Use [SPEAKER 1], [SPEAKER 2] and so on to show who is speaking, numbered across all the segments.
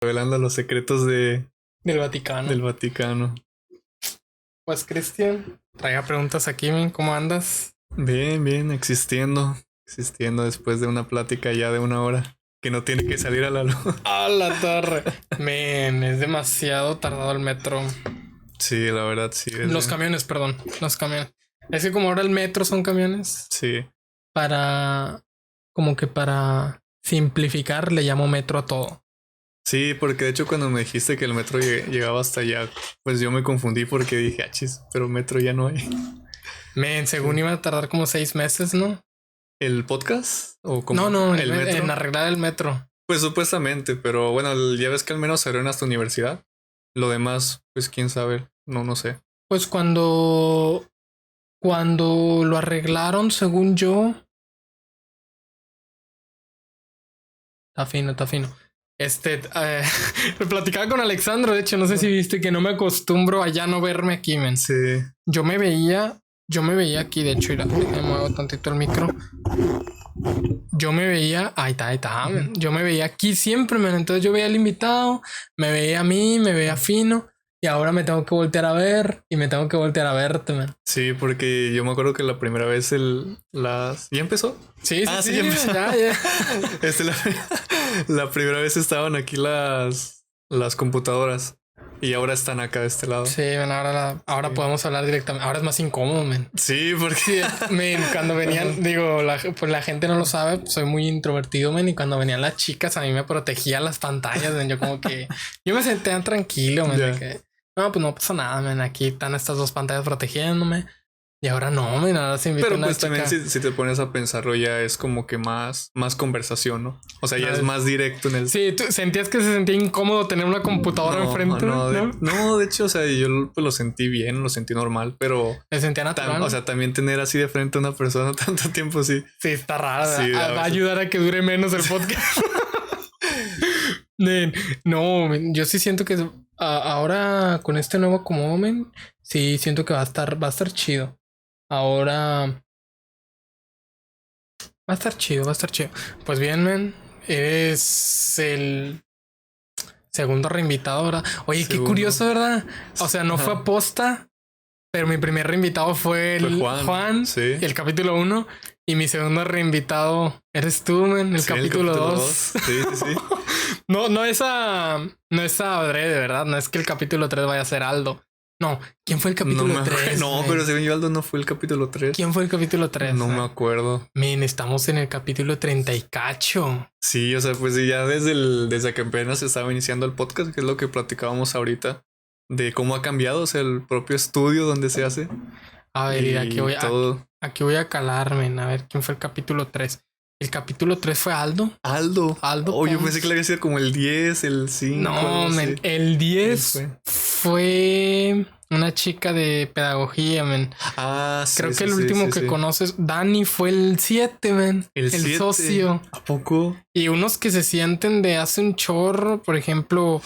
[SPEAKER 1] Revelando los secretos
[SPEAKER 2] del Vaticano.
[SPEAKER 1] del Vaticano.
[SPEAKER 2] Pues Cristian, traiga preguntas aquí, men. ¿Cómo andas?
[SPEAKER 1] Bien, existiendo después de una plática ya de 1 hora que no tiene que salir a la luz.
[SPEAKER 2] ¡A la torre! Men, es demasiado tardado el metro.
[SPEAKER 1] Sí, la verdad, sí.
[SPEAKER 2] Los camiones, perdón. Los camiones. Es que como ahora el metro son camiones,
[SPEAKER 1] Sí,
[SPEAKER 2] como que para simplificar le llamo metro a todo.
[SPEAKER 1] sí, porque de hecho cuando me dijiste que el metro llegaba hasta allá, pues yo me confundí porque dije, chis, pero metro ya no hay.
[SPEAKER 2] Men, según iba a tardar como 6 meses, ¿no?
[SPEAKER 1] ¿El podcast? ¿O como
[SPEAKER 2] No,
[SPEAKER 1] el metro?
[SPEAKER 2] en arreglar el metro.
[SPEAKER 1] Pues supuestamente, pero bueno, ya ves que al menos abrieron hasta universidad. Lo demás, pues quién sabe, no sé.
[SPEAKER 2] Pues cuando lo arreglaron, según yo. Está fino. Lo platicaba con Alexandro, de hecho, no sé si viste que no me acostumbro a ya no verme aquí, men.
[SPEAKER 1] Sí.
[SPEAKER 2] Yo me veía aquí, de hecho, me muevo tantito el micro. Yo me veía, ahí está, men. Yo me veía aquí siempre, men. Entonces yo veía al invitado, me veía a mí, me veía fino. Y ahora me tengo que voltear a ver y me tengo que voltear a verte, man.
[SPEAKER 1] Sí, porque yo me acuerdo que la primera vez ¿Ya empezó?
[SPEAKER 2] Sí,
[SPEAKER 1] ya
[SPEAKER 2] empezó. Ya.
[SPEAKER 1] La primera vez estaban aquí las computadoras y ahora están acá de este lado.
[SPEAKER 2] Sí, man, ahora
[SPEAKER 1] Sí.
[SPEAKER 2] podemos hablar directamente. Ahora es más incómodo, man.
[SPEAKER 1] Sí, porque
[SPEAKER 2] Men, cuando venían, digo, pues la gente no lo sabe, soy muy introvertido, men, y cuando venían las chicas a mí me protegían las pantallas, men. Yo como que yo me sentía tranquilo, men, de que no, pues no pasa nada, men, aquí están estas 2 pantallas protegiéndome. Y ahora no, men, ahora se invita
[SPEAKER 1] pero
[SPEAKER 2] una
[SPEAKER 1] pues
[SPEAKER 2] chica.
[SPEAKER 1] también si te pones a pensarlo ya es como que más conversación, ¿no? O sea, ya es más directo en el...
[SPEAKER 2] Sí, ¿tú sentías que se sentía incómodo tener una computadora enfrente?
[SPEAKER 1] No, de hecho, o sea, yo pues, lo sentí bien, lo sentí normal, pero...
[SPEAKER 2] Se sentía natural.
[SPEAKER 1] O sea, también tener así de frente a una persona tanto tiempo, sí.
[SPEAKER 2] Sí, está raro.
[SPEAKER 1] Sí,
[SPEAKER 2] Va a ayudar a que dure menos el podcast. No, men, yo sí siento que ahora con este nuevo acomodo, men, sí siento que va a estar chido. Ahora va a estar chido. Pues bien, men, eres el segundo reinvitado, ¿verdad? Oye, qué curioso, ¿verdad? O sea, no fue aposta, pero mi primer reinvitado fue Juan,
[SPEAKER 1] sí.
[SPEAKER 2] el capítulo 1. Y mi segundo reinvitado eres tú, men, el capítulo 2.
[SPEAKER 1] Sí.
[SPEAKER 2] No es adrede, ¿verdad? No es que el capítulo 3 vaya a ser Aldo. No, ¿quién fue el capítulo 3?
[SPEAKER 1] No, pero según yo, Aldo no fue el capítulo 3.
[SPEAKER 2] ¿Quién fue el capítulo 3?
[SPEAKER 1] No me acuerdo.
[SPEAKER 2] Men, estamos en el capítulo 30 y cacho.
[SPEAKER 1] Sí, o sea, pues ya desde que apenas estaba iniciando el podcast, que es lo que platicábamos ahorita, de cómo ha cambiado, o sea, el propio estudio donde se hace.
[SPEAKER 2] A ver, y aquí voy a calarme, a ver quién fue el capítulo 3. ¿El capítulo 3 fue Aldo?
[SPEAKER 1] Aldo. Oh, yo pensé que le había sido como el 10, el 5.
[SPEAKER 2] No, men, el 10 fue una chica de pedagogía, men.
[SPEAKER 1] Ah, sí.
[SPEAKER 2] Creo que el último que conoces, Dani, fue el 7, men. El 7. Socio.
[SPEAKER 1] ¿A poco?
[SPEAKER 2] Y unos que se sienten de hace un chorro, por ejemplo,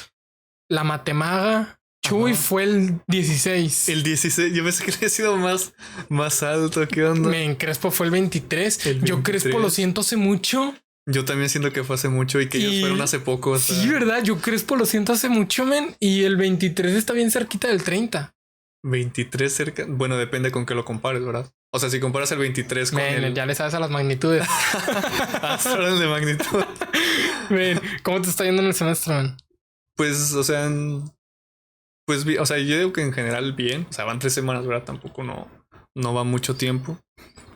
[SPEAKER 2] la Matemaga. Chuy fue el 16.
[SPEAKER 1] El 16, yo pensé que había sido más alto. ¿Qué onda?
[SPEAKER 2] Men, Crespo fue el 23. Yo Crespo lo siento hace mucho.
[SPEAKER 1] Yo también siento que fue hace mucho y que ellos fueron hace poco. O sea...
[SPEAKER 2] Sí, ¿verdad? Yo Crespo lo siento hace mucho, men. Y el 23 está bien cerquita del 30.
[SPEAKER 1] 23 cerca. Bueno, depende con qué lo compares, ¿verdad? O sea, si comparas el 23 con
[SPEAKER 2] ya le sabes a las magnitudes.
[SPEAKER 1] Hasta de magnitud.
[SPEAKER 2] Men, ¿cómo te está yendo en el semestre, man?
[SPEAKER 1] Pues, o sea... Pues, o sea, yo digo que en general bien. O sea, van 3 semanas, ¿verdad? Tampoco no va mucho tiempo.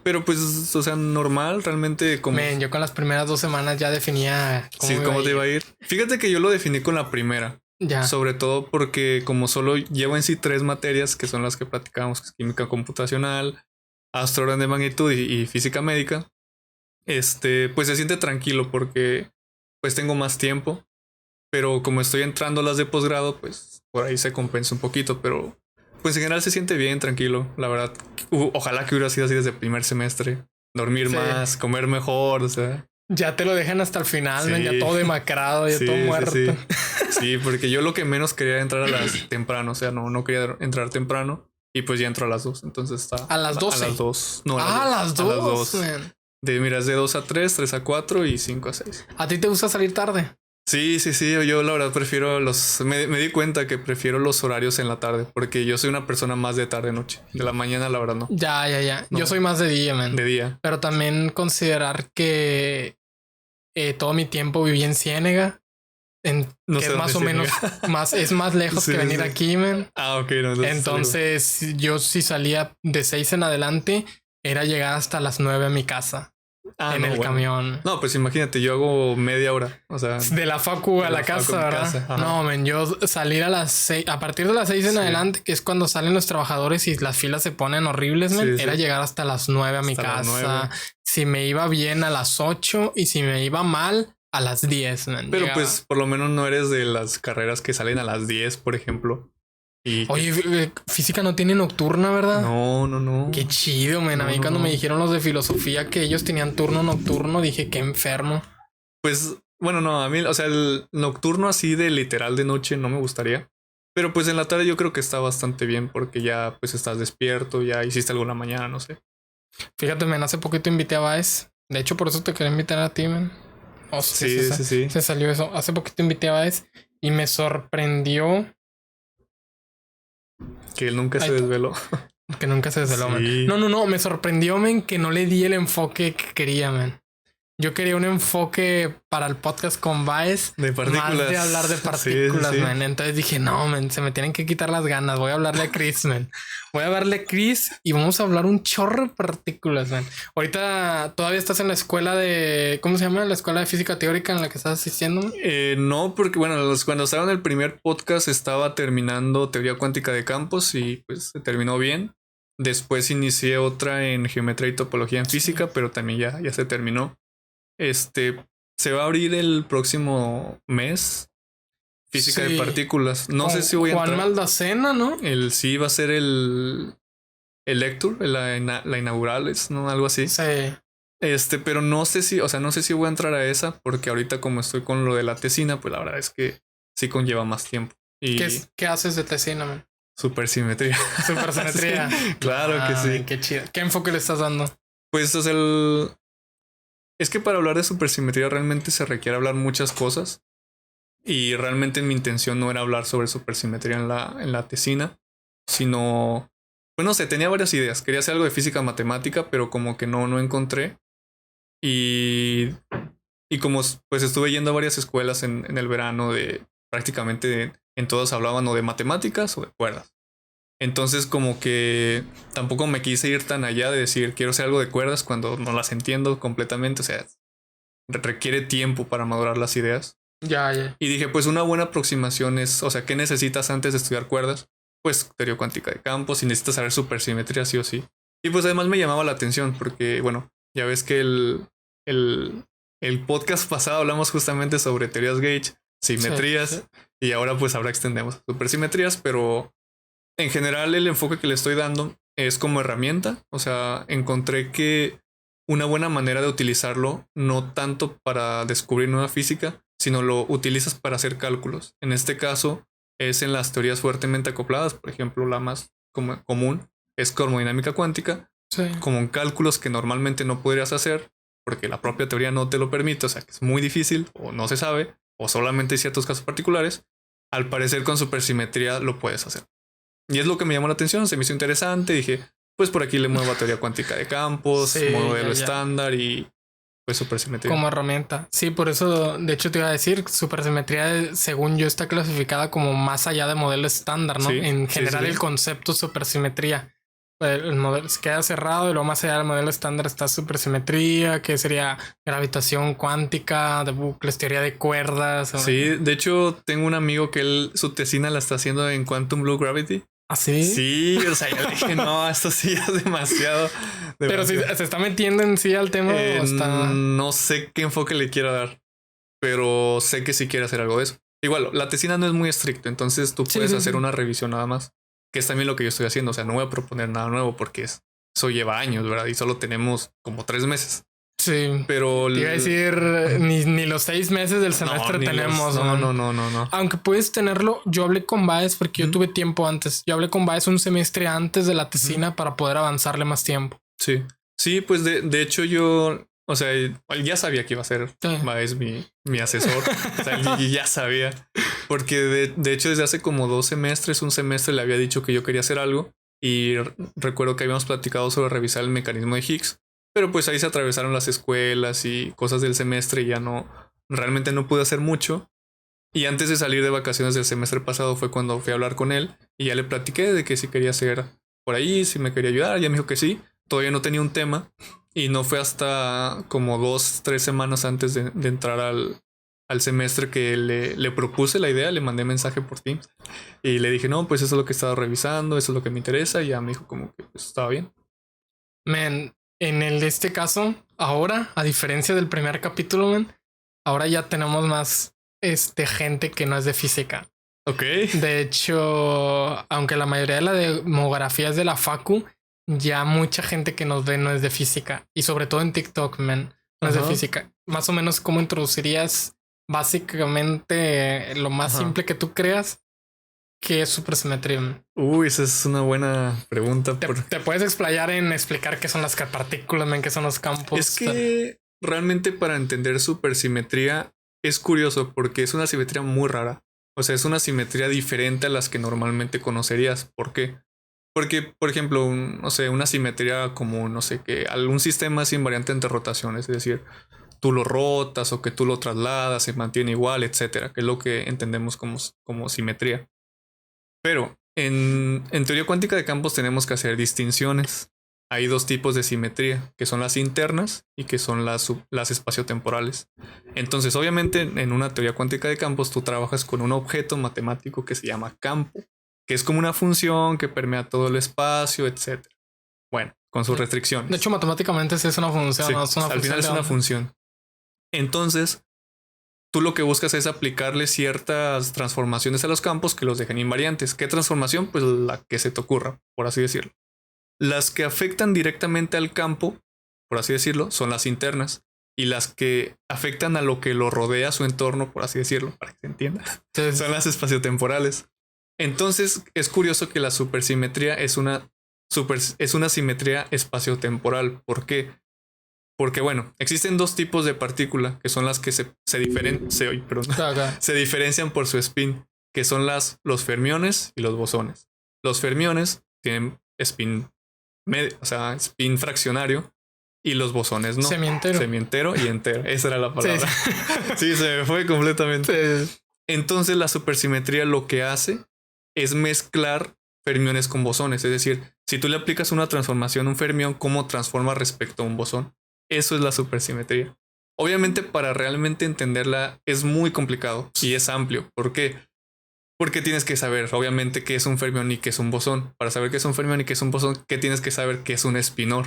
[SPEAKER 1] Pero pues, o sea, normal, realmente como...
[SPEAKER 2] Men, yo con las primeras 2 semanas ya definía
[SPEAKER 1] cómo te iba a ir. Fíjate que yo lo definí con la primera.
[SPEAKER 2] Ya.
[SPEAKER 1] Sobre todo porque como solo llevo en sí 3 materias, que son las que platicamos, que es química computacional, astronomía de magnitud y física médica, pues se siente tranquilo porque pues tengo más tiempo. Pero como estoy entrando a las de posgrado, pues por ahí se compensa un poquito. Pero pues en general se siente bien, tranquilo. La verdad, ojalá que hubiera sido así desde el primer semestre. Dormir más, comer mejor, o sea.
[SPEAKER 2] Ya te lo dejan hasta el final, man, ya todo demacrado, ya todo muerto.
[SPEAKER 1] Sí, porque yo lo que menos quería era entrar a las temprano. O sea, no quería entrar temprano. Y pues ya entro a las 2. Entonces está...
[SPEAKER 2] ¿A las 12?
[SPEAKER 1] A las 2. No,
[SPEAKER 2] a las 2, man.
[SPEAKER 1] Mira, es de 2 a 3, 3 a 4 y 5 a 6.
[SPEAKER 2] ¿A ti te gusta salir tarde?
[SPEAKER 1] Sí, yo la verdad prefiero me di cuenta que prefiero los horarios en la tarde, porque yo soy una persona más de tarde-noche. De la mañana, la verdad, no.
[SPEAKER 2] Ya.
[SPEAKER 1] No.
[SPEAKER 2] Yo soy más de día, man.
[SPEAKER 1] De día.
[SPEAKER 2] Pero también considerar que todo mi tiempo viví en Ciénega.
[SPEAKER 1] No
[SPEAKER 2] que
[SPEAKER 1] sé
[SPEAKER 2] es más o
[SPEAKER 1] dónde
[SPEAKER 2] menos es más lejos
[SPEAKER 1] Sí,
[SPEAKER 2] que venir
[SPEAKER 1] sí.
[SPEAKER 2] aquí, man.
[SPEAKER 1] Ah, ok, no.
[SPEAKER 2] Entonces yo si salía de 6 en adelante, era llegar hasta las 9 a mi casa en el camión.
[SPEAKER 1] No, pues imagínate, yo hago media hora. O sea,
[SPEAKER 2] De la facu a la casa, ¿verdad? No, men, yo salir a las 6, a partir de las 6 en adelante, que es cuando salen los trabajadores y las filas se ponen horribles, men, era llegar hasta las 9 a mi casa. Si me iba bien a las 8 y si me iba mal a las 10, man.
[SPEAKER 1] Pero pues por lo menos no eres de las carreras que salen a las 10, por ejemplo.
[SPEAKER 2] Oye, física no tiene nocturna, ¿verdad?
[SPEAKER 1] No.
[SPEAKER 2] Qué chido, men. A mí cuando me dijeron los de filosofía que ellos tenían turno nocturno, dije, qué enfermo.
[SPEAKER 1] Pues, bueno, no, a mí, o sea, el nocturno así de literal de noche no me gustaría. Pero pues en la tarde yo creo que está bastante bien porque ya pues estás despierto, ya hiciste algo en la mañana, no sé.
[SPEAKER 2] Fíjate, men, hace poquito invité a Baez. De hecho, por eso te quería invitar a ti, men.
[SPEAKER 1] Sí.
[SPEAKER 2] Se salió eso. Hace poquito invité a Baez y me sorprendió
[SPEAKER 1] que él nunca se desveló.
[SPEAKER 2] Que nunca se desveló,
[SPEAKER 1] sí.
[SPEAKER 2] man. No. Me sorprendió, men, que no le di el enfoque que quería, man. Yo quería un enfoque para el podcast con Baez.
[SPEAKER 1] De partículas.
[SPEAKER 2] Más de hablar de partículas,
[SPEAKER 1] sí.
[SPEAKER 2] man. Entonces dije, no, man, se me tienen que quitar las ganas. Voy a hablarle a Chris, man. Voy a hablarle a Chris y vamos a hablar un chorro de partículas, man. Ahorita todavía estás en la escuela de... ¿Cómo se llama? La escuela de física teórica en la que estás asistiendo.
[SPEAKER 1] No, porque bueno, cuando estaba en el primer podcast estaba terminando teoría cuántica de campos y pues se terminó bien. Después inicié otra en geometría y topología en física, pero también ya se terminó. Se va a abrir el próximo mes. Física de partículas. No sé si voy a entrar.
[SPEAKER 2] Juan Maldacena, ¿no?
[SPEAKER 1] Sí va a ser el lecture, la inaugural, ¿no? Algo así.
[SPEAKER 2] Sí.
[SPEAKER 1] Pero no sé si voy a entrar a esa, porque ahorita como estoy con lo de la tesina, pues la verdad es que sí conlleva más tiempo. Y
[SPEAKER 2] ¿Qué haces de tesina, man?
[SPEAKER 1] Supersimetría.
[SPEAKER 2] Supersimetría.
[SPEAKER 1] Sí, claro que sí.
[SPEAKER 2] Qué chido. ¿Qué enfoque le estás dando?
[SPEAKER 1] Pues, o sea, es que para hablar de supersimetría realmente se requiere hablar muchas cosas. Y realmente mi intención no era hablar sobre supersimetría en la tesina, sino... Pues no sé, tenía varias ideas. Quería hacer algo de física matemática, pero como que no encontré. Y como pues estuve yendo a varias escuelas en el verano de prácticamente en todas hablaban o de matemáticas o de cuerdas. Entonces como que tampoco me quise ir tan allá de decir quiero hacer algo de cuerdas cuando no las entiendo completamente. O sea, requiere tiempo para madurar las ideas.
[SPEAKER 2] Ya.
[SPEAKER 1] Y dije, pues una buena aproximación es, o sea, ¿qué necesitas antes de estudiar cuerdas? Pues teoría cuántica de campos y necesitas saber supersimetría sí o sí. Y pues además me llamaba la atención porque, bueno, ya ves que el podcast pasado hablamos justamente sobre teorías gauge, simetrías, sí. Y ahora pues ahora extendemos a supersimetrías, pero en general el enfoque que le estoy dando es como herramienta. O sea, encontré que una buena manera de utilizarlo, no tanto para descubrir nueva física, sino lo utilizas para hacer cálculos. En este caso es en las teorías fuertemente acopladas. Por ejemplo, la más común es cromodinámica cuántica, sí. Como en cálculos que normalmente no podrías hacer porque la propia teoría no te lo permite, o sea que es muy difícil o no se sabe o solamente hay ciertos casos particulares. Al parecer con supersimetría lo puedes hacer. Y es lo que me llamó la atención, se me hizo interesante. Dije, pues por aquí le muevo a teoría cuántica de campos, sí, modelo estándar y pues supersimetría.
[SPEAKER 2] Como herramienta. Sí, por eso, de hecho te iba a decir, supersimetría, según yo, está clasificada como más allá de modelo estándar, ¿no? Sí, en general el concepto supersimetría. El modelo se queda cerrado y luego más allá del modelo estándar está supersimetría, que sería gravitación cuántica, de bucles, teoría de cuerdas.
[SPEAKER 1] Sí, de hecho tengo un amigo que su tesina la está haciendo en Quantum Blue Gravity.
[SPEAKER 2] ¿Ah, sí?
[SPEAKER 1] Sí, o sea, yo dije, no, esto sí es demasiado.
[SPEAKER 2] Pero si se está metiendo en sí al tema o está...
[SPEAKER 1] No sé qué enfoque le quiera dar, pero sé que sí quiere hacer algo de eso. Igual, la tesina no es muy estricta, entonces tú puedes hacer una revisión nada más, que es también lo que yo estoy haciendo. O sea, no voy a proponer nada nuevo porque eso lleva años, ¿verdad? Y solo tenemos como 3 meses.
[SPEAKER 2] Sí,
[SPEAKER 1] pero
[SPEAKER 2] te iba a decir ni los 6 meses del semestre tenemos.
[SPEAKER 1] No.
[SPEAKER 2] Aunque puedes tenerlo. Yo hablé con Baez porque yo tuve tiempo antes. Yo hablé con Baez un semestre antes de la tesina para poder avanzarle más tiempo.
[SPEAKER 1] Sí, pues de hecho yo O sea, él ya sabía que iba a ser Baez mi asesor. O sea, él ya sabía. Porque de hecho desde hace como 2 semestres, un semestre le había dicho que yo quería hacer algo. Y recuerdo que habíamos platicado sobre revisar el mecanismo de Higgs. Pero pues ahí se atravesaron las escuelas y cosas del semestre y ya realmente no pude hacer mucho. Y antes de salir de vacaciones del semestre pasado fue cuando fui a hablar con él. Y ya le platiqué de que si quería hacer por ahí, si me quería ayudar. Ya me dijo que sí. Todavía no tenía un tema. Y no fue hasta como 2-3 semanas antes de entrar al semestre que le propuse la idea, le mandé mensaje por Teams y le dije, no, pues eso es lo que he estado revisando, eso es lo que me interesa. Y ya me dijo como que pues, estaba bien.
[SPEAKER 2] Man, este caso, ahora, a diferencia del primer capítulo, man, ahora ya tenemos más gente que no es de física.
[SPEAKER 1] Ok.
[SPEAKER 2] De hecho, aunque la mayoría de la demografía es de la facu, ya mucha gente que nos ve no es de física. Y sobre todo en TikTok, man, no es de física. Más o menos, ¿cómo introducirías básicamente lo más simple que tú creas? ¿Qué es supersimetría?
[SPEAKER 1] Uy, esa es una buena pregunta.
[SPEAKER 2] Te puedes explayar en explicar qué son las partículas, man, qué son los campos.
[SPEAKER 1] Es que realmente para entender supersimetría es curioso porque es una simetría muy rara. O sea, es una simetría diferente a las que normalmente conocerías. ¿Por qué? Porque, por ejemplo, no sé, una simetría como, no sé, que algún sistema es invariante entre rotaciones, es decir, tú lo rotas o que tú lo trasladas, se mantiene igual, etcétera, que es lo que entendemos como simetría. Pero en teoría cuántica de campos tenemos que hacer distinciones. Hay dos tipos de simetría, que son las internas y que son las espaciotemporales. Entonces, obviamente, en una teoría cuántica de campos, tú trabajas con un objeto matemático que se llama campo, que es como una función que permea todo el espacio, etc. Bueno, con sus restricciones.
[SPEAKER 2] De hecho, matemáticamente sí es una función.
[SPEAKER 1] Sí,
[SPEAKER 2] no es una
[SPEAKER 1] al
[SPEAKER 2] función
[SPEAKER 1] final es una función. Entonces, tú lo que buscas es aplicarle ciertas transformaciones a los campos que los dejen invariantes. ¿Qué transformación? Pues la que se te ocurra, por así decirlo. Las que afectan directamente al campo, por así decirlo, son las internas. Y las que afectan a lo que lo rodea, su entorno, por así decirlo, para que se entienda, son las espaciotemporales. Entonces, es curioso que la supersimetría es una simetría espaciotemporal. ¿Por qué? Porque, bueno, existen dos tipos de partícula que son las que se diferencian por su spin, que son los fermiones y los bosones. Los fermiones tienen spin spin fraccionario, y los bosones no. Semientero y entero. Esa era la palabra. Sí, se me fue completamente. Sí. Entonces la supersimetría lo que hace es mezclar fermiones con bosones. Es decir, si tú le aplicas una transformación a un fermión, ¿cómo transforma respecto a un bosón? Eso es la supersimetría. Obviamente, para realmente entenderla es muy complicado y es amplio. ¿Por qué? Porque tienes que saber, obviamente, qué es un fermión y qué es un bosón. Para saber qué es un fermión y qué es un bosón, ¿qué tienes que saber qué es un spinor?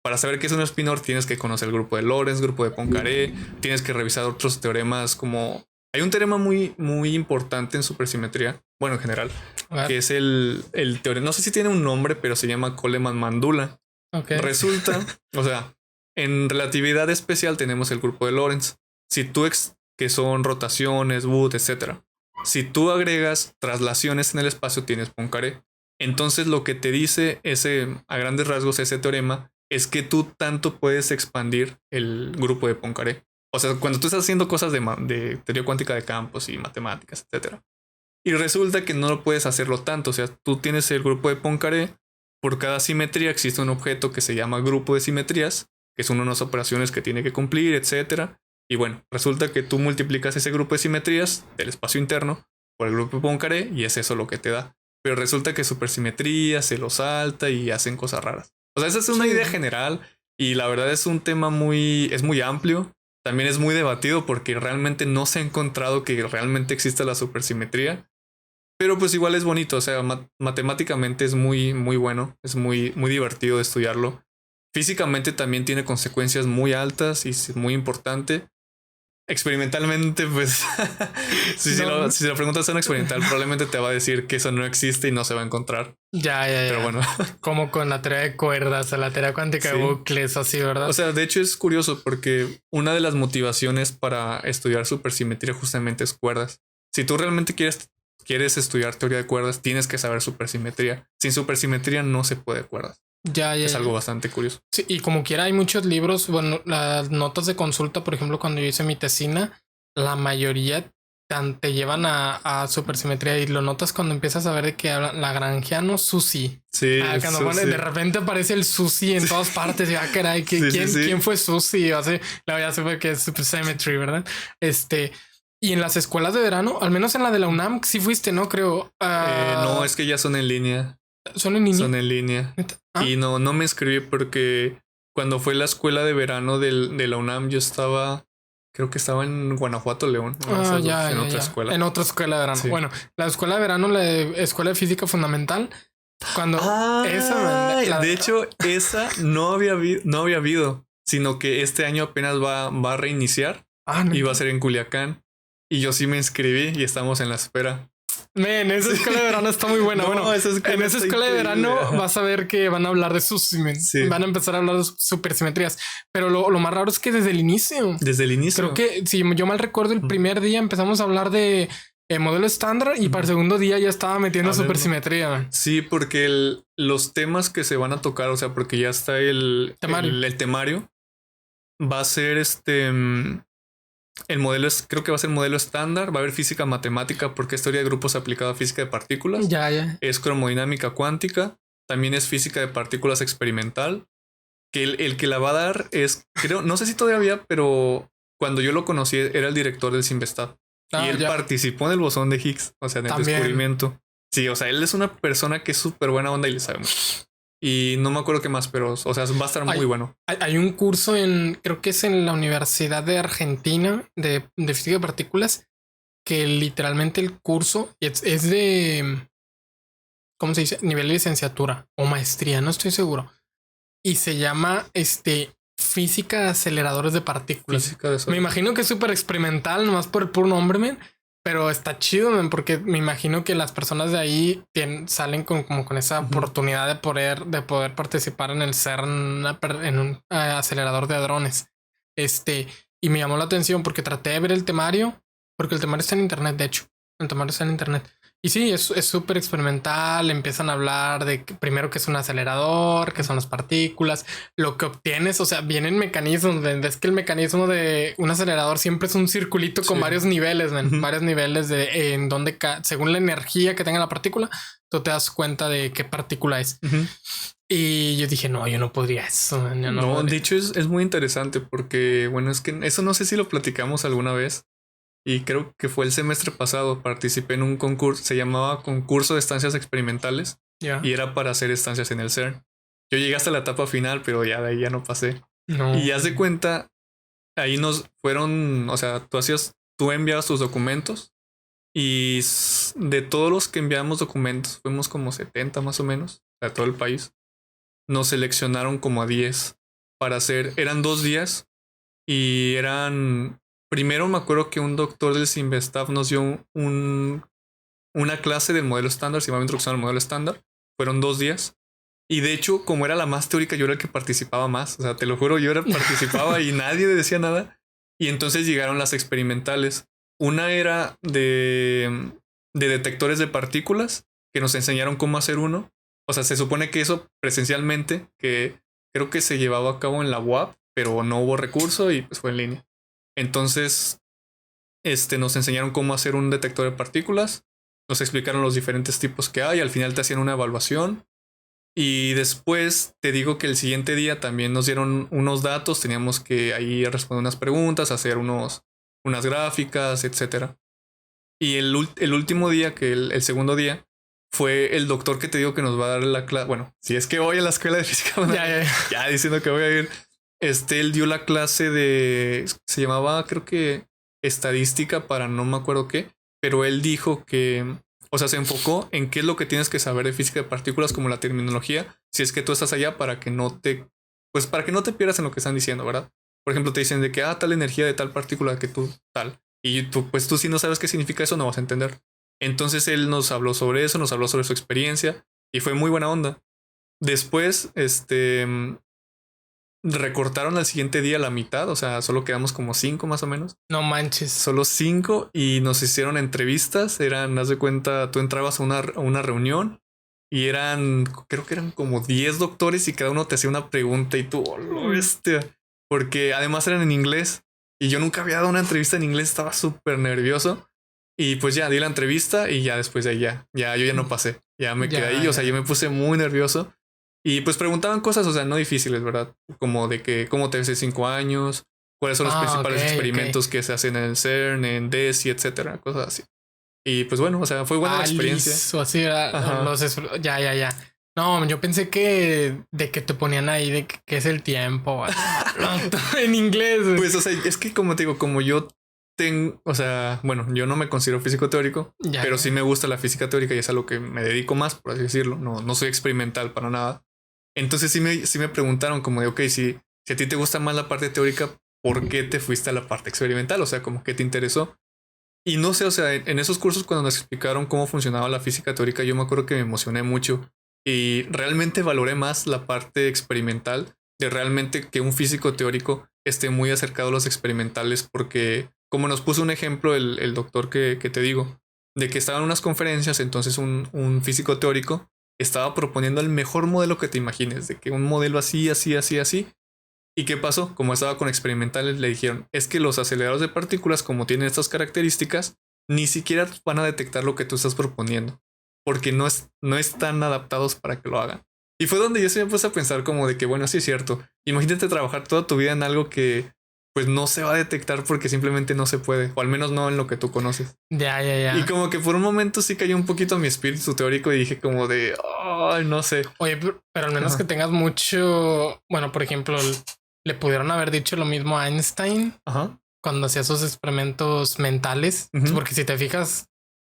[SPEAKER 1] Para saber qué es un spinor, tienes que conocer el grupo de Lorentz, grupo de Poincaré, tienes que revisar otros teoremas como... Hay un teorema muy, muy importante en supersimetría, bueno, en general, que es el teorema, no sé si tiene un nombre, pero se llama Coleman-Mandula.
[SPEAKER 2] Okay.
[SPEAKER 1] Resulta, o sea, en relatividad especial tenemos el grupo de Lorentz. Si tú, que son rotaciones, Wood, etc. Si tú agregas traslaciones en el espacio, tienes Poincaré. Entonces lo que te dice a grandes rasgos ese teorema es que tú tanto puedes expandir el grupo de Poincaré. O sea, cuando tú estás haciendo cosas de teoría cuántica de campos y matemáticas, etc. Y resulta que no lo puedes hacerlo tanto. O sea, tú tienes el grupo de Poincaré. Por cada simetría existe un objeto que se llama grupo de simetrías, que son unas operaciones que tiene que cumplir, etc. Y bueno, resulta que tú multiplicas ese grupo de simetrías del espacio interno por el grupo de Poincaré y es eso lo que te da. Pero resulta que supersimetría se lo salta y hacen cosas raras. O sea, esa es una idea general y la verdad es un tema es muy amplio. También es muy debatido porque realmente no se ha encontrado que realmente exista la supersimetría. Pero pues igual es bonito, o sea, matemáticamente es muy, muy bueno, es muy, muy divertido de estudiarlo. Físicamente también tiene consecuencias muy altas y es muy importante. Experimentalmente, pues, si la preguntas a un experimental, probablemente te va a decir que eso no existe y no se va a encontrar.
[SPEAKER 2] Ya.
[SPEAKER 1] Pero bueno.
[SPEAKER 2] Como con la teoría de cuerdas o la teoría cuántica de bucles, así, ¿verdad?
[SPEAKER 1] O sea, de hecho es curioso porque una de las motivaciones para estudiar supersimetría justamente es cuerdas. Si tú realmente quieres estudiar teoría de cuerdas, tienes que saber supersimetría. Sin supersimetría no se puede cuerdas.
[SPEAKER 2] Ya.
[SPEAKER 1] Es algo bastante curioso.
[SPEAKER 2] Sí, y como quiera hay muchos libros, bueno, las notas de consulta, por ejemplo, cuando yo hice mi tesina, la mayoría te llevan a supersimetría y lo notas cuando empiezas a ver de que hablan Lagrangiano Susi.
[SPEAKER 1] Sí,
[SPEAKER 2] Cuando de repente aparece el Susi en todas partes. Y caray, ¿quién fue Susi? O sea, la verdad se fue que es Supersymmetry, ¿verdad? Y en las escuelas de verano, al menos en la de la UNAM, sí fuiste, ¿no? Creo.
[SPEAKER 1] No, es que ya son en línea.
[SPEAKER 2] ¿Son en línea?
[SPEAKER 1] Son en línea. Y no me inscribí porque cuando fue la escuela de verano de la UNAM, yo creo que estaba en Guanajuato, León. En otra escuela.
[SPEAKER 2] En otra escuela de verano.
[SPEAKER 1] Sí.
[SPEAKER 2] Bueno, la escuela de verano, la escuela de física fundamental. Cuando
[SPEAKER 1] de hecho, esa no había habido, sino que este año apenas va a reiniciar y va a ser en Culiacán. Y yo sí me inscribí y estamos en la espera.
[SPEAKER 2] Esa escuela de verano está muy buena.
[SPEAKER 1] No,
[SPEAKER 2] bueno, en esa escuela de verano
[SPEAKER 1] Ajá.
[SPEAKER 2] vas a ver que van a hablar de van a empezar a hablar de supersimetrías. Pero lo más raro es que desde el inicio. Creo que, si yo mal recuerdo, el primer día empezamos a hablar de modelo estándar y para el segundo día ya estaba metiendo supersimetría.
[SPEAKER 1] Sí, porque los temas que se van a tocar, o sea, porque ya está el temario, va a ser el modelo creo que va a ser modelo estándar. Va a haber física matemática porque es teoría de grupos aplicada a física de partículas.
[SPEAKER 2] Ya.
[SPEAKER 1] Es cromodinámica cuántica. También es física de partículas experimental. Que el que la va a dar es, creo, no sé si todavía, pero cuando yo lo conocí era el director del Simvestab. Y él participó en el bosón de Higgs, o sea, en el descubrimiento. Sí, o sea, él es una persona que es súper buena onda y le sabe mucho. Y no me acuerdo qué más, pero, o sea, va a estar muy bueno.
[SPEAKER 2] Hay un curso creo que es en la Universidad de Argentina de física de partículas, que literalmente el curso es de, ¿cómo se dice? Nivel de licenciatura o maestría, no estoy seguro. Y se llama física de aceleradores de partículas. Me imagino que es súper experimental, nomás por el puro nombre, man. Pero está chido, man, porque me imagino que las personas de ahí salen como con esa oportunidad de poder participar en el CERN en un acelerador de hadrones. Y me llamó la atención porque traté de ver el temario, porque el temario está en internet, de hecho. El temario está en internet. Y sí, es súper experimental. Empiezan a hablar de primero que es un acelerador, que son las partículas, lo que obtienes. O sea, vienen mecanismos. Es que el mecanismo de un acelerador siempre es un circulito con varios niveles, varios niveles en donde, según la energía que tenga la partícula, tú te das cuenta de qué partícula es. Y yo dije, no, yo no podría eso.
[SPEAKER 1] No, de hecho es muy interesante porque, bueno, es que eso no sé si lo platicamos alguna vez. Y creo que fue el semestre pasado, participé en un concurso, se llamaba Concurso de Estancias Experimentales. Y era para hacer estancias en el CERN. Yo llegué hasta la etapa final, pero ya de ahí ya no pasé. Y haz de cuenta, ahí nos fueron, o sea, tú enviabas tus documentos y de todos los que enviamos documentos, fuimos como 70 más o menos, de todo el país. Nos seleccionaron como a 10 para eran 2 días y primero me acuerdo que un doctor del Simvestab nos dio una clase del modelo estándar, se llamaba Introducción al Modelo Estándar. Fueron 2 días. Y de hecho, como era la más teórica, yo era el que participaba más. O sea, te lo juro, participaba y nadie decía nada. Y entonces llegaron las experimentales. Una era de detectores de partículas, que nos enseñaron cómo hacer uno. O sea, se supone que eso presencialmente, que creo que se llevaba a cabo en la UAP, pero no hubo recurso y pues fue en línea. Entonces, nos enseñaron cómo hacer un detector de partículas. Nos explicaron los diferentes tipos que hay. Al final te hacían una evaluación. Y después te digo que el siguiente día también nos dieron unos datos. Teníamos que ahí responder unas preguntas, hacer unas gráficas, etc. Y el último día, el segundo día, fue el doctor que te digo que nos va a dar la clase. Bueno, si es que voy a la escuela de física, ya diciendo que voy a ir. Él dio la clase se llamaba, creo que estadística para no me acuerdo qué, pero él dijo que, o sea, se enfocó en qué es lo que tienes que saber de física de partículas, como la terminología, si es que tú estás allá, para que no te pierdas en lo que están diciendo, ¿verdad? Por ejemplo, te dicen de que, tal energía de tal partícula que tú, tal. Y tú si no sabes qué significa eso, no vas a entender. Entonces él nos habló sobre eso, nos habló sobre su experiencia y fue muy buena onda. Después, recortaron al siguiente día la mitad, o sea, solo quedamos como 5 más o menos.
[SPEAKER 2] No manches.
[SPEAKER 1] Solo 5 y nos hicieron entrevistas. Haz de cuenta, tú entrabas a una reunión y creo que eran como 10 doctores y cada uno te hacía una pregunta y tú, oh, lo bestia. Porque además eran en inglés y yo nunca había dado una entrevista en inglés, estaba súper nervioso. Y pues ya di la entrevista y ya después de ahí ya yo ya no pasé, ya me quedé ahí, o sea, yo me puse muy nervioso. Y pues preguntaban cosas, o sea, no difíciles, ¿verdad? Como de que, ¿cómo te ves en 5 años? ¿Cuáles son los principales experimentos que se hacen en el CERN, en DESI, etcétera? Cosas así. Y pues bueno, o sea, fue buena la experiencia.
[SPEAKER 2] O así era, ya. No, yo pensé que de que te ponían ahí de que es el tiempo. En inglés.
[SPEAKER 1] Pues, o sea, es que como te digo, como yo o sea, bueno, yo no me considero físico teórico, pero sí me gusta la física teórica y es a lo que me dedico más, por así decirlo. No soy experimental para nada. Entonces sí me preguntaron como de, ok, si a ti te gusta más la parte teórica, ¿por qué te fuiste a la parte experimental? O sea, como que te interesó. Y no sé, o sea, en esos cursos cuando nos explicaron cómo funcionaba la física teórica, yo me acuerdo que me emocioné mucho y realmente valoré más la parte experimental de realmente que un físico teórico esté muy acercado a los experimentales, porque como nos puso un ejemplo el doctor que te digo, de que estaba en unas conferencias, entonces un físico teórico estaba proponiendo el mejor modelo que te imagines, de que un modelo así. ¿Y qué pasó? Como estaba con experimentales, le dijeron, es que los aceleradores de partículas, como tienen estas características, ni siquiera van a detectar lo que tú estás proponiendo, porque no están adaptados para que lo hagan. Y fue donde yo se me puse a pensar como de que, bueno, sí es cierto. Imagínate trabajar toda tu vida en algo que pues no se va a detectar porque simplemente no se puede, o al menos no en lo que tú conoces.
[SPEAKER 2] Ya.
[SPEAKER 1] Y como que por un momento sí cayó un poquito mi espíritu teórico y dije como de, oh, no sé.
[SPEAKER 2] Oye, pero al menos que tengas mucho, bueno, por ejemplo, le pudieron haber dicho lo mismo a Einstein cuando hacía sus experimentos mentales, porque si te fijas,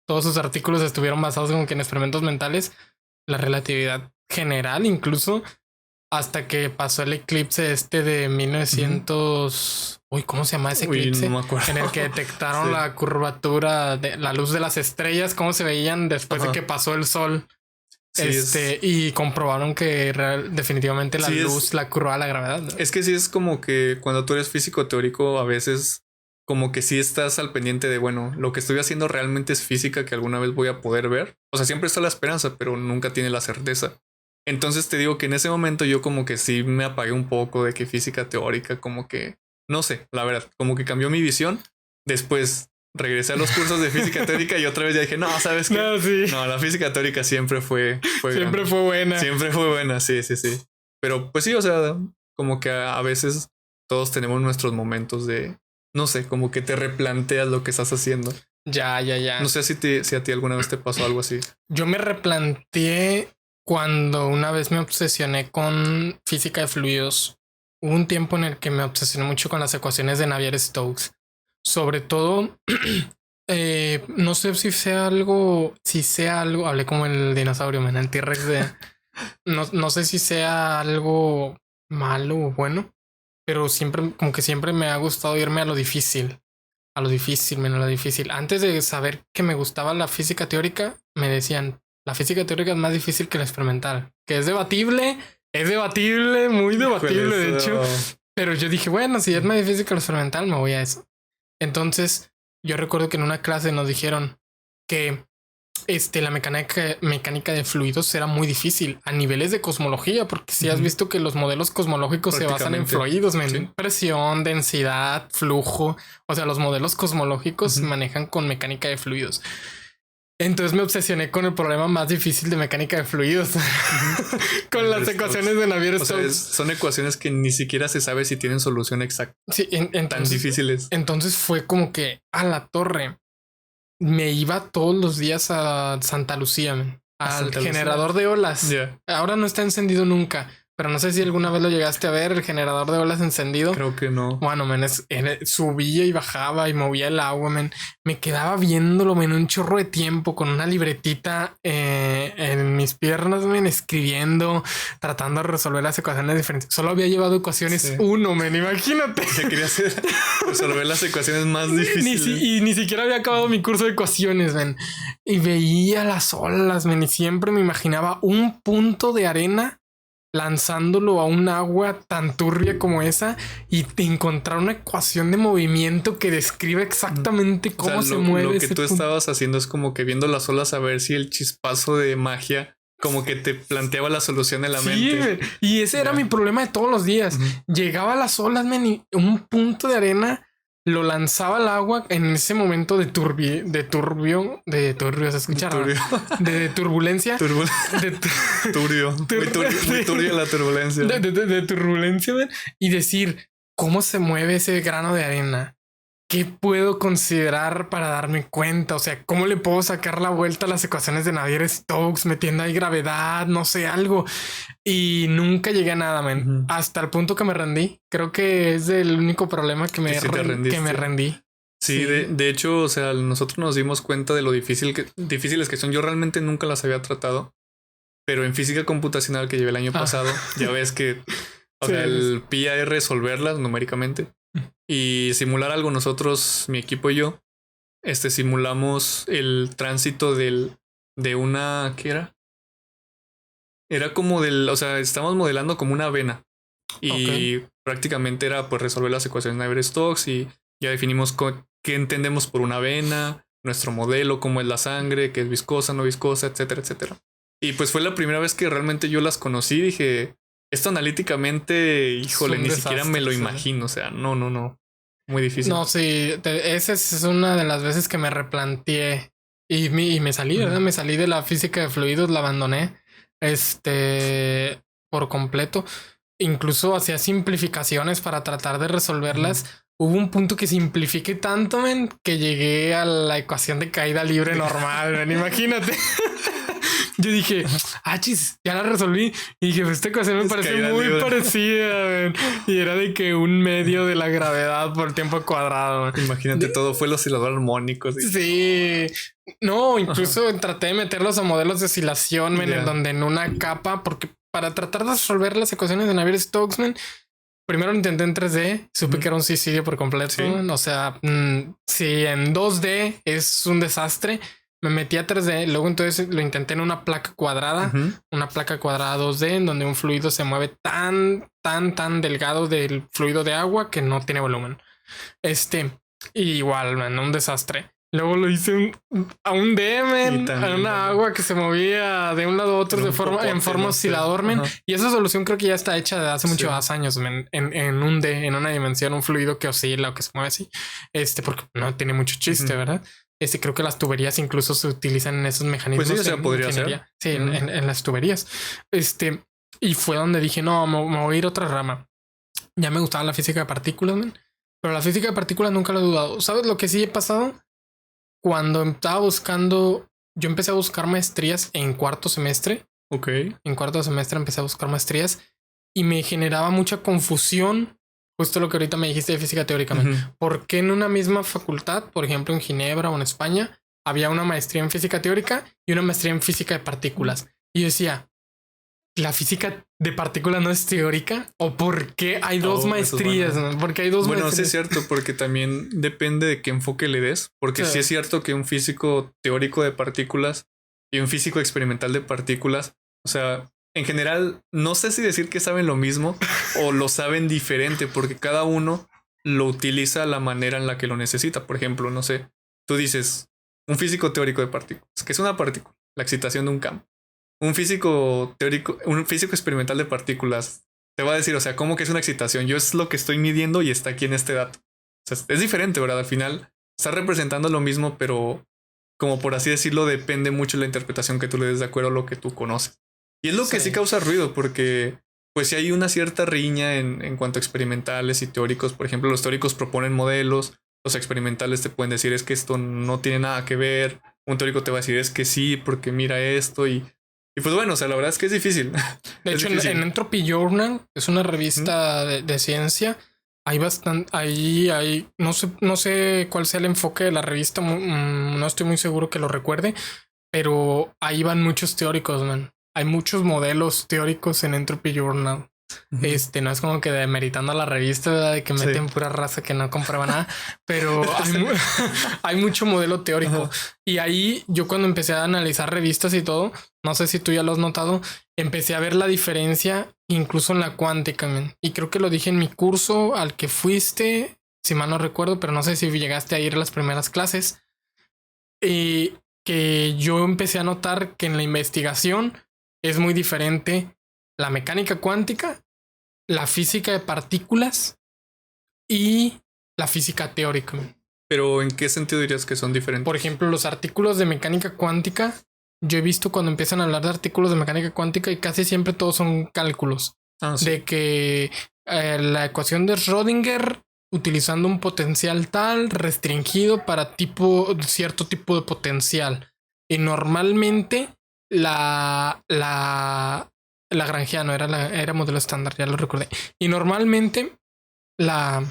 [SPEAKER 2] todos sus artículos estuvieron basados como que en experimentos mentales, la relatividad general incluso, hasta que pasó el eclipse de 1900... Uy, ¿cómo se llama ese eclipse?
[SPEAKER 1] No me acuerdo.
[SPEAKER 2] En el que detectaron la curvatura de la luz de las estrellas, cómo se veían después de que pasó el sol. Sí, y comprobaron que definitivamente la luz la curva la gravedad, ¿no?
[SPEAKER 1] Es que sí es como que cuando tú eres físico teórico, a veces como que sí estás al pendiente de, bueno, lo que estoy haciendo realmente es física que alguna vez voy a poder ver. O sea, siempre está la esperanza, pero nunca tiene la certeza. Entonces te digo que en ese momento yo como que sí me apagué un poco de que física teórica, como que, no sé, la verdad, como que cambió mi visión. Después regresé a los cursos de física teórica y otra vez ya dije, no, ¿sabes qué? No, la física teórica siempre fue
[SPEAKER 2] siempre fue buena.
[SPEAKER 1] Siempre fue buena, sí. Pero pues sí, o sea, como que a veces todos tenemos nuestros momentos de, no sé, como que te replanteas lo que estás haciendo.
[SPEAKER 2] Ya.
[SPEAKER 1] No sé si a ti alguna vez te pasó algo así.
[SPEAKER 2] Yo me replanteé cuando una vez me obsesioné con física de fluidos. Hubo un tiempo en el que me obsesioné mucho con las ecuaciones de Navier-Stokes. Sobre todo, no sé si sea algo, hablé como el dinosaurio, man, el T-Rex de... no sé si sea algo malo o bueno, pero siempre me ha gustado irme a lo difícil. A lo difícil. Antes de saber que me gustaba la física teórica, me decían, la física teórica es más difícil que la experimental. Que es debatible, muy debatible, de hecho. Pero yo dije, bueno, si es más difícil que la experimental, me voy a eso. Entonces, yo recuerdo que en una clase nos dijeron que la mecánica de fluidos era muy difícil a niveles de cosmología, porque si has visto que los modelos cosmológicos se basan en fluidos, ¿sí? Presión, densidad, flujo. O sea, los modelos cosmológicos se manejan con mecánica de fluidos. Entonces me obsesioné con el problema más difícil de mecánica de fluidos. Con las ecuaciones de Navier-Stokes.
[SPEAKER 1] O sea, son ecuaciones que ni siquiera se sabe si tienen solución exacta.
[SPEAKER 2] Sí,
[SPEAKER 1] tan difíciles.
[SPEAKER 2] Entonces fue como que a la torre. Me iba todos los días a Santa Lucía, al generador de olas. Ahora no está encendido nunca, pero no sé si alguna vez lo llegaste a ver, el generador de olas encendido.
[SPEAKER 1] Creo que no.
[SPEAKER 2] Bueno, subía y bajaba y movía el agua, me quedaba viéndolo, un chorro de tiempo con una libretita en mis piernas, escribiendo, tratando de resolver las ecuaciones diferentes. Solo había llevado ecuaciones 1, imagínate.
[SPEAKER 1] Ya quería resolver las ecuaciones más difíciles.
[SPEAKER 2] Ni siquiera había acabado mi curso de ecuaciones, y veía las olas, y siempre me imaginaba un punto de arena lanzándolo a un agua tan turbia como esa y encontrar una ecuación de movimiento que describe exactamente cómo se mueve.
[SPEAKER 1] Lo que tú estabas haciendo es como que viendo las olas a ver si el chispazo de magia como que te planteaba la solución en la
[SPEAKER 2] Sí,
[SPEAKER 1] mente.
[SPEAKER 2] y ese era mi problema de todos los días. Llegaba a las olas, man, y un punto de arena lo lanzaba al agua en ese momento de turbio, ¿se escucha? De turbulencia.
[SPEAKER 1] Turbio. Muy turbia la turbulencia.
[SPEAKER 2] De turbulencia, man, y decir, ¿cómo se mueve ese grano de arena? ¿Qué puedo considerar para darme cuenta? O sea, ¿cómo le puedo sacar la vuelta a las ecuaciones de Navier-Stokes metiendo ahí gravedad, no sé, algo? Y nunca llegué a nada, man. Hasta el punto que me rendí. Creo que es el único problema que me rendí.
[SPEAKER 1] Sí, de hecho, o sea, nosotros nos dimos cuenta de lo difíciles que son. Yo realmente nunca las había tratado, pero en física computacional que llevé el año pasado, ya ves que, o sea, el PIA es resolverlas numéricamente. Y simular algo. Nosotros, mi equipo y yo, simulamos el tránsito de una, ¿qué era? Era como o sea, estamos modelando como una vena. Y prácticamente era pues resolver las ecuaciones de Navier-Stokes y ya definimos qué entendemos por una vena, nuestro modelo, cómo es la sangre, qué es viscosa, no viscosa, etcétera, etcétera. Y pues fue la primera vez que realmente yo las conocí. Dije, esto analíticamente, híjole, ni siquiera me lo imagino. O sea, no. Muy difícil.
[SPEAKER 2] No, sí, esa es una de las veces que me replanteé y me salí, ¿verdad? Me salí de la física de fluidos, la abandoné por completo. Incluso hacía simplificaciones para tratar de resolverlas. Hubo un punto que simplifiqué tanto, men, que llegué a la ecuación de caída libre normal, men, imagínate. Yo dije, chis, ya la resolví. Y dije, esta ecuación me parece muy parecida, man. Y era de que un medio de la gravedad por tiempo cuadrado, man.
[SPEAKER 1] Imagínate, todo fue el oscilador armónico.
[SPEAKER 2] Sí. No, incluso traté de meterlos a modelos de oscilación, man, en donde en una capa, porque para tratar de resolver las ecuaciones de Navier-Stokes, man, primero lo intenté en 3D, supe que era un suicidio por completo. ¿Sí? O sea, si en 2D es un desastre, me metí a 3D, luego entonces lo intenté en una placa cuadrada, una placa cuadrada 2D, en donde un fluido se mueve tan delgado del fluido de agua que no tiene volumen. Y igual, man, un desastre. Luego lo hice a un D, man, a una agua que se movía de un lado a otro en forma oscilador, man. Y esa solución creo que ya está hecha de hace muchos años, man, en un D, en una dimensión, un fluido que oscila o que se mueve así. Porque no tiene mucho chiste, ¿verdad? Creo que las tuberías incluso se utilizan en esos mecanismos.
[SPEAKER 1] Pues sí, o sea, podría ser.
[SPEAKER 2] Sí, en las tuberías. Y fue donde dije, no, me voy a ir a otra rama. Ya me gustaba la física de partículas, man. Pero la física de partículas nunca lo he dudado. ¿Sabes lo que sí he pasado? Cuando estaba buscando, yo empecé a buscar maestrías en cuarto semestre.
[SPEAKER 1] Ok.
[SPEAKER 2] En cuarto semestre empecé a buscar maestrías y me generaba mucha confusión. Justo lo que ahorita me dijiste de física teórica. ¿Por qué en una misma facultad, por ejemplo en Ginebra o en España, había una maestría en física teórica y una maestría en física de partículas? Y yo decía, ¿la física de partículas no es teórica? ¿O por qué hay dos maestrías? Porque hay dos maestrías.
[SPEAKER 1] Sí es cierto, porque también depende de qué enfoque le des. Porque sí es cierto que un físico teórico de partículas y un físico experimental de partículas, o sea, en general, no sé si decir que saben lo mismo o lo saben diferente, porque cada uno lo utiliza a la manera en la que lo necesita. Por ejemplo, no sé, tú dices un físico teórico de partículas, que es una partícula, la excitación de un campo. Un físico teórico, un físico experimental de partículas te va a decir, o sea, ¿cómo que es una excitación? Yo es lo que estoy midiendo y está aquí en este dato. O sea, es diferente, ¿verdad? Al final está representando lo mismo, pero como por así decirlo, depende mucho de la interpretación que tú le des de acuerdo a lo que tú conoces. Y es lo que sí causa ruido, porque pues sí hay una cierta riña en cuanto a experimentales y teóricos. Por ejemplo, los teóricos proponen modelos, los experimentales te pueden decir es que esto no tiene nada que ver. Un teórico te va a decir es que sí, porque mira esto y pues bueno, o sea, la verdad es que es difícil.
[SPEAKER 2] De hecho, en Entropy Journal, es una revista de ciencia, hay bastante, hay, no sé cuál sea el enfoque de la revista, no estoy muy seguro que lo recuerde, pero ahí van muchos teóricos, man. Hay muchos modelos teóricos en Entropy Journal. No es como que demeritando a la revista, ¿verdad? De que meten pura raza que no comprueba nada, pero hay mucho modelo teórico. Y ahí yo cuando empecé a analizar revistas y todo, no sé si tú ya lo has notado, empecé a ver la diferencia incluso en la cuántica, man. Y creo que lo dije en mi curso al que fuiste, si mal no recuerdo, pero no sé si llegaste a ir a las primeras clases. Y que yo empecé a notar que en la investigación es muy diferente la mecánica cuántica, la física de partículas y la física teórica.
[SPEAKER 1] Pero ¿en qué sentido dirías que son diferentes?
[SPEAKER 2] Por ejemplo, los artículos de mecánica cuántica, yo he visto cuando empiezan a hablar de artículos de mecánica cuántica y casi siempre todos son cálculos.
[SPEAKER 1] Sí.
[SPEAKER 2] De que la ecuación de Schrödinger utilizando un potencial tal restringido para cierto tipo de potencial. Y normalmente la Lagrangiano era modelo estándar, ya lo recordé. Y normalmente la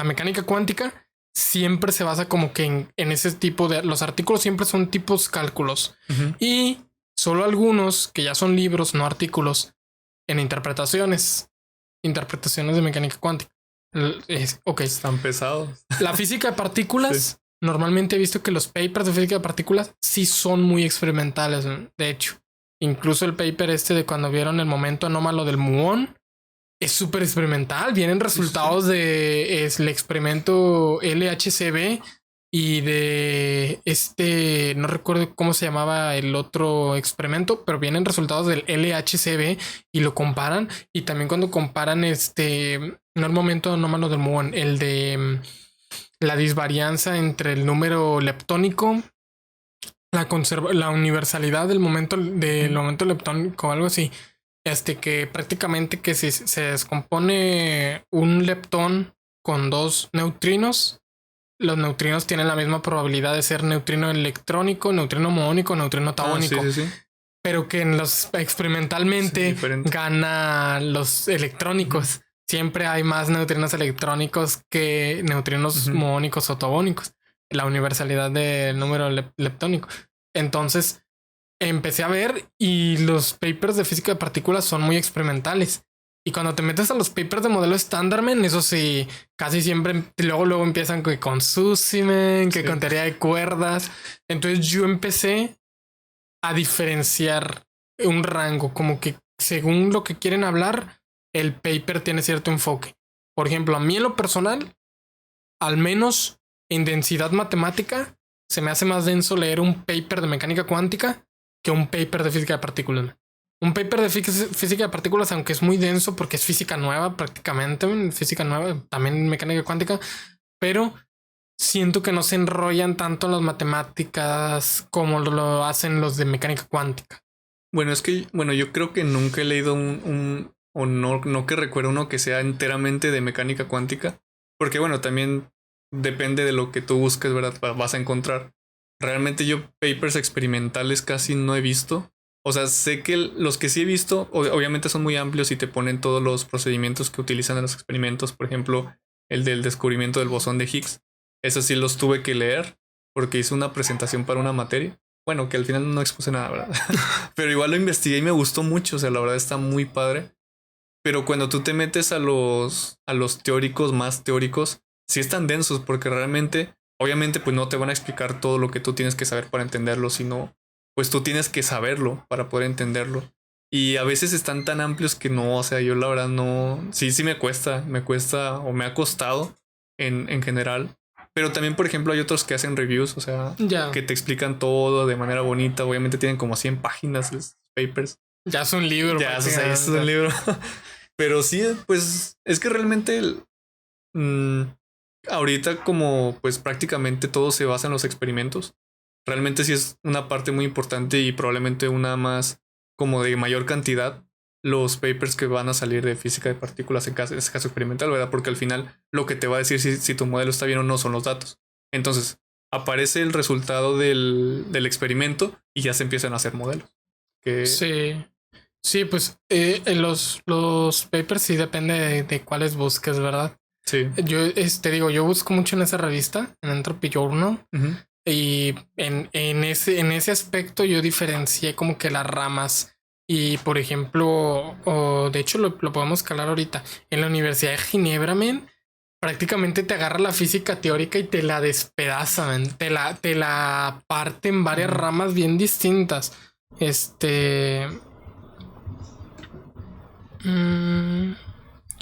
[SPEAKER 2] mecánica cuántica siempre se basa como que en ese tipo de... Los artículos siempre son tipos cálculos. Y solo algunos, que ya son libros, no artículos, en interpretaciones de mecánica cuántica. Ok.
[SPEAKER 1] Están pesados.
[SPEAKER 2] La física de partículas, normalmente he visto que los papers de física de partículas sí son muy experimentales. De hecho, incluso el paper de cuando vieron el momento anómalo del muón es súper experimental. Vienen resultados de el experimento LHCb y de no recuerdo cómo se llamaba el otro experimento, pero vienen resultados del LHCb y lo comparan. Y también cuando comparan no el momento anómalo del muón, el de la disvarianza entre el número leptónico, la universalidad del momento leptónico, algo así. Que prácticamente que si se descompone un leptón con dos neutrinos, los neutrinos tienen la misma probabilidad de ser neutrino electrónico, neutrino muónico, neutrino tauónico.
[SPEAKER 1] Sí.
[SPEAKER 2] Pero que experimentalmente gana los electrónicos. Siempre hay más neutrinos electrónicos que neutrinos muónicos o tauónicos. La universalidad del número leptónico. Entonces empecé a ver y los papers de física de partículas son muy experimentales. Y cuando te metes a los papers de modelo estándar, eso sí, casi siempre luego empiezan con Susy, que con teoría de cuerdas. Entonces yo empecé a diferenciar un rango, como que según lo que quieren hablar, el paper tiene cierto enfoque. Por ejemplo, a mí en lo personal, al menos en densidad matemática, se me hace más denso leer un paper de mecánica cuántica que un paper de física de partículas. Un paper de física de partículas, aunque es muy denso porque es física nueva prácticamente, física nueva, también mecánica cuántica, pero siento que no se enrollan tanto en las matemáticas como lo hacen los de mecánica cuántica.
[SPEAKER 1] Bueno, yo creo que nunca he leído o no que recuerdo uno que sea enteramente de mecánica cuántica, porque bueno, también depende de lo que tú busques, ¿verdad? Vas a encontrar. Realmente yo papers experimentales casi no he visto. O sea, sé que los que sí he visto, obviamente son muy amplios y te ponen todos los procedimientos que utilizan en los experimentos. Por ejemplo, el del descubrimiento del bosón de Higgs. Esos sí los tuve que leer porque hice una presentación para una materia. Bueno, que al final no expuse nada, ¿verdad? Pero igual lo investigué y me gustó mucho. O sea, la verdad está muy padre. Pero cuando tú te metes a los teóricos, más teóricos, sí están densos porque realmente, obviamente, pues no te van a explicar todo lo que tú tienes que saber para entenderlo, sino pues tú tienes que saberlo para poder entenderlo. Y a veces están tan amplios que no, o sea, yo la verdad no... Sí me cuesta o me ha costado en general. Pero también, por ejemplo, hay otros que hacen reviews, o sea, que te explican todo de manera bonita. Obviamente tienen como 100 páginas los papers.
[SPEAKER 2] Ya es un libro.
[SPEAKER 1] Ya, o sea, es un libro. Pero sí, pues es que realmente ahorita como pues prácticamente todo se basa en los experimentos. Realmente sí es una parte muy importante y probablemente una más como de mayor cantidad los papers que van a salir de física de partículas en ese caso experimental, ¿verdad? Porque al final lo que te va a decir si tu modelo está bien o no son los datos. Entonces aparece el resultado del experimento y ya se empiezan a hacer modelos.
[SPEAKER 2] Sí, pues los papers sí depende de cuáles busques, ¿verdad?
[SPEAKER 1] Sí.
[SPEAKER 2] Yo busco mucho en esa revista, en Entropy Journal. Y en ese aspecto yo diferencié como que las ramas. Y por ejemplo, de hecho lo podemos calar ahorita. En la Universidad de Ginebra, prácticamente te agarra la física teórica y te la despedaza, te la parte en varias ramas bien distintas. Que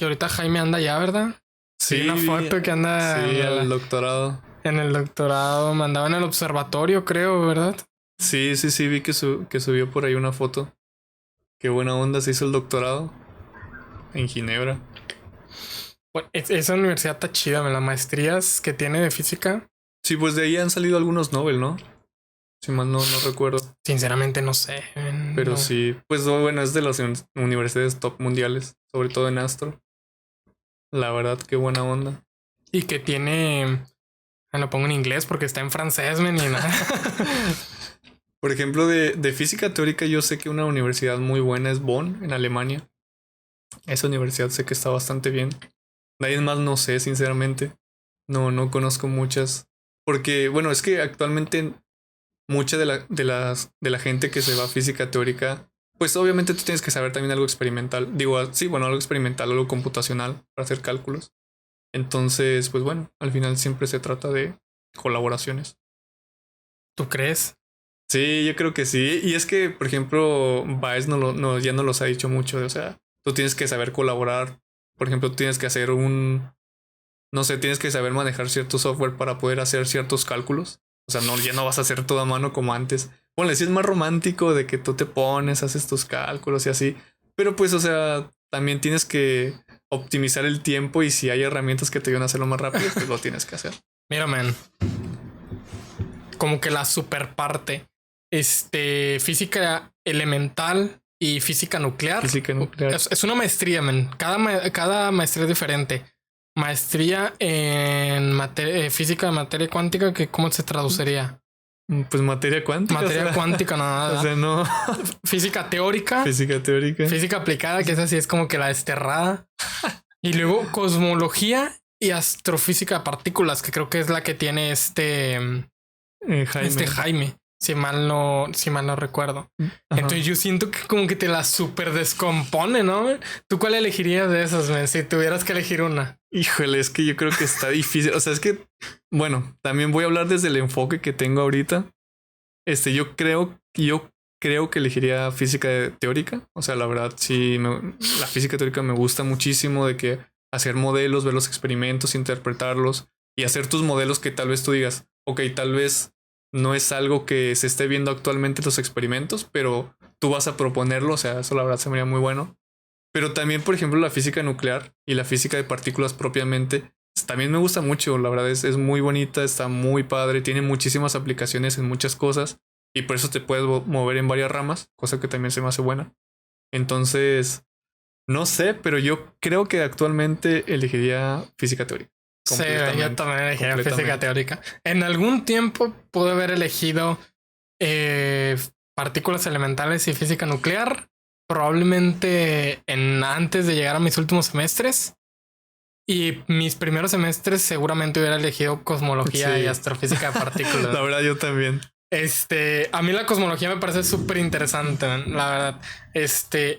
[SPEAKER 2] ahorita Jaime anda ya, ¿verdad?
[SPEAKER 1] Sí,
[SPEAKER 2] una foto que anda.
[SPEAKER 1] Sí, el doctorado.
[SPEAKER 2] En el doctorado, mandaba en el observatorio, creo, ¿verdad?
[SPEAKER 1] Sí, vi que subió por ahí una foto. Qué buena onda, se hizo el doctorado en Ginebra.
[SPEAKER 2] Bueno, esa universidad está chida, las maestrías que tiene de física.
[SPEAKER 1] Sí, pues de ahí han salido algunos Nobel, ¿no? Si mal no recuerdo.
[SPEAKER 2] Sinceramente no sé.
[SPEAKER 1] Pero
[SPEAKER 2] No.
[SPEAKER 1] sí, pues bueno, es de las universidades top mundiales, sobre todo en Astro. La verdad, qué buena onda.
[SPEAKER 2] Y que tiene... Lo pongo en inglés porque está en francés, men, y nada.
[SPEAKER 1] Por ejemplo, de física teórica, yo sé que una universidad muy buena es Bonn, en Alemania. Esa universidad sé que está bastante bien. Nadie más no sé, sinceramente. No conozco muchas. Porque, bueno, es que actualmente mucha de la gente que se va a física teórica, pues obviamente tú tienes que saber también algo experimental. Digo, sí, bueno, algo experimental, algo computacional para hacer cálculos. Entonces, pues bueno, al final siempre se trata de colaboraciones.
[SPEAKER 2] ¿Tú crees?
[SPEAKER 1] Sí, yo creo que sí. Y es que, por ejemplo, Baez ya no los ha dicho mucho. O sea, tú tienes que saber colaborar. Por ejemplo, tienes que hacer no sé, tienes que saber manejar cierto software para poder hacer ciertos cálculos. O sea, ya no vas a hacer todo a mano como antes. Bueno, sí es más romántico de que tú te pones, haces tus cálculos y así. Pero pues, o sea, también tienes que optimizar el tiempo y si hay herramientas que te ayudan a hacerlo más rápido, pues lo tienes que hacer.
[SPEAKER 2] Mira, man. Como que la super parte. Física elemental y física nuclear.
[SPEAKER 1] Física nuclear.
[SPEAKER 2] Es una maestría, man. Cada maestría es diferente. Maestría en física de materia cuántica, que ¿cómo se traduciría?
[SPEAKER 1] Pues materia cuántica.
[SPEAKER 2] Materia cuántica, nada.
[SPEAKER 1] O sea, no.
[SPEAKER 2] Física teórica.
[SPEAKER 1] Física teórica.
[SPEAKER 2] Física aplicada, que esa sí es como que la desterrada. Y luego cosmología y astrofísica de partículas, que creo que es la que tiene Jaime. Si mal no recuerdo.
[SPEAKER 1] Ajá.
[SPEAKER 2] Entonces yo siento que como que te la super descompone, ¿no? ¿Tú cuál elegirías de esas, man? Si tuvieras que elegir una.
[SPEAKER 1] Híjole, es que yo creo que está difícil. O sea, es que, bueno, también voy a hablar desde el enfoque que tengo ahorita. Yo creo que elegiría física teórica. O sea, la verdad, sí, la física teórica me gusta muchísimo de que hacer modelos, ver los experimentos, interpretarlos y hacer tus modelos que tal vez tú digas, ok, tal vez no es algo que se esté viendo actualmente en los experimentos, pero tú vas a proponerlo. O sea, eso la verdad se me haría muy bueno. Pero también, por ejemplo, la física nuclear y la física de partículas propiamente, también me gusta mucho. La verdad es muy bonita, está muy padre, tiene muchísimas aplicaciones en muchas cosas y por eso te puedes mover en varias ramas, cosa que también se me hace buena. Entonces, no sé, pero yo creo que actualmente elegiría física teórica.
[SPEAKER 2] Sí, yo también elegiría física teórica. En algún tiempo pude haber elegido partículas elementales y física nuclear. Probablemente antes de llegar a mis últimos semestres. Y mis primeros semestres seguramente hubiera elegido cosmología y astrofísica de partículas.
[SPEAKER 1] La verdad, yo también.
[SPEAKER 2] A mí la cosmología me parece súper interesante, la verdad.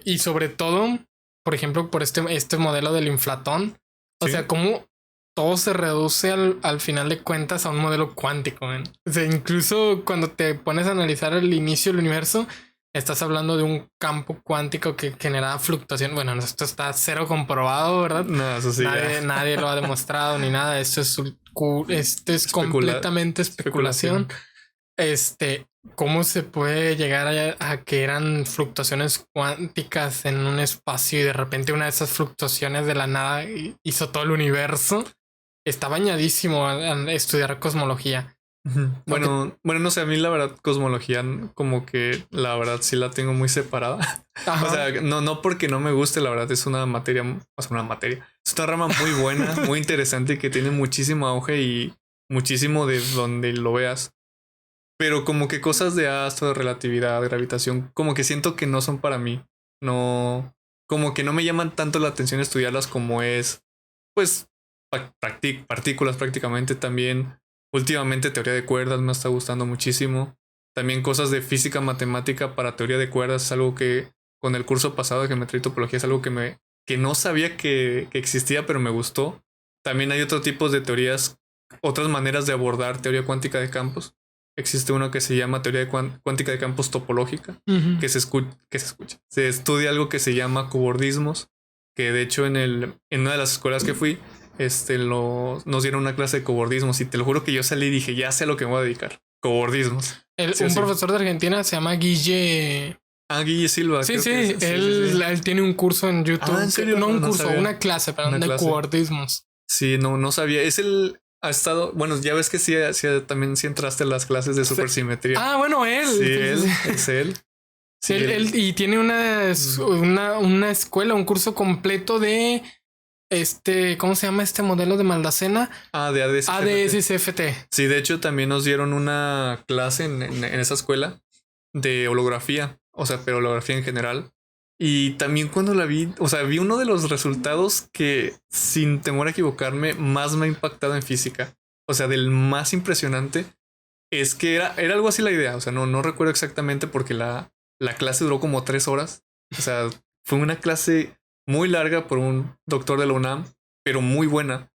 [SPEAKER 2] Y sobre todo, por ejemplo, por este modelo del inflatón. O sea, cómo todo se reduce al final de cuentas a un modelo cuántico, man. O sea, incluso cuando te pones a analizar el inicio del universo, estás hablando de un campo cuántico que genera fluctuación. Bueno, esto está cero comprobado, ¿verdad?
[SPEAKER 1] No, eso sí.
[SPEAKER 2] Nadie lo ha demostrado ni nada. Esto es completamente especulación. ¿Cómo se puede llegar a que eran fluctuaciones cuánticas en un espacio y de repente una de esas fluctuaciones de la nada hizo todo el universo? Está bañadísimo a estudiar cosmología.
[SPEAKER 1] Bueno, no sé, a mí la verdad cosmología como que la verdad sí la tengo muy separada. Ajá. O sea, no porque no me guste, la verdad es una materia, es una rama muy buena, muy interesante y que tiene muchísimo auge y muchísimo de donde lo veas. Pero como que cosas de astro, de relatividad, gravitación, como que siento que no son para mí. No, como que no me llaman tanto la atención estudiarlas como es, pues, partículas prácticamente también. Últimamente teoría de cuerdas me está gustando muchísimo. También cosas de física matemática para teoría de cuerdas es algo que con el curso pasado de geometría y topología es algo que no sabía que existía, pero me gustó. También hay otros tipos de teorías, otras maneras de abordar teoría cuántica de campos. Existe uno que se llama teoría cuántica de campos topológica, que se escucha. Se estudia algo que se llama cobordismos, que de hecho en una de las escuelas que fui, nos dieron una clase de cobordismos y te lo juro que yo salí y dije, ya sé a lo que me voy a dedicar. Cobordismos.
[SPEAKER 2] Un profesor de Argentina se llama Guille
[SPEAKER 1] Ah, Guille Silva.
[SPEAKER 2] Sí,
[SPEAKER 1] creo
[SPEAKER 2] sí,
[SPEAKER 1] que es.
[SPEAKER 2] él tiene un curso en YouTube.
[SPEAKER 1] Ah, ¿en serio?
[SPEAKER 2] No un
[SPEAKER 1] No
[SPEAKER 2] curso,
[SPEAKER 1] sabía.
[SPEAKER 2] una clase, perdón,
[SPEAKER 1] Una
[SPEAKER 2] de
[SPEAKER 1] clase.
[SPEAKER 2] cuordismos.
[SPEAKER 1] Sí, no sabía. Ha estado, bueno, ya ves que también sí entraste a las clases de supersimetría.
[SPEAKER 2] Ah, bueno, él.
[SPEAKER 1] Sí, él, es él.
[SPEAKER 2] Sí,
[SPEAKER 1] Sí,
[SPEAKER 2] él y tiene una escuela, un curso completo de ¿cómo se llama este modelo de Maldacena?
[SPEAKER 1] de ADS.
[SPEAKER 2] ADS-CFT.
[SPEAKER 1] Sí, de hecho también nos dieron una clase en esa escuela de holografía, o sea, pero holografía en general. Y también cuando la vi, o sea, vi uno de los resultados que, sin temor a equivocarme, más me ha impactado en física. O sea, del más impresionante es que era algo así la idea. O sea, no recuerdo exactamente porque la clase duró como 3 horas. O sea, fue una clase muy larga por un doctor de la UNAM, pero muy buena.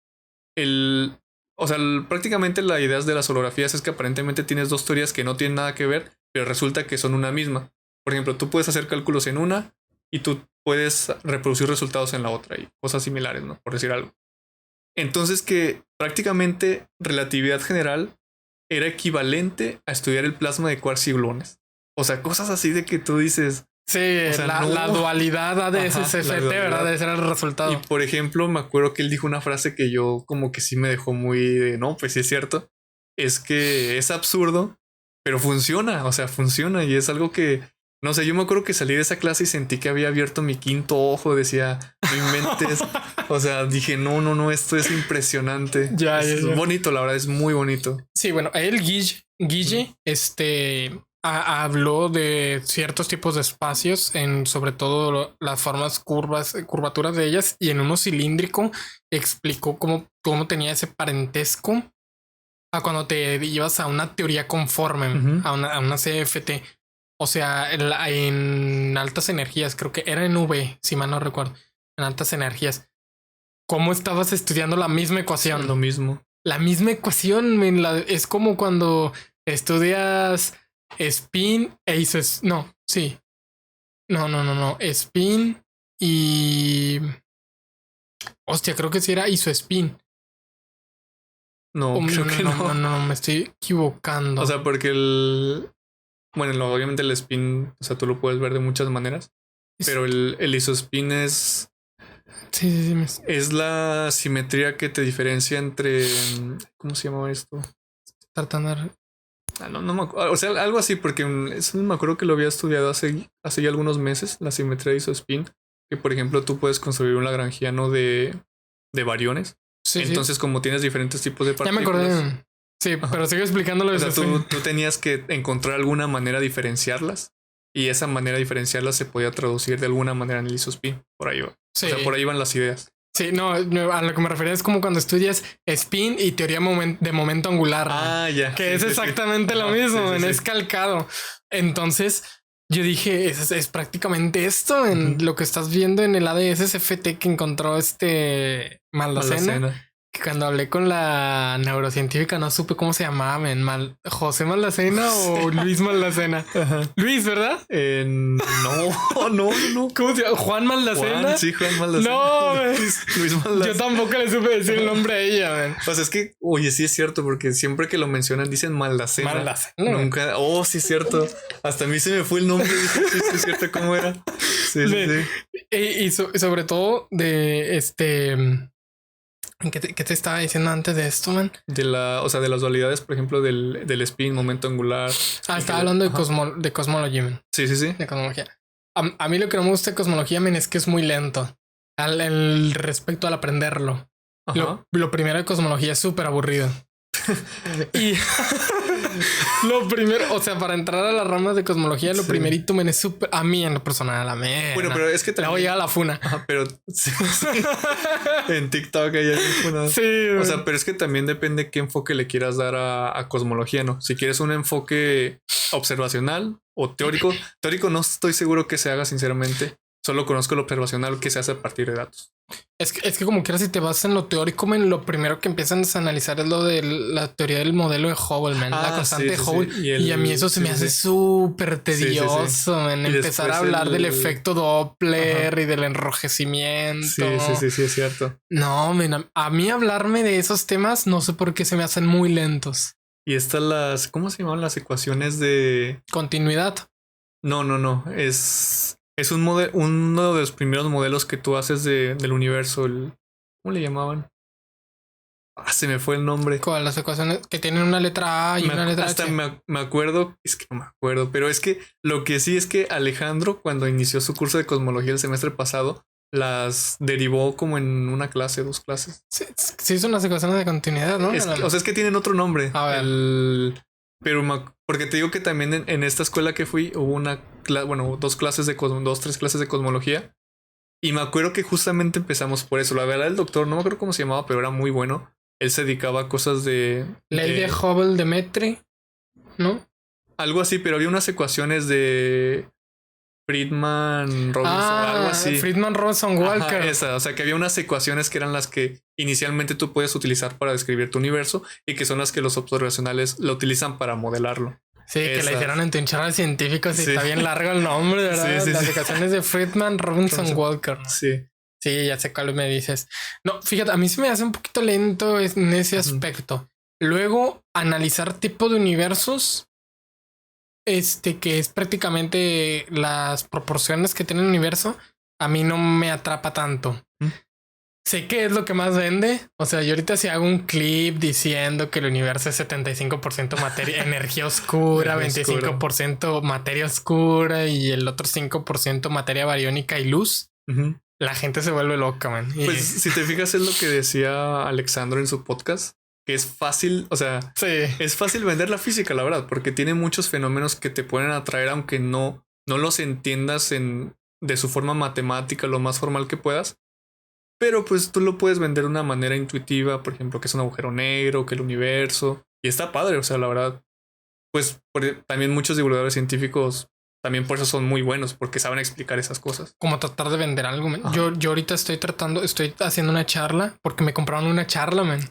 [SPEAKER 1] Prácticamente la idea de las holografías es que aparentemente tienes dos teorías que no tienen nada que ver, pero resulta que son una misma. Por ejemplo, tú puedes hacer cálculos en una y tú puedes reproducir resultados en la otra y cosas similares, ¿no? Por decir algo. Entonces que prácticamente relatividad general era equivalente a estudiar el plasma de quarks y gluones. O sea, cosas así de que tú dices...
[SPEAKER 2] Sí,
[SPEAKER 1] o sea,
[SPEAKER 2] la dualidad ADS-CFT, ¿verdad? Ese era el resultado.
[SPEAKER 1] Y por ejemplo, me acuerdo que él dijo una frase que yo como que sí me dejó muy de, no, pues sí es cierto. Es que es absurdo, pero funciona, o sea, funciona y es algo que, no sé, yo me acuerdo que salí de esa clase y sentí que había abierto mi quinto ojo, decía, no inventes. O sea, dije, no, esto es impresionante.
[SPEAKER 2] Ya.
[SPEAKER 1] Bonito, la verdad, es muy bonito.
[SPEAKER 2] Sí, bueno, Guille, habló de ciertos tipos de espacios, sobre todo las formas curvaturas de ellas, y en uno cilíndrico explicó cómo tenía ese parentesco a cuando te ibas a una teoría conforme, a una CFT. O sea, en altas energías, creo que era en V, si mal no recuerdo, en altas energías. ¿Cómo estabas estudiando la misma ecuación?
[SPEAKER 1] Lo mismo.
[SPEAKER 2] La misma ecuación, es como cuando estudias spin e no, sí. No. Spin y... Hostia, creo que sí era isospin.
[SPEAKER 1] No, creo que no.
[SPEAKER 2] No, me estoy equivocando.
[SPEAKER 1] O sea, porque bueno, obviamente el spin, o sea, tú lo puedes ver de muchas maneras, pero el isospin es...
[SPEAKER 2] Sí.
[SPEAKER 1] Es la simetría que te diferencia entre... ¿Cómo se llama esto?
[SPEAKER 2] Tartanar.
[SPEAKER 1] No me acuerdo. O sea, algo así, porque eso me acuerdo que lo había estudiado hace ya algunos meses, la simetría de isospin, que por ejemplo tú puedes construir un lagrangiano de bariones. Sí, entonces, como tienes diferentes tipos de partículas...
[SPEAKER 2] Ya me acordé. Sí, ajá, pero sigo explicándolo.
[SPEAKER 1] O sea, tú tenías que encontrar alguna manera de diferenciarlas. Y esa manera de diferenciarlas se podía traducir de alguna manera en el isospin. Por ahí va. Sí. O sea, por ahí van las ideas.
[SPEAKER 2] Sí, no, a lo que me refería es como cuando estudias spin y teoría de momento angular.
[SPEAKER 1] Ah, ya.
[SPEAKER 2] Que es exactamente lo mismo, es calcado. Entonces, yo dije, es prácticamente esto en lo que estás viendo en el ADS-CFT que encontró Maldacena. Que cuando hablé con la neurocientífica no supe cómo se llamaba, ¿José Maldacena o Luis Maldacena? Ajá. Luis, ¿verdad?
[SPEAKER 1] No.
[SPEAKER 2] ¿Cómo se llama? ¿Juan Maldacena?
[SPEAKER 1] Sí, Juan Maldacena.
[SPEAKER 2] No,
[SPEAKER 1] Luis Maldacena.
[SPEAKER 2] Yo tampoco le supe decir el nombre a ella, man.
[SPEAKER 1] Pues es que, oye, sí es cierto, porque siempre que lo mencionan dicen Maldacena.
[SPEAKER 2] Maldacena.
[SPEAKER 1] Nunca. Oh, sí es cierto. Hasta a mí se me fue el nombre. Dije, sí es cierto cómo era. Sí.
[SPEAKER 2] Y sobre todo de ¿Qué te estaba diciendo antes de esto, man?
[SPEAKER 1] De las dualidades, por ejemplo, del spin, momento angular.
[SPEAKER 2] Estaba hablando de cosmología, man.
[SPEAKER 1] Sí.
[SPEAKER 2] De cosmología. A mí lo que no me gusta de cosmología, man, es que es muy lento. Respecto al aprenderlo. Lo primero de cosmología es súper aburrido. Y lo primero, o sea, para entrar a las ramas de cosmología, lo primerito, men, es súper... A mí en lo personal,
[SPEAKER 1] Bueno, pero es que
[SPEAKER 2] también... Luego llega la funa.
[SPEAKER 1] Pero... Sí. En TikTok hay funa.
[SPEAKER 2] Sí.
[SPEAKER 1] O sea, pero es que también depende qué enfoque le quieras dar a cosmología, ¿no? Si quieres un enfoque observacional o teórico. Teórico no estoy seguro que se haga, sinceramente. Solo conozco el observacional que se hace a partir de datos.
[SPEAKER 2] Es que como quieras, si te vas en lo teórico, man, lo primero que empiezan a analizar es lo de la teoría del modelo de Hubble, man, la constante de Hubble. Sí. Y a mí eso se me hace súper tedioso, man, empezar a hablar del efecto Doppler y del enrojecimiento.
[SPEAKER 1] Sí, es cierto.
[SPEAKER 2] No, man, a mí hablarme de esos temas no sé por qué se me hacen muy lentos.
[SPEAKER 1] Y estas ¿cómo se llaman las ecuaciones de
[SPEAKER 2] continuidad?
[SPEAKER 1] No. Es uno de los primeros modelos que tú haces del universo. ¿Cómo le llamaban? Se me fue el nombre.
[SPEAKER 2] Con las ecuaciones que tienen una letra A y una letra
[SPEAKER 1] hasta
[SPEAKER 2] H.
[SPEAKER 1] me acuerdo, es que no me acuerdo, pero es que lo que sí es que Alejandro, cuando inició su curso de cosmología el semestre pasado, las derivó como en una clase, 2 clases.
[SPEAKER 2] Sí son las ecuaciones de continuidad, ¿no?
[SPEAKER 1] O sea, es que tienen otro nombre.
[SPEAKER 2] A ver.
[SPEAKER 1] Pero porque te digo que también en esta escuela que fui hubo dos clases tres clases de cosmología. Y me acuerdo que justamente empezamos por eso. La verdad, el doctor, no me acuerdo cómo se llamaba, pero era muy bueno. Él se dedicaba a cosas
[SPEAKER 2] Ley de Hubble de Metri, ¿no?
[SPEAKER 1] Algo así, pero había unas ecuaciones de Friedman Robinson, algo así.
[SPEAKER 2] Friedman Robinson Walker.
[SPEAKER 1] Ajá, esa, o sea que había unas ecuaciones que eran las que inicialmente tú puedes utilizar para describir tu universo y que son las que los observacionales lo utilizan para modelarlo.
[SPEAKER 2] Sí, que la hicieron en tu charla científico, sí, está bien largo el nombre, ¿verdad? Las ecuaciones de Friedman Robinson Walker, ¿no?
[SPEAKER 1] Sí.
[SPEAKER 2] Sí, ya sé cuál me dices. No, fíjate, a mí se me hace un poquito lento en ese aspecto. Luego, analizar tipo de universos, que es prácticamente las proporciones que tiene el universo, a mí no me atrapa tanto. Sé que es lo que más vende. O sea, yo ahorita si hago un clip diciendo que el universo es 75% materia, energía oscura, 25% materia oscura y el otro 5% materia bariónica y luz. La gente se vuelve loca, man.
[SPEAKER 1] Pues si te fijas es lo que decía Alexandro en su podcast, que es fácil, o sea, es fácil vender la física, la verdad, porque tiene muchos fenómenos que te pueden atraer aunque no los entiendas de su forma matemática, lo más formal que puedas. Pero pues tú lo puedes vender de una manera intuitiva, por ejemplo, que es un agujero negro, que el universo. Y está padre, o sea, la verdad. Pues también muchos divulgadores científicos también por eso son muy buenos, porque saben explicar esas cosas.
[SPEAKER 2] Como tratar de vender algo, man. Yo ahorita estoy haciendo una charla, porque me compraron una charla, man.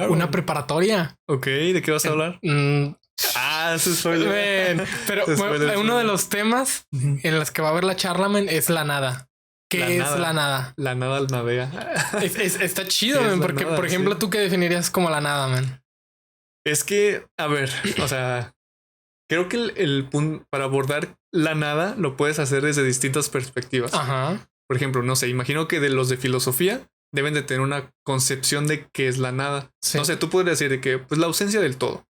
[SPEAKER 2] Una preparatoria.
[SPEAKER 1] Ok, ¿de qué vas a hablar? Eso es spoiler.
[SPEAKER 2] Pero uno de los temas en los que va a haber la charla, man, es la nada. ¿Qué es la nada?
[SPEAKER 1] La nada al navega.
[SPEAKER 2] Está chido, man, porque, nada, por ejemplo, ¿tú qué definirías como la nada, man?
[SPEAKER 1] Es que, a ver, o sea, creo que el punto para abordar la nada lo puedes hacer desde distintas perspectivas.
[SPEAKER 2] Ajá.
[SPEAKER 1] Por ejemplo, no sé, imagino que de los de filosofía deben de tener una concepción de qué es la nada. Sí. No sé, tú podrías decir de que, pues, la ausencia del todo.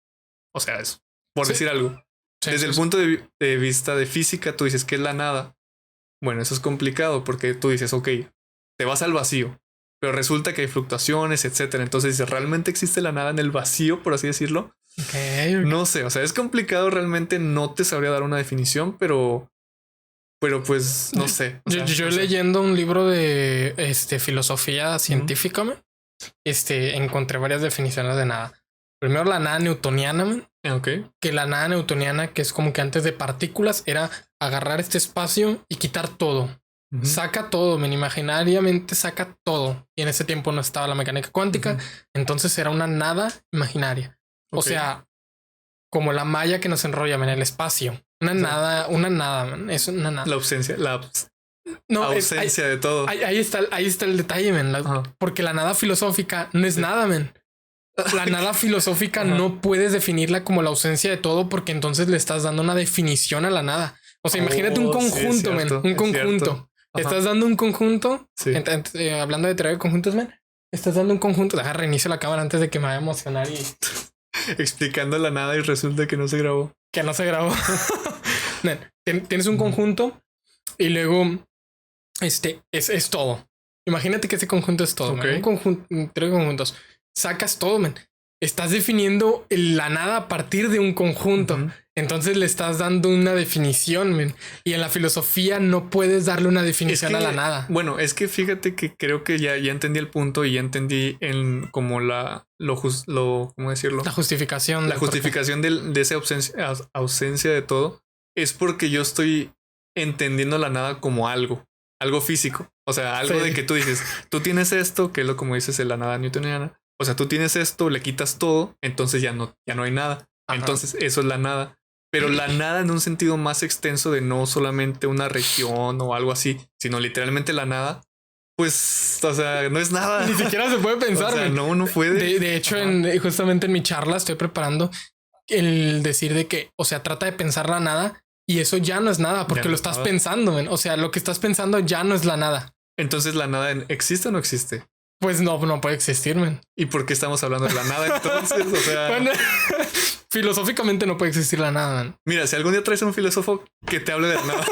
[SPEAKER 1] O sea, eso, por decir algo. Sí, desde el punto de vista de física, tú dices, ¿qué es la nada? Bueno, eso es complicado porque tú dices, ok, te vas al vacío, pero resulta que hay fluctuaciones, etcétera. Entonces, ¿realmente existe la nada en el vacío, por así decirlo?
[SPEAKER 2] Okay.
[SPEAKER 1] No sé, o sea, es complicado, realmente no te sabría dar una definición, pero pues no sé.
[SPEAKER 2] Yo leyendo un libro de filosofía científica, man, encontré varias definiciones de nada. Primero la nada newtoniana, man.
[SPEAKER 1] Okay.
[SPEAKER 2] Que la nada newtoniana, que es como que antes de partículas, era agarrar este espacio y quitar todo. Saca todo, man, imaginariamente saca todo. Y en ese tiempo no estaba la mecánica cuántica, entonces era una nada imaginaria. Okay. O sea, como la malla que nos enrolla en el espacio. Una nada, man. Es una nada.
[SPEAKER 1] La ausencia, ausencia de todo.
[SPEAKER 2] Ahí está el detalle, man. Porque la nada filosófica no es nada, man. La nada filosófica no puedes definirla como la ausencia de todo porque entonces le estás dando una definición a la nada. O sea, imagínate un conjunto, man. Un conjunto. Estás dando un conjunto. Sí. Hablando de teoría de conjuntos, man. Estás dando un conjunto. Deja reinicio la cámara antes de que me vaya a emocionar y...
[SPEAKER 1] explicando la nada y resulta que no se grabó.
[SPEAKER 2] Que no se grabó. Man, tienes un conjunto y luego es todo. Imagínate que ese conjunto es todo. Okay. Man. Un conjunto, tres conjuntos. Sacas todo, man. Estás definiendo la nada a partir de un conjunto. Entonces le estás dando una definición, man. Y en la filosofía no puedes darle una definición a la nada.
[SPEAKER 1] Bueno, es que fíjate que creo que ya entendí el punto y ya entendí como ¿cómo decirlo?
[SPEAKER 2] La justificación.
[SPEAKER 1] La justificación de esa ausencia de todo es porque yo estoy entendiendo la nada como algo físico. O sea, algo de que tú dices, tú tienes esto, que es lo como dices en la nada newtoniana. O sea, tú tienes esto, le quitas todo, entonces ya no hay nada. Ajá. Entonces eso es la nada. Pero la nada en un sentido más extenso de no solamente una región o algo así, sino literalmente la nada, pues, o sea, no es nada.
[SPEAKER 2] Ni siquiera se puede pensar.
[SPEAKER 1] O sea, no puede.
[SPEAKER 2] De hecho, justamente en mi charla estoy preparando el decir de que, o sea, trata de pensar la nada Y eso ya no es nada porque
[SPEAKER 1] Ya no
[SPEAKER 2] lo
[SPEAKER 1] es
[SPEAKER 2] estás
[SPEAKER 1] nada.
[SPEAKER 2] pensando, men. O sea, lo que estás pensando ya no es la nada.
[SPEAKER 1] Entonces, ¿la nada existe o no existe?
[SPEAKER 2] Pues no puede existir, men.
[SPEAKER 1] ¿Y por qué estamos hablando de la nada entonces? O sea,
[SPEAKER 2] Bueno, filosóficamente no puede existir la nada, man.
[SPEAKER 1] mira, si algún día traes a un filósofo que te hable de la nada.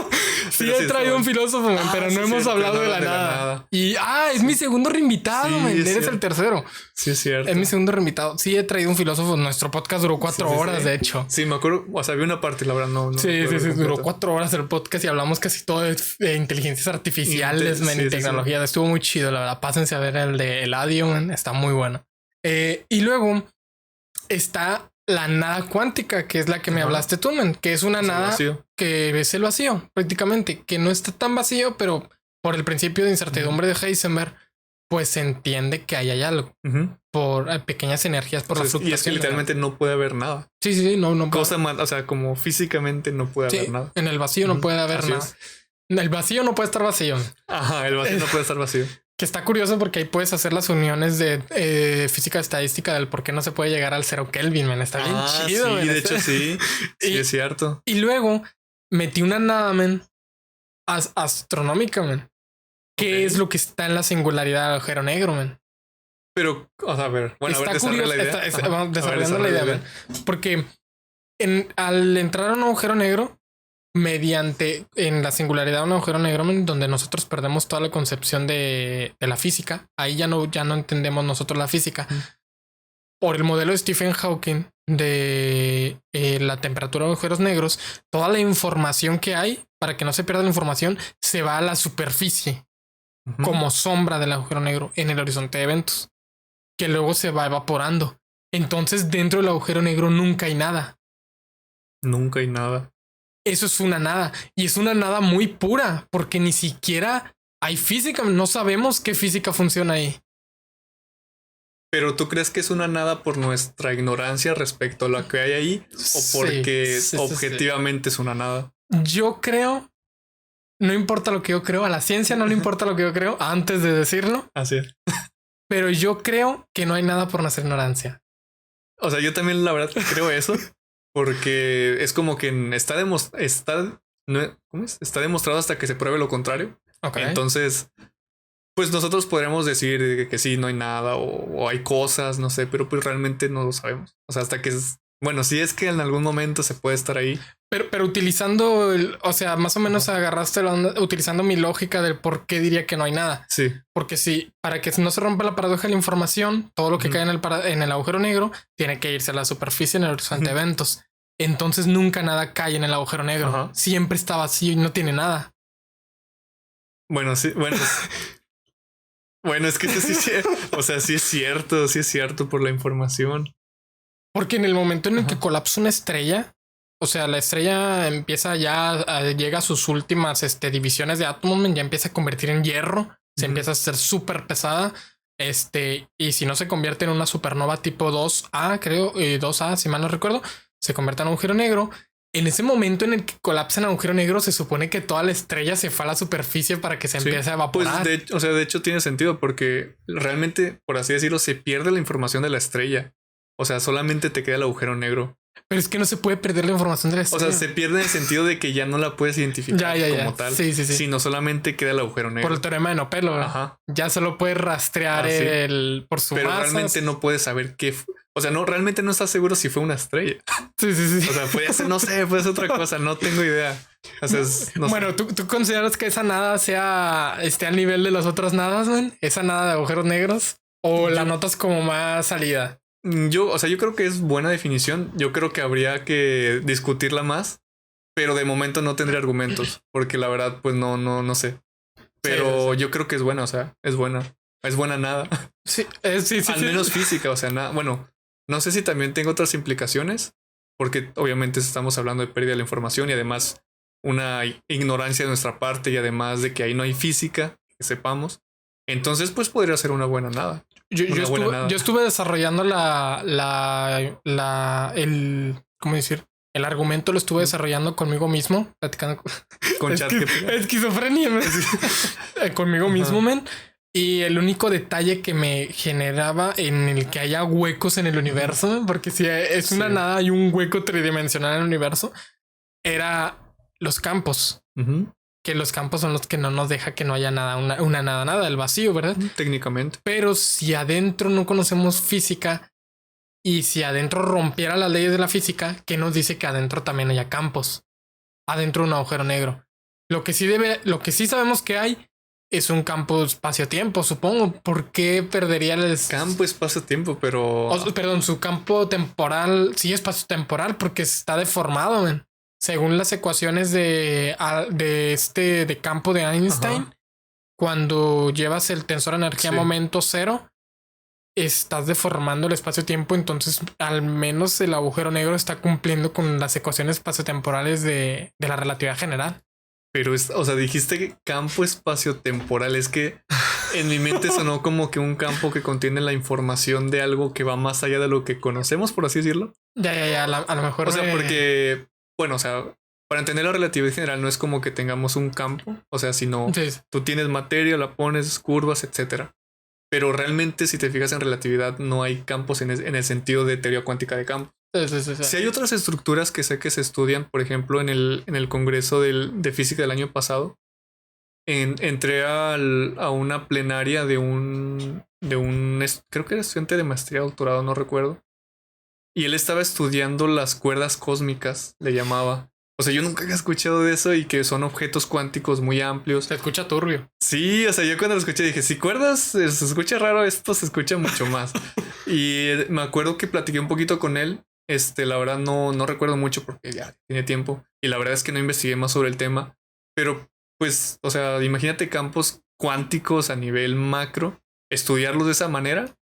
[SPEAKER 2] Sí,
[SPEAKER 1] Pero
[SPEAKER 2] he traído un filósofo, man, pero
[SPEAKER 1] sí,
[SPEAKER 2] no hemos
[SPEAKER 1] cierto,
[SPEAKER 2] hablado
[SPEAKER 1] no
[SPEAKER 2] de la
[SPEAKER 1] hablas
[SPEAKER 2] nada. Y es mi segundo reinvitado,
[SPEAKER 1] Sí,
[SPEAKER 2] man.
[SPEAKER 1] es
[SPEAKER 2] Eres
[SPEAKER 1] cierto.
[SPEAKER 2] el tercero.
[SPEAKER 1] Sí, es cierto.
[SPEAKER 2] Es mi segundo reinvitado. Sí, he traído un filósofo. Nuestro podcast duró 4
[SPEAKER 1] Sí, sí,
[SPEAKER 2] horas,
[SPEAKER 1] sí.
[SPEAKER 2] de hecho.
[SPEAKER 1] Sí, me acuerdo. O sea, vi una parte, la verdad, no.
[SPEAKER 2] Sí,
[SPEAKER 1] recuerdo
[SPEAKER 2] duró
[SPEAKER 1] completo.
[SPEAKER 2] 4 horas el podcast y hablamos casi todo de inteligencias artificiales, man,
[SPEAKER 1] Sí,
[SPEAKER 2] y
[SPEAKER 1] sí,
[SPEAKER 2] tecnología. Estuvo muy chido, la verdad. Pásense a ver el de Eladio, man. Está muy bueno. Y luego está la nada cuántica, que es la que me
[SPEAKER 1] Ajá.
[SPEAKER 2] hablaste tú, man, que es una
[SPEAKER 1] Es el
[SPEAKER 2] nada
[SPEAKER 1] vacío.
[SPEAKER 2] que es el vacío, prácticamente, que no está tan vacío, pero por el principio de incertidumbre de Heisenberg, pues se entiende que ahí hay algo
[SPEAKER 1] Ujú.
[SPEAKER 2] por pequeñas energías, por la
[SPEAKER 1] Y es que
[SPEAKER 2] fluctuación.
[SPEAKER 1] literalmente no puede haber nada.
[SPEAKER 2] Sí, no.
[SPEAKER 1] Cosa más, o sea, como físicamente no puede
[SPEAKER 2] Sí,
[SPEAKER 1] haber nada.
[SPEAKER 2] en el vacío no
[SPEAKER 1] Ujú.
[SPEAKER 2] puede haber
[SPEAKER 1] Así
[SPEAKER 2] nada.
[SPEAKER 1] es.
[SPEAKER 2] El vacío no puede estar vacío.
[SPEAKER 1] Ajá, el vacío no puede estar vacío.
[SPEAKER 2] Que está curioso porque ahí puedes hacer las uniones de física estadística del por qué no se puede llegar al 0 Kelvin, man. Está bien chido,
[SPEAKER 1] sí,
[SPEAKER 2] man.
[SPEAKER 1] de hecho sí. Sí,
[SPEAKER 2] Y-
[SPEAKER 1] es cierto.
[SPEAKER 2] Y luego metí una nada, man, astronómica, man. ¿Qué
[SPEAKER 1] Ok.
[SPEAKER 2] es lo que está en la singularidad del agujero negro, man?
[SPEAKER 1] Pero, o sea, a ver, bueno, a ver,
[SPEAKER 2] Está
[SPEAKER 1] desarrolla
[SPEAKER 2] curioso.
[SPEAKER 1] la idea. Ajá.
[SPEAKER 2] Vamos
[SPEAKER 1] A ver,
[SPEAKER 2] desarrollando la
[SPEAKER 1] desarrolla
[SPEAKER 2] idea, man. Porque al entrar a un agujero negro, mediante en la singularidad de un agujero negro, man, donde nosotros perdemos toda la concepción de la física, ahí ya no entendemos nosotros la física. Por el modelo de Stephen Hawking de la temperatura de agujeros negros, toda la información que hay, para que no se pierda la información, se va a la superficie
[SPEAKER 1] Ujú.
[SPEAKER 2] como sombra del agujero negro en el horizonte de eventos, que luego se va evaporando. Entonces, dentro del agujero negro nunca hay nada.
[SPEAKER 1] Nunca hay nada.
[SPEAKER 2] Eso es una nada. Y es una nada muy pura, porque ni siquiera hay física. No sabemos qué física funciona ahí.
[SPEAKER 1] Pero ¿tú crees que es una nada por nuestra ignorancia respecto a lo que hay ahí? ¿O porque
[SPEAKER 2] Sí.
[SPEAKER 1] objetivamente es una nada?
[SPEAKER 2] Yo creo, no importa lo que yo creo, a la ciencia no le importa lo que yo creo antes de decirlo,
[SPEAKER 1] Así es.
[SPEAKER 2] pero yo creo que no hay nada por nuestra ignorancia.
[SPEAKER 1] O sea, yo también la verdad creo eso. Porque es como que está demostrado hasta que se pruebe lo contrario.
[SPEAKER 2] Ok.
[SPEAKER 1] Entonces, pues nosotros podríamos decir que sí, no hay nada o hay cosas, no sé, pero pues realmente no lo sabemos. O sea, hasta que bueno, si es que en algún momento se puede estar ahí.
[SPEAKER 2] Pero utilizando, o sea, más o menos agarraste la onda, utilizando mi lógica del por qué diría que no hay nada.
[SPEAKER 1] Sí,
[SPEAKER 2] Porque si para que no se rompa la paradoja de la información, todo lo que
[SPEAKER 1] Ujú.
[SPEAKER 2] cae en el agujero negro tiene que irse a la superficie en el horizonte de
[SPEAKER 1] Ujú.
[SPEAKER 2] eventos. Entonces nunca nada cae en el agujero negro.
[SPEAKER 1] Ajá.
[SPEAKER 2] Siempre está vacío y no tiene nada.
[SPEAKER 1] bueno, sí, bueno. Bueno, es que eso sí, o sea, sí es cierto por la información.
[SPEAKER 2] Porque en el momento en el que
[SPEAKER 1] Ajá.
[SPEAKER 2] colapsa una estrella, o sea, la estrella empieza llega a sus últimas divisiones de átomos, man, ya empieza a convertir en hierro, se
[SPEAKER 1] Ujú.
[SPEAKER 2] empieza a hacer súper pesada. Y si no se convierte en una supernova tipo 2A, creo, 2A, si mal no recuerdo, se convierte en un agujero negro. En ese momento en el que colapsa en agujero negro, se supone que toda la estrella se fue a la superficie para que se
[SPEAKER 1] Sí.
[SPEAKER 2] empiece a
[SPEAKER 1] Pues
[SPEAKER 2] evaporar.
[SPEAKER 1] de hecho tiene sentido porque realmente, por así decirlo, se pierde la información de la estrella. O sea, solamente te queda el agujero negro.
[SPEAKER 2] Pero es que no se puede perder la información de la
[SPEAKER 1] O
[SPEAKER 2] estrella.
[SPEAKER 1] sea, se pierde en el sentido de que ya no la puedes identificar
[SPEAKER 2] Ya.
[SPEAKER 1] como tal.
[SPEAKER 2] Sí.
[SPEAKER 1] Sino solamente queda el agujero negro.
[SPEAKER 2] Por el teorema de Nopelo.
[SPEAKER 1] Ajá.
[SPEAKER 2] Ya solo puedes rastrear
[SPEAKER 1] Sí.
[SPEAKER 2] por su
[SPEAKER 1] Pero
[SPEAKER 2] masa.
[SPEAKER 1] realmente no puedes saber qué. O sea, no, realmente no estás seguro si fue una estrella.
[SPEAKER 2] Sí.
[SPEAKER 1] O sea, puede ser, no sé, puede ser otra cosa. No tengo idea. O sea, no sé.
[SPEAKER 2] Bueno, ¿tú consideras que esa nada esté al nivel de las otras nadas, man? ¿Esa nada de agujeros negros? ¿O la notas como más salida?
[SPEAKER 1] O sea, yo creo que es buena definición. Yo creo que habría que discutirla más, pero de momento no tendría argumentos, porque la verdad, pues no sé. Pero
[SPEAKER 2] Sí.
[SPEAKER 1] yo creo que es buena, o sea, es buena nada.
[SPEAKER 2] Sí,
[SPEAKER 1] Al menos física, o sea, nada. Bueno, no sé si también tengo otras implicaciones, porque obviamente estamos hablando de pérdida de la información y además una ignorancia de nuestra parte y además de que ahí no hay física, que sepamos. Entonces, pues podría ser una buena nada.
[SPEAKER 2] Yo estuve desarrollando ¿cómo decir? El argumento lo estuve desarrollando conmigo mismo, platicando
[SPEAKER 1] Con ChatGPT.
[SPEAKER 2] esquizofrenia, man. Conmigo
[SPEAKER 1] Ajá.
[SPEAKER 2] mismo, man. Y el único detalle que me generaba en el que haya huecos en el universo, porque si es una
[SPEAKER 1] Sí.
[SPEAKER 2] nada, hay un hueco tridimensional en el universo, era los campos.
[SPEAKER 1] Ujú.
[SPEAKER 2] Que los campos son los que no nos deja que no haya nada, una nada, el vacío, ¿verdad?
[SPEAKER 1] Técnicamente.
[SPEAKER 2] Pero si adentro no conocemos física y si adentro rompiera las leyes de la física, ¿qué nos dice que adentro también haya campos? Adentro de un agujero negro. Lo que sí sabemos que hay es un campo espacio-tiempo, supongo. ¿Por qué perdería el
[SPEAKER 1] Campo, espacio-tiempo, pero...
[SPEAKER 2] perdón, su campo temporal, sí, espacio-temporal, porque está deformado, man. Según las ecuaciones de campo de Einstein,
[SPEAKER 1] Ajá.
[SPEAKER 2] cuando llevas el tensor energía-momento cero, estás deformando el espacio-tiempo, entonces al menos el agujero negro está cumpliendo con las ecuaciones espaciotemporales de la relatividad general.
[SPEAKER 1] Pero, o sea, dijiste que campo espacio-temporal. Es que en mi mente sonó como que un campo que contiene la información de algo que va más allá de lo que conocemos, por así decirlo.
[SPEAKER 2] Ya, a lo mejor...
[SPEAKER 1] O sea, porque, bueno, o sea, para entender la relatividad general no es como que tengamos un campo, o sea, sino
[SPEAKER 2] Sí.
[SPEAKER 1] tú tienes materia, la pones, curvas, etcétera. Pero realmente, si te fijas en relatividad, no hay campos en el sentido de teoría cuántica de campo.
[SPEAKER 2] Sí.
[SPEAKER 1] Si hay otras estructuras que sé que se estudian, por ejemplo, en el Congreso de Física del año pasado, entré a una plenaria de creo que era estudiante de maestría o doctorado, no recuerdo. Y él estaba estudiando las cuerdas cósmicas, le llamaba. O sea, yo nunca había escuchado de eso y que son objetos cuánticos muy amplios.
[SPEAKER 2] Se escucha turbio.
[SPEAKER 1] Sí, o sea, yo cuando lo escuché dije, si cuerdas se escucha raro, esto se escucha mucho más. Y me acuerdo que platiqué un poquito con él. La verdad no recuerdo mucho porque ya tiene tiempo. Y la verdad es que no investigué más sobre el tema. Pero, pues, o sea, imagínate campos cuánticos a nivel macro, estudiarlos de esa manera.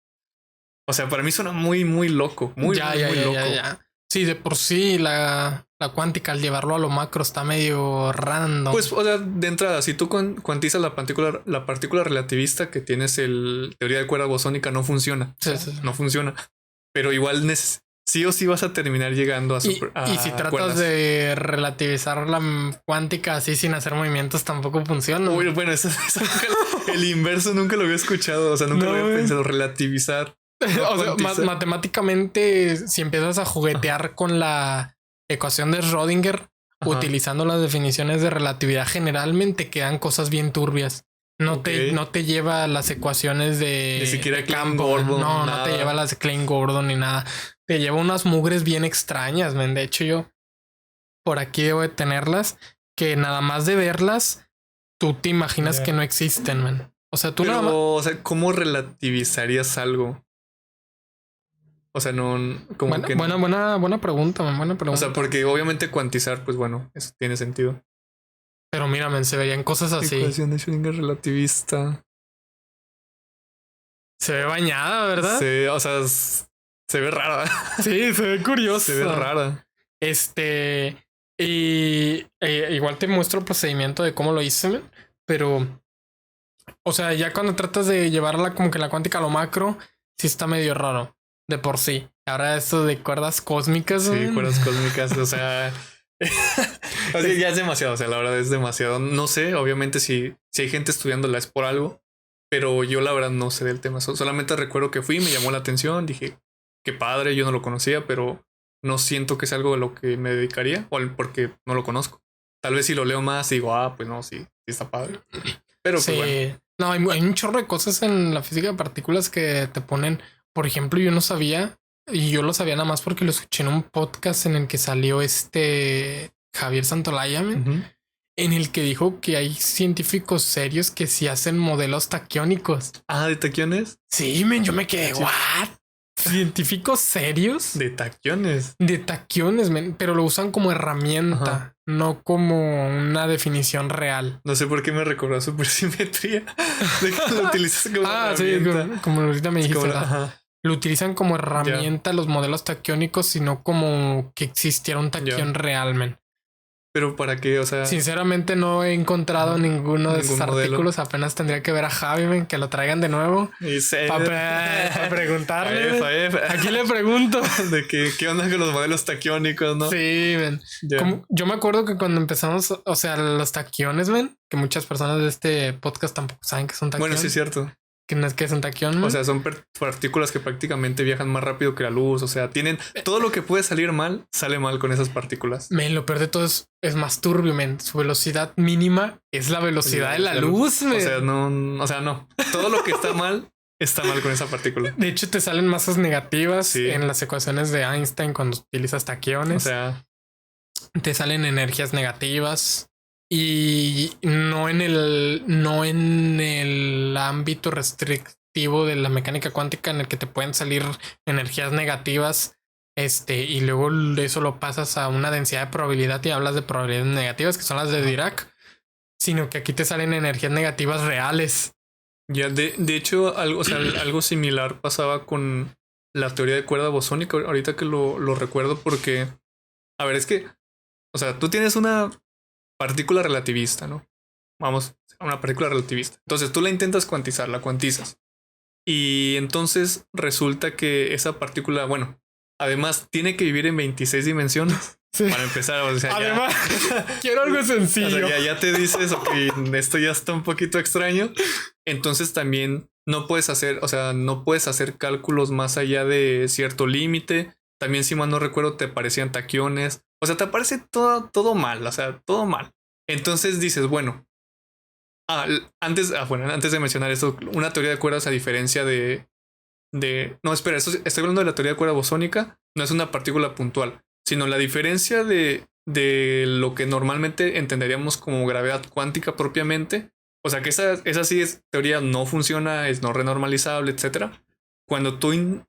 [SPEAKER 1] O sea, para mí suena muy, muy loco. Muy loco.
[SPEAKER 2] Ya. Sí, de por sí la cuántica al llevarlo a lo macro está medio random.
[SPEAKER 1] Pues, o sea, de entrada, si tú cuantizas la partícula relativista que tienes teoría de cuerda bosónica, no funciona.
[SPEAKER 2] Sí.
[SPEAKER 1] No funciona. Pero igual sí o sí vas a terminar llegando a
[SPEAKER 2] y si tratas
[SPEAKER 1] cuerdas.
[SPEAKER 2] de relativizar la cuántica así sin hacer movimientos tampoco funciona.
[SPEAKER 1] Uy, bueno, el inverso nunca lo había escuchado. O sea, nunca lo había pensado. Relativizar.
[SPEAKER 2] O sea, matemáticamente, si empiezas a juguetear con la ecuación de Schrödinger, utilizando las definiciones de relatividad, generalmente quedan cosas bien turbias. No te lleva a las ecuaciones de...
[SPEAKER 1] Ni siquiera
[SPEAKER 2] de campo.
[SPEAKER 1] Klein-Gordon.
[SPEAKER 2] No te lleva a las de Klein-Gordon ni nada. Te lleva unas mugres bien extrañas, man. De hecho, yo por aquí debo de tenerlas, que nada más de verlas, tú te imaginas que no existen, man. O sea, tú nada más...
[SPEAKER 1] O sea, ¿cómo relativizarías algo? O sea, no... Como que
[SPEAKER 2] buena pregunta, man. Buena pregunta.
[SPEAKER 1] O sea, porque obviamente cuantizar, pues bueno, eso tiene sentido.
[SPEAKER 2] Pero mira, men, se verían cosas así.
[SPEAKER 1] Ecuación de Schrödinger relativista.
[SPEAKER 2] Se ve bañada, ¿verdad?
[SPEAKER 1] O sea, se ve rara.
[SPEAKER 2] Sí, se ve curiosa.
[SPEAKER 1] Se ve rara.
[SPEAKER 2] Y igual te muestro el procedimiento de cómo lo hice, men, pero... O sea, ya cuando tratas de llevarla como que la cuántica a lo macro, sí está medio raro. De por sí. Ahora esto de cuerdas cósmicas.
[SPEAKER 1] Sí, cuerdas cósmicas, o sea... o sea, ya es demasiado, o sea, la verdad es demasiado. No sé, obviamente si hay gente estudiándola es por algo, pero yo la verdad no sé del tema. Solamente recuerdo que fui, me llamó la atención, dije, qué padre, yo no lo conocía, pero no siento que es algo a lo que me dedicaría, o porque no lo conozco. Tal vez si lo leo más digo, pues no, sí está padre. Pero
[SPEAKER 2] sí,
[SPEAKER 1] pues bueno.
[SPEAKER 2] No, hay un chorro de cosas en la física de partículas que te ponen. Por ejemplo, yo no sabía, y yo lo sabía nada más porque lo escuché en un podcast en el que salió Javier Santolaya, en el que dijo que hay científicos serios que sí hacen modelos taquiónicos.
[SPEAKER 1] ¿De taquiones?
[SPEAKER 2] Sí, yo me quedé, sí. ¿What? ¿Científicos serios?
[SPEAKER 1] De taquiones.
[SPEAKER 2] De taquiones, pero lo usan como herramienta, no como una definición real.
[SPEAKER 1] No sé por qué me recordó a supersimetría. De que lo utilizas como herramienta.
[SPEAKER 2] Sí, como ahorita me dijiste. Lo utilizan como herramienta los modelos taquiónicos, sino como que existiera un taquión real, men.
[SPEAKER 1] Pero ¿para qué? O sea...
[SPEAKER 2] Sinceramente no he encontrado ninguno de esos artículos. Apenas tendría que ver a Javi, men, que lo traigan de nuevo. Para preguntarle. Aquí le pregunto.
[SPEAKER 1] De qué onda con los modelos taquiónicos, ¿no?
[SPEAKER 2] Sí, men. Yo me acuerdo que cuando empezamos, o sea, los taquiones, men, que muchas personas de este podcast tampoco saben que son taquiones.
[SPEAKER 1] Bueno, sí es cierto.
[SPEAKER 2] ¿Qué es un taquión?
[SPEAKER 1] O sea, son partículas que prácticamente viajan más rápido que la luz. O sea, tienen todo lo que puede salir mal, sale mal con esas partículas.
[SPEAKER 2] Men, lo peor de todo es más turbio, men. Su velocidad mínima es la velocidad de la luz, men.
[SPEAKER 1] O sea, no. Todo lo que está mal con esa partícula.
[SPEAKER 2] De hecho, te salen masas negativas
[SPEAKER 1] Sí.
[SPEAKER 2] en las ecuaciones de Einstein cuando utilizas taquiones.
[SPEAKER 1] O sea,
[SPEAKER 2] Te salen energías negativas. Y no en el ámbito restrictivo de la mecánica cuántica en el que te pueden salir energías negativas. Y luego eso lo pasas a una densidad de probabilidad y hablas de probabilidades negativas, que son las de Dirac, sino que aquí te salen energías negativas reales.
[SPEAKER 1] ya de hecho, algo similar pasaba con la teoría de cuerda bosónica, ahorita que lo recuerdo, porque, a ver, es que, o sea, tú tienes una partícula relativista, ¿no? Vamos, una partícula relativista. Entonces tú la intentas cuantizar, la cuantizas. Y entonces resulta que esa partícula, bueno, además tiene que vivir en 26 dimensiones.
[SPEAKER 2] Sí.
[SPEAKER 1] Para empezar, o sea,
[SPEAKER 2] además, quiero algo sencillo.
[SPEAKER 1] O sea, ya te dices, ok, esto ya está un poquito extraño. Entonces también no puedes hacer cálculos más allá de cierto límite. También, si mal no recuerdo, te aparecían taquiones. O sea, te aparece todo mal, o sea, todo mal. Entonces dices, bueno, antes de mencionar eso, una teoría de cuerdas, a diferencia no, espera, estoy hablando de la teoría de cuerda bosónica, no es una partícula puntual, sino la diferencia de lo que normalmente entenderíamos como gravedad cuántica propiamente. O sea, que esa sí es teoría, no funciona, es no renormalizable, etc. Cuando tú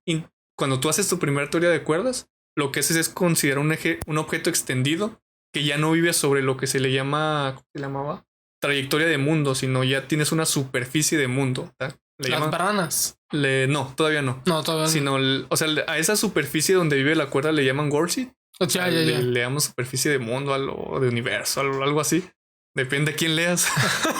[SPEAKER 1] haces tu primera teoría de cuerdas, lo que haces es considerar un objeto extendido que ya no vive sobre lo que se le llama, ¿cómo se llamaba? Trayectoria de mundo, sino ya tienes una superficie de mundo. ¿Tá?
[SPEAKER 2] Las branas.
[SPEAKER 1] No, todavía no.
[SPEAKER 2] No, todavía no.
[SPEAKER 1] Sino, o sea, a esa superficie donde vive la cuerda le llaman Worldsheet.
[SPEAKER 2] Ya.
[SPEAKER 1] Le llamamos superficie de mundo o de universo, algo así. Depende de quién leas.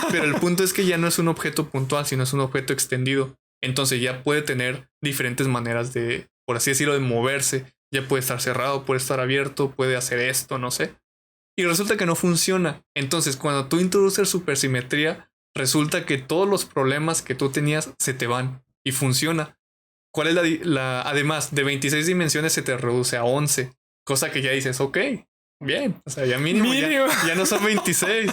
[SPEAKER 1] Pero el punto es que ya no es un objeto puntual, sino es un objeto extendido. Entonces ya puede tener diferentes maneras de, por así decirlo, de moverse. Ya puede estar cerrado, puede estar abierto, puede hacer esto, no sé. Y resulta que no funciona. Entonces, cuando tú introduces supersimetría, resulta que todos los problemas que tú tenías se te van y funciona. ¿Cuál es además de 26 dimensiones se te reduce a 11? Cosa que ya dices, ok, bien. O sea, ya mínimo. Ya no son 26.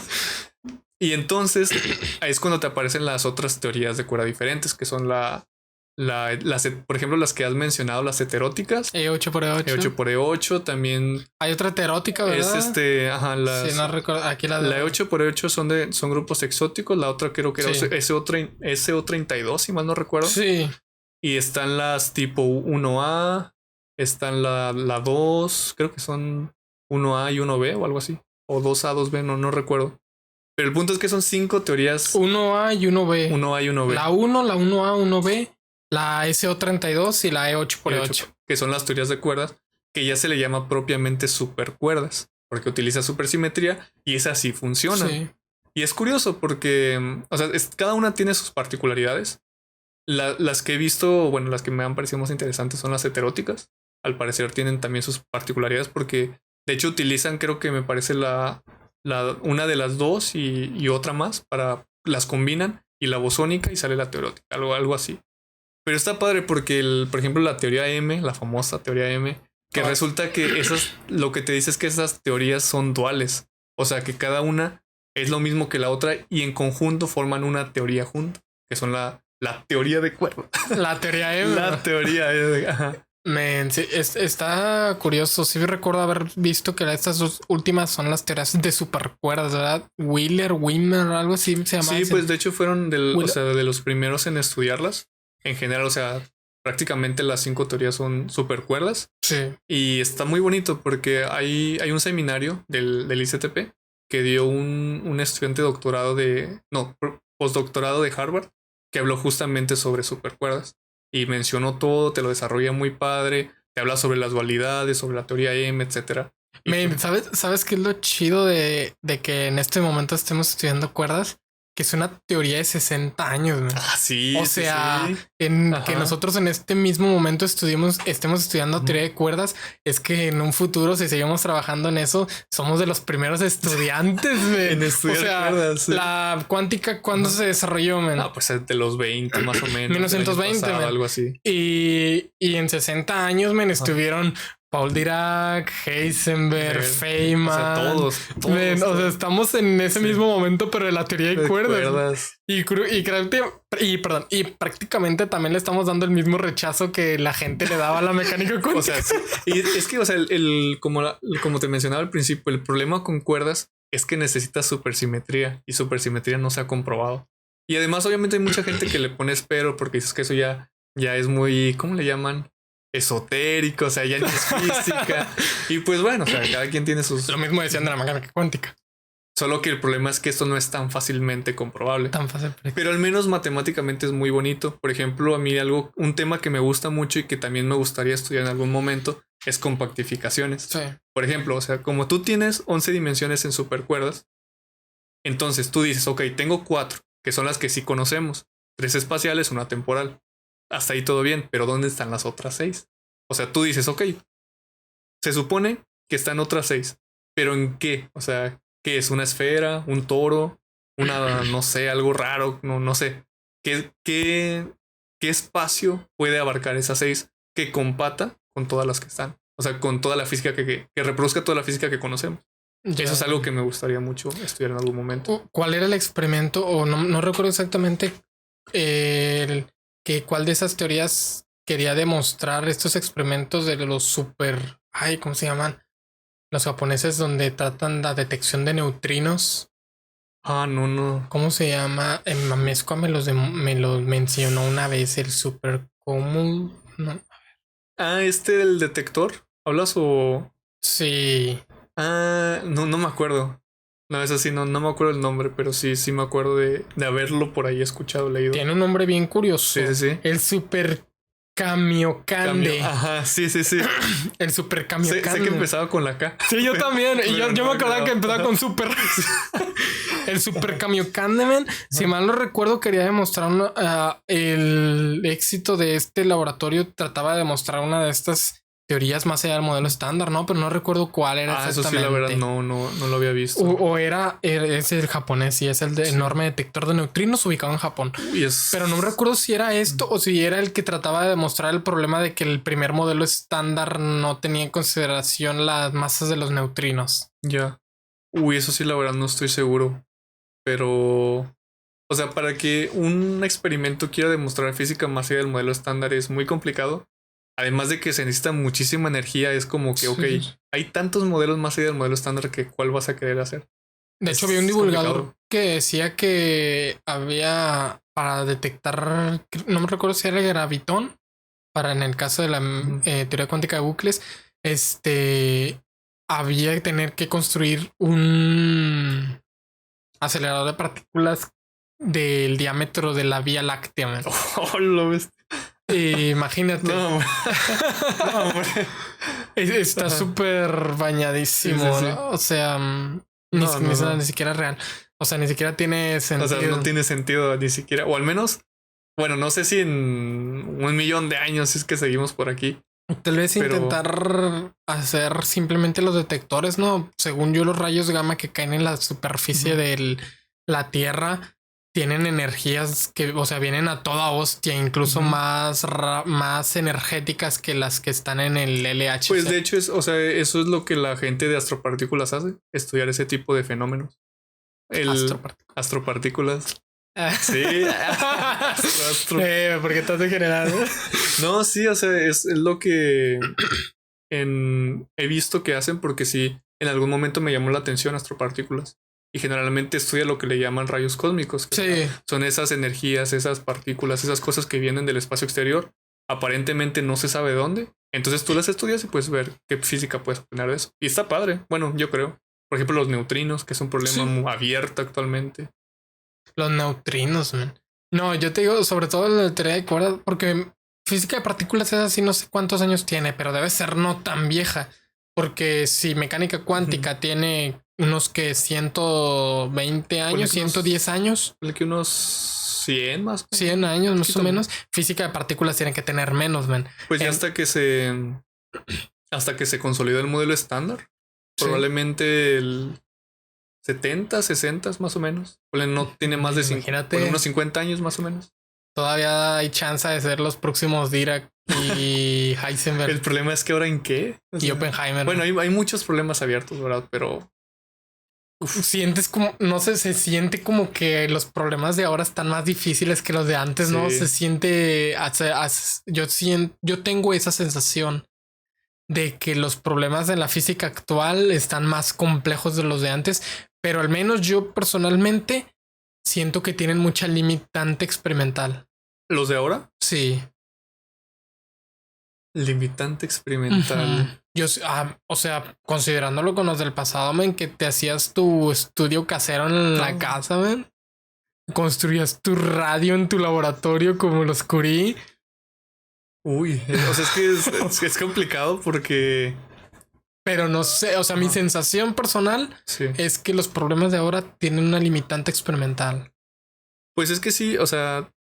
[SPEAKER 1] Y entonces ahí es cuando te aparecen las otras teorías de cuerda diferentes, que son por ejemplo, las que has mencionado, las heteróticas.
[SPEAKER 2] E8 por E8.
[SPEAKER 1] E8 por E8 también.
[SPEAKER 2] Hay otra heterótica, ¿verdad?
[SPEAKER 1] Es
[SPEAKER 2] sí, no recuerdo. Aquí la
[SPEAKER 1] E8 por E8 son grupos exóticos. La otra creo que era SO32, si mal no recuerdo.
[SPEAKER 2] Sí.
[SPEAKER 1] Y están las tipo 1A. Están la 2. Creo que son 1A y 1B o algo así. O 2A, 2B, no recuerdo. Pero el punto es que son 5 teorías.
[SPEAKER 2] 1A y 1B.
[SPEAKER 1] 1A y 1B.
[SPEAKER 2] La 1, la 1A, 1B. La SO32 y la E8 por E8.
[SPEAKER 1] Que son las teorías de cuerdas, que ya se le llama propiamente supercuerdas, porque utiliza supersimetría y esas sí funcionan. Sí. Y es curioso porque, o sea, cada una tiene sus particularidades. Las que he visto, bueno, las que me han parecido más interesantes son las heteróticas. Al parecer tienen también sus particularidades porque, de hecho, utilizan, creo que me parece una de las dos y otra más las combinan y la bosónica y sale la teorótica, algo así. Pero está padre porque, por ejemplo, la teoría M, la famosa teoría M, que resulta que lo que te dice es que esas teorías son duales. O sea, que cada una es lo mismo que la otra y en conjunto forman una teoría junta, que son la teoría de cuerda.
[SPEAKER 2] La teoría M.
[SPEAKER 1] La teoría M. Ajá.
[SPEAKER 2] Man, sí, está curioso. Sí recuerdo haber visto que estas dos últimas son las teorías de supercuerdas, ¿verdad? Wimmer, algo así se llama.
[SPEAKER 1] Sí, pues de hecho fueron de los primeros en estudiarlas. En general, o sea, prácticamente las 5 teorías son supercuerdas.
[SPEAKER 2] Sí.
[SPEAKER 1] Y está muy bonito porque hay un seminario del ICTP que dio un estudiante postdoctorado de Harvard que habló justamente sobre supercuerdas. Y mencionó todo, te lo desarrolla muy padre, te habla sobre las dualidades, sobre la teoría M, etc.
[SPEAKER 2] ¿Sabes qué es lo chido de que en este momento estemos estudiando cuerdas? que es una teoría de 60 años, man.
[SPEAKER 1] Ah, sí.
[SPEAKER 2] O
[SPEAKER 1] sí,
[SPEAKER 2] sea,
[SPEAKER 1] sí.
[SPEAKER 2] que nosotros en este mismo momento estemos estudiando teoría de cuerdas, es que en un futuro, si seguimos trabajando en eso, somos de los primeros estudiantes,
[SPEAKER 1] En estudiar
[SPEAKER 2] o sea,
[SPEAKER 1] cuerdas, sí.
[SPEAKER 2] la cuántica, ¿cuándo se desarrolló, man?
[SPEAKER 1] Ah, pues de los 20 más o menos.
[SPEAKER 2] 1920,
[SPEAKER 1] pasado,
[SPEAKER 2] man.
[SPEAKER 1] algo así.
[SPEAKER 2] Y en 60 años, man, estuvieron Paul Dirac, Heisenberg, Feynman.
[SPEAKER 1] O sea, todos.
[SPEAKER 2] Man, o sea, estamos en ese mismo momento, pero de la teoría de cuerdas. Y prácticamente también le estamos dando el mismo rechazo que la gente le daba a la mecánica cuántica.
[SPEAKER 1] O sea, sí. Y es que, o sea, como te mencionaba al principio, el problema con cuerdas es que necesitas supersimetría y supersimetría no se ha comprobado. Y además, obviamente, hay mucha gente que le pone espero porque dices que eso ya es muy, ¿cómo le llaman? Esotérico, o sea, ya no es física. Y pues bueno, o sea, cada quien tiene sus.
[SPEAKER 2] Lo mismo decían de la mecánica cuántica.
[SPEAKER 1] Solo que el problema es que esto no es tan fácilmente comprobable.
[SPEAKER 2] Tan fácil.
[SPEAKER 1] Pero al menos matemáticamente es muy bonito. Por ejemplo, a mí un tema que me gusta mucho y que también me gustaría estudiar en algún momento es compactificaciones.
[SPEAKER 2] Sí.
[SPEAKER 1] Por ejemplo, o sea, como tú tienes 11 dimensiones en supercuerdas, entonces tú dices, ok, tengo 4, que son las que sí conocemos. 3 espaciales, una temporal. Hasta ahí todo bien, pero ¿dónde están las otras 6? O sea, tú dices, ok, se supone que están otras 6, pero ¿en qué? O sea, ¿qué es? ¿Una esfera? ¿Un toro? Una, no sé, algo raro? No sé. ¿Qué espacio puede abarcar esas 6 que compata con todas las que están? O sea, con toda la física que reproduzca toda la física que conocemos. Ya. Eso es algo que me gustaría mucho estudiar en algún momento.
[SPEAKER 2] ¿Cuál era el experimento? O no recuerdo exactamente cuál de esas teorías quería demostrar estos experimentos de los super... Ay, ¿cómo se llaman? Los japoneses donde tratan la detección de neutrinos.
[SPEAKER 1] Ah, no.
[SPEAKER 2] ¿Cómo se llama? Mamesco me los mencionó una vez el super común. No.
[SPEAKER 1] Ah, del detector. ¿Hablas o...?
[SPEAKER 2] Sí.
[SPEAKER 1] Ah, no me acuerdo. No, es así, no me acuerdo el nombre, pero sí me acuerdo de haberlo por ahí escuchado, leído.
[SPEAKER 2] Tiene un nombre bien curioso.
[SPEAKER 1] Sí.
[SPEAKER 2] El Super Kamiokande.
[SPEAKER 1] Ajá, sí.
[SPEAKER 2] El Super Kamiokande.
[SPEAKER 1] Sé que empezaba con la K.
[SPEAKER 2] Sí, yo también. Y yo me acordaba que empezaba con Super. El Super Kamiokande, man. Si mal no recuerdo, quería demostrar el éxito de este laboratorio. Trataba de demostrar una de estas teorías más allá del modelo estándar, ¿no? Pero no recuerdo cuál era exactamente.
[SPEAKER 1] Eso sí, la verdad, no lo había visto.
[SPEAKER 2] Es el japonés, sí, es el enorme detector de neutrinos ubicado en Japón. Pero no recuerdo si era esto o si era el que trataba de demostrar el problema de que el primer modelo estándar no tenía en consideración las masas de los neutrinos.
[SPEAKER 1] Ya. Eso sí, la verdad, no estoy seguro. Pero... O sea, para que un experimento quiera demostrar física más allá del modelo estándar es muy complicado. Además de que se necesita muchísima energía, es como que, ok, hay tantos modelos más allá del modelo estándar que ¿cuál vas a querer hacer?
[SPEAKER 2] De hecho, había un divulgador que decía que había para detectar, no me recuerdo si era el gravitón, para en el caso de la teoría cuántica de bucles, había que tener que construir un acelerador de partículas del diámetro de la Vía Láctea.
[SPEAKER 1] Lo ves.
[SPEAKER 2] Imagínate.
[SPEAKER 1] No,
[SPEAKER 2] está súper bañadísimo.
[SPEAKER 1] Sí.
[SPEAKER 2] ¿No? O sea, ni siquiera es real. O sea, ni siquiera tiene sentido.
[SPEAKER 1] O sea, no tiene sentido ni siquiera. O al menos, bueno, no sé si en 1,000,000 de años es que seguimos por aquí.
[SPEAKER 2] Tal vez intentar hacer simplemente los detectores, ¿no? Según yo, los rayos gamma que caen en la superficie de la Tierra tienen energías que, o sea, vienen a toda hostia, incluso más energéticas que las que están en el LHC.
[SPEAKER 1] Pues de hecho, eso es lo que la gente de astropartículas hace, estudiar ese tipo de fenómenos. Astropartículas. Sí.
[SPEAKER 2] ¿Por qué estás degenerado?
[SPEAKER 1] No, sí, o sea, es lo que he visto que hacen porque sí, en algún momento me llamó la atención astropartículas. Y generalmente estudia lo que le llaman rayos cósmicos. Que son esas energías, esas partículas, esas cosas que vienen del espacio exterior. Aparentemente no se sabe dónde. Entonces tú las estudias y puedes ver qué física puedes obtener de eso. Y está padre. Bueno, yo creo. Por ejemplo, los neutrinos, que es un problema muy abierto actualmente.
[SPEAKER 2] Los neutrinos, man. No, yo te digo, sobre todo la teoría de cuerdas, porque física de partículas es así, no sé cuántos años tiene, pero debe ser no tan vieja. Porque si mecánica cuántica tiene unos que 120 años, 110 años.
[SPEAKER 1] Que unos 100 más.
[SPEAKER 2] 100 años más o menos. Física de partículas tiene que tener menos, man.
[SPEAKER 1] Pues ya hasta que se consolida el modelo estándar. Sí. Probablemente el 70, 60 más o menos. No tiene más de 50, unos 50 años más o menos.
[SPEAKER 2] Todavía hay chance de ser los próximos Dirac y Heisenberg.
[SPEAKER 1] El problema es que ahora en qué.
[SPEAKER 2] O sea, y Oppenheimer.
[SPEAKER 1] Bueno, hay muchos problemas abiertos, ¿verdad? Pero
[SPEAKER 2] sientes como, no sé, se siente como que los problemas de ahora están más difíciles que los de antes, sí. ¿No? Se siente, yo tengo esa sensación de que los problemas de la física actual están más complejos de los de antes, pero al menos yo personalmente siento que tienen mucha limitante experimental.
[SPEAKER 1] ¿Los de ahora?
[SPEAKER 2] Sí.
[SPEAKER 1] Limitante experimental.
[SPEAKER 2] Yo, o sea, considerándolo con los del pasado, man, que te hacías tu estudio casero en la casa, man. Construías tu radio en tu laboratorio como los Curie.
[SPEAKER 1] Uy, o sea, es que es complicado porque...
[SPEAKER 2] Pero no sé, o sea, mi sensación personal es que los problemas de ahora tienen una limitante experimental.
[SPEAKER 1] Pues es que sí, o sea...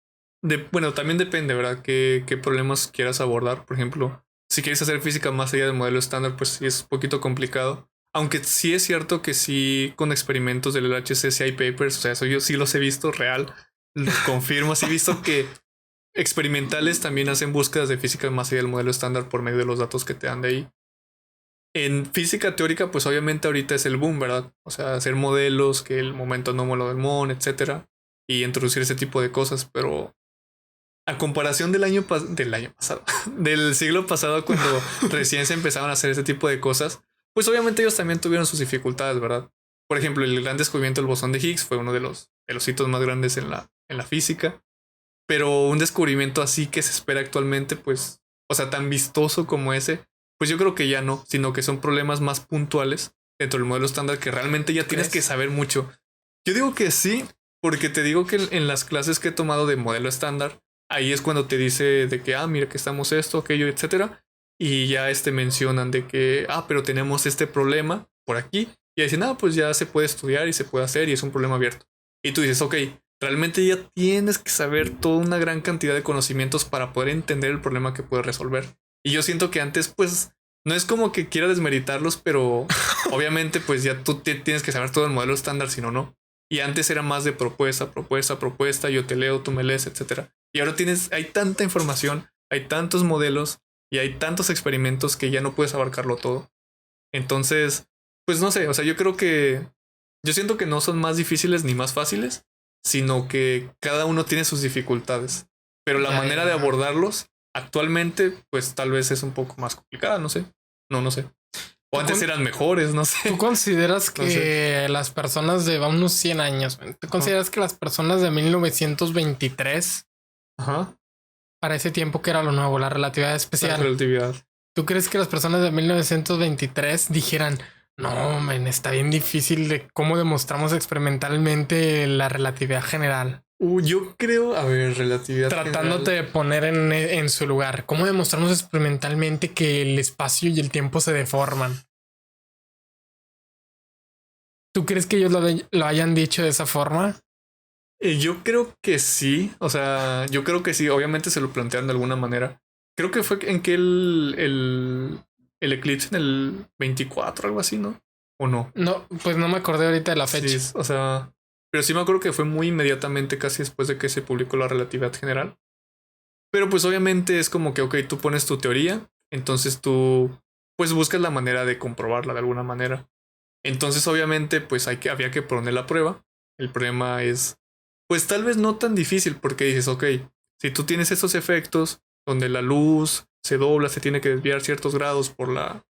[SPEAKER 1] bueno, también depende, ¿verdad? ¿Qué problemas quieras abordar? Por ejemplo, si quieres hacer física más allá del modelo estándar, pues sí es un poquito complicado. Aunque sí es cierto que sí con experimentos del LHC sí hay papers, o sea, eso yo sí los he visto real, lo confirmo, sí he visto que experimentales también hacen búsquedas de física más allá del modelo estándar por medio de los datos que te dan de ahí. En física teórica, pues obviamente ahorita es el boom, ¿verdad? O sea, hacer modelos, que el momento anómalo del MON, etcétera, y introducir ese tipo de cosas, pero a comparación del año pasado, del siglo pasado, cuando recién se empezaron a hacer ese tipo de cosas, pues obviamente ellos también tuvieron sus dificultades, ¿verdad? Por ejemplo, el gran descubrimiento del bosón de Higgs fue uno de los hitos más grandes en la física, pero un descubrimiento así que se espera actualmente, pues, o sea, tan vistoso como ese, pues yo creo que ya no, sino que son problemas más puntuales dentro del modelo estándar que realmente ya tienes que saber mucho. Yo digo que sí, porque te digo que en las clases que he tomado de modelo estándar, ahí es cuando te dice de que, mira que estamos esto, aquello, etcétera. Y ya mencionan de que, pero tenemos este problema por aquí. Y dicen, pues ya se puede estudiar y se puede hacer y es un problema abierto. Y tú dices, ok, realmente ya tienes que saber toda una gran cantidad de conocimientos para poder entender el problema que puedes resolver. Y yo siento que antes, pues, no es como que quiera desmeritarlos, pero obviamente, pues ya tú tienes que saber todo el modelo estándar, si no, no. Y antes era más de propuesta, yo te leo, tú me lees, etcétera. Y ahora hay tanta información, hay tantos modelos y hay tantos experimentos que ya no puedes abarcarlo todo. Entonces, pues no sé, o sea, yo siento que no son más difíciles ni más fáciles, sino que cada uno tiene sus dificultades. Pero la manera de abordarlos actualmente, pues tal vez es un poco más complicada, no sé. No sé. O antes eran mejores, no sé.
[SPEAKER 2] ¿Tú consideras que las personas de unos 100 años, ¿tú consideras que las personas de 1923... para ese tiempo que era lo nuevo, la relatividad especial?
[SPEAKER 1] La relatividad.
[SPEAKER 2] ¿Tú crees que las personas de 1923 dijeran, no, men, está bien difícil de cómo demostramos experimentalmente la relatividad general?
[SPEAKER 1] Yo creo, relatividad
[SPEAKER 2] tratándote
[SPEAKER 1] general.
[SPEAKER 2] De poner en su lugar. ¿Cómo demostramos experimentalmente que el espacio y el tiempo se deforman? ¿Tú crees que ellos lo hayan dicho de esa forma?
[SPEAKER 1] Yo creo que sí. O sea, yo creo que sí. Obviamente se lo plantearon de alguna manera. Creo que fue en que el eclipse en el 24, algo así, ¿no? ¿O no?
[SPEAKER 2] No, pues no me acordé ahorita de la fecha.
[SPEAKER 1] Sí, o sea, pero sí me acuerdo que fue muy inmediatamente, casi después de que se publicó la relatividad general. Pero pues obviamente es como que, ok, tú pones tu teoría, entonces tú pues buscas la manera de comprobarla de alguna manera. Entonces obviamente pues había que poner la prueba. El problema es pues tal vez no tan difícil porque dices, ok, si tú tienes esos efectos donde la luz se dobla, se tiene que desviar ciertos grados por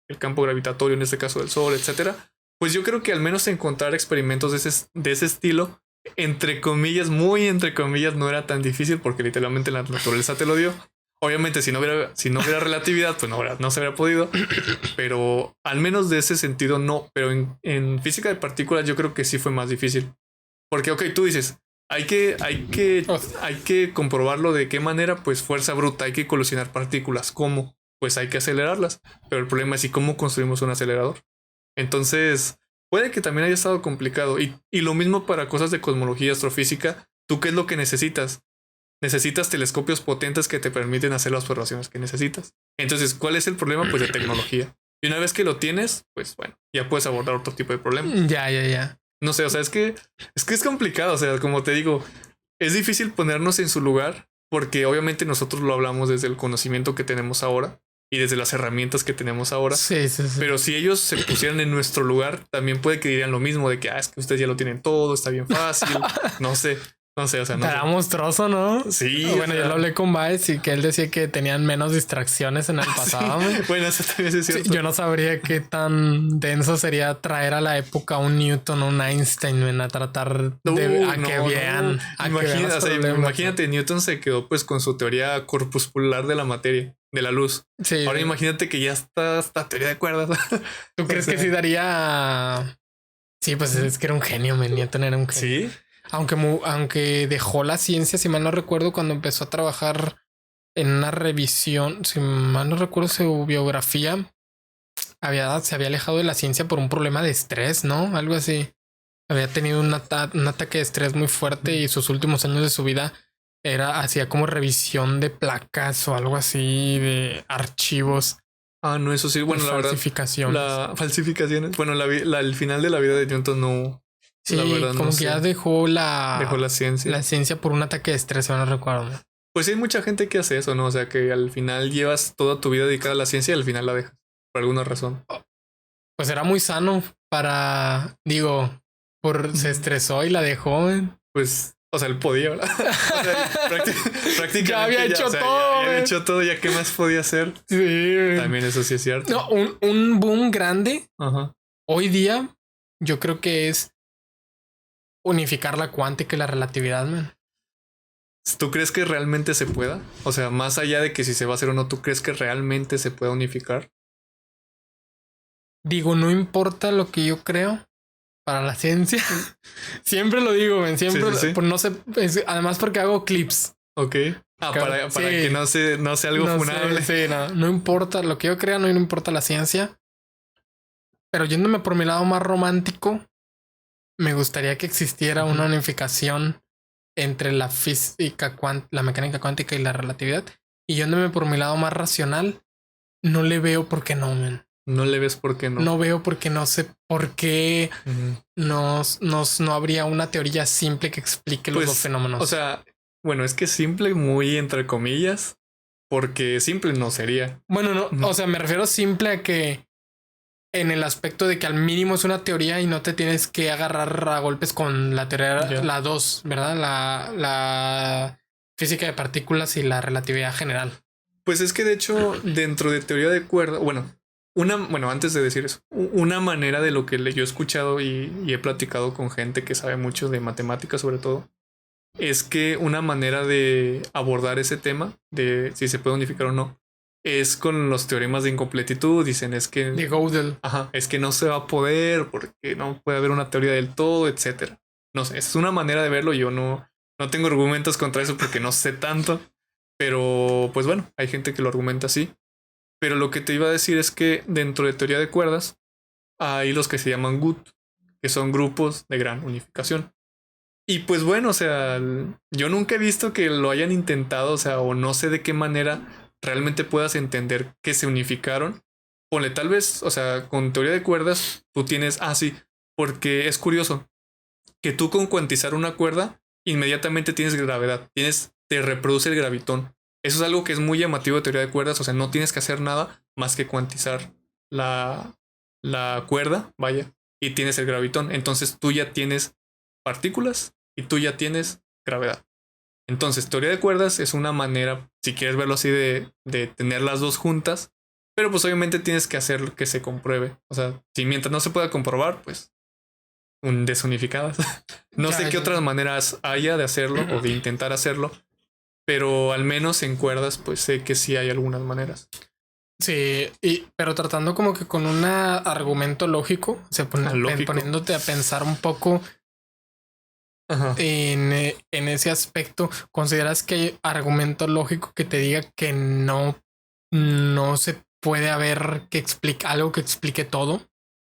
[SPEAKER 1] el campo gravitatorio, en este caso del Sol, etcétera, pues yo creo que al menos encontrar experimentos de ese estilo, entre comillas, muy entre comillas, no era tan difícil porque literalmente la naturaleza te lo dio. Obviamente si no hubiera relatividad, pues no se hubiera podido, pero al menos de ese sentido no. Pero en física de partículas yo creo que sí fue más difícil. Porque, ok, tú dices, hay que comprobarlo de qué manera, pues fuerza bruta, hay que colisionar partículas. ¿Cómo? pues hay que acelerarlas. Pero el problema es ¿y cómo construimos un acelerador? Entonces, puede que también haya estado complicado. Y lo mismo para cosas de cosmología, astrofísica. ¿Tú qué es lo que necesitas? Necesitas telescopios potentes que te permiten hacer las observaciones que necesitas. Entonces, ¿cuál es el problema? Pues de tecnología. Y una vez que lo tienes, pues bueno, ya puedes abordar otro tipo de problemas.
[SPEAKER 2] Ya.
[SPEAKER 1] No sé, o sea, es complicado. O sea, como te digo, es difícil ponernos en su lugar porque obviamente nosotros lo hablamos desde el conocimiento que tenemos ahora y desde las herramientas que tenemos ahora.
[SPEAKER 2] Sí.
[SPEAKER 1] Pero si ellos se pusieran en nuestro lugar, también puede que dirían lo mismo de que es que ustedes ya lo tienen todo, está bien fácil. No sé, o sea, no
[SPEAKER 2] Era
[SPEAKER 1] sé.
[SPEAKER 2] monstruoso, ¿no?
[SPEAKER 1] Sí.
[SPEAKER 2] Bueno, yo lo hablé con Baez y que él decía que tenían menos distracciones en el pasado.
[SPEAKER 1] Sí. Bueno, eso también es cierto.
[SPEAKER 2] Sí, yo no sabría qué tan denso sería traer a la época un Newton, un Einstein, a tratar de que vean.
[SPEAKER 1] Imagínate, Newton se quedó pues con su teoría corpuscular de la materia, de la luz.
[SPEAKER 2] Sí.
[SPEAKER 1] Ahora imagínate que ya está esta teoría de cuerdas.
[SPEAKER 2] ¿Tú crees que sí daría? Sí, pues es que era un genio, Newton era un genio.
[SPEAKER 1] Sí.
[SPEAKER 2] Aunque dejó la ciencia, si mal no recuerdo, cuando empezó a trabajar en una revisión, si mal no recuerdo su biografía, se había alejado de la ciencia por un problema de estrés, ¿no? Algo así. Había tenido un ataque de estrés muy fuerte y sus últimos años de su vida hacía como revisión de placas o algo así, de archivos.
[SPEAKER 1] No, eso sí. Bueno, la verdad. Falsificaciones. Bueno, el final de la vida de Newton no.
[SPEAKER 2] Sí, la verdad, como que ya dejó la
[SPEAKER 1] ciencia.
[SPEAKER 2] La ciencia por un ataque de estrés, no recuerdo.
[SPEAKER 1] Pues sí, hay mucha gente que hace eso, ¿no? O sea, que al final llevas toda tu vida dedicada a la ciencia y al final la dejas. Por alguna razón.
[SPEAKER 2] Pues era muy sano se estresó y la dejó.
[SPEAKER 1] Pues, o sea, él podía, ¿verdad? O sea, prácticamente
[SPEAKER 2] ya había hecho todo.
[SPEAKER 1] Ya había hecho todo, ya qué más podía hacer.
[SPEAKER 2] Sí.
[SPEAKER 1] También eso sí es cierto.
[SPEAKER 2] No, un boom grande.
[SPEAKER 1] Ajá.
[SPEAKER 2] Hoy día, yo creo que es unificar la cuántica y la relatividad, man.
[SPEAKER 1] ¿Tú crees que realmente se pueda? O sea, más allá de que si se va a hacer o no, ¿tú crees que realmente se pueda unificar?
[SPEAKER 2] No importa lo que yo creo para la ciencia. Siempre lo digo, man. Siempre. Sí. Pues no sé. Además, porque hago clips.
[SPEAKER 1] Ok. Para que no sea algo funable.
[SPEAKER 2] Sí, no importa lo que yo crea, no importa la ciencia. Pero yéndome por mi lado más romántico, me gustaría que existiera una unificación entre la física, la mecánica cuántica y la relatividad. Y yéndome por mi lado más racional, no le veo por qué no, man.
[SPEAKER 1] No le ves por qué no.
[SPEAKER 2] No veo por qué no sé por qué no habría una teoría simple que explique los dos fenómenos.
[SPEAKER 1] O sea, bueno, es que simple, muy entre comillas, porque simple no sería.
[SPEAKER 2] Bueno, no, o sea, me refiero simple a que en el aspecto de que al mínimo es una teoría y no te tienes que agarrar a golpes con la teoría, la 2, ¿verdad? La física de partículas y la relatividad general.
[SPEAKER 1] Pues es que de hecho, dentro de teoría de cuerdas, antes de decir eso, una manera de lo que yo he escuchado y he platicado con gente que sabe mucho de matemáticas sobre todo, es que una manera de abordar ese tema, de si se puede unificar o no, es con los teoremas de incompletitud. Dicen es que
[SPEAKER 2] de Gödel.
[SPEAKER 1] Es que no se va a poder porque no puede haber una teoría del todo, etcétera. No sé, es una manera de verlo. Yo no tengo argumentos contra eso porque no sé tanto. Pero pues bueno, hay gente que lo argumenta así. Pero lo que te iba a decir es que dentro de teoría de cuerdas hay los que se llaman GUT, que son grupos de gran unificación. Y pues bueno, o sea, yo nunca he visto que lo hayan intentado, o sea, o no sé de qué manera realmente puedas entender que se unificaron. Ponle tal vez, o sea, con teoría de cuerdas, tú tienes, sí, porque es curioso que tú con cuantizar una cuerda, inmediatamente tienes gravedad, te reproduce el gravitón. Eso es algo que es muy llamativo de teoría de cuerdas, o sea, no tienes que hacer nada más que cuantizar la cuerda, vaya, y tienes el gravitón. Entonces tú ya tienes partículas y tú ya tienes gravedad. Entonces, teoría de cuerdas es una manera, si quieres verlo así, de tener las dos juntas, pero pues obviamente tienes que hacer que se compruebe. O sea, si mientras no se pueda comprobar, pues desunificadas. No sé qué otras maneras haya de hacerlo o de intentar hacerlo, pero al menos en cuerdas, pues sé que sí hay algunas maneras.
[SPEAKER 2] Sí, pero tratando como que con un argumento lógico, o sea, poniéndote a pensar un poco. Ajá. En ese aspecto, ¿consideras que hay argumento lógico que te diga que no no se puede haber algo que explique todo.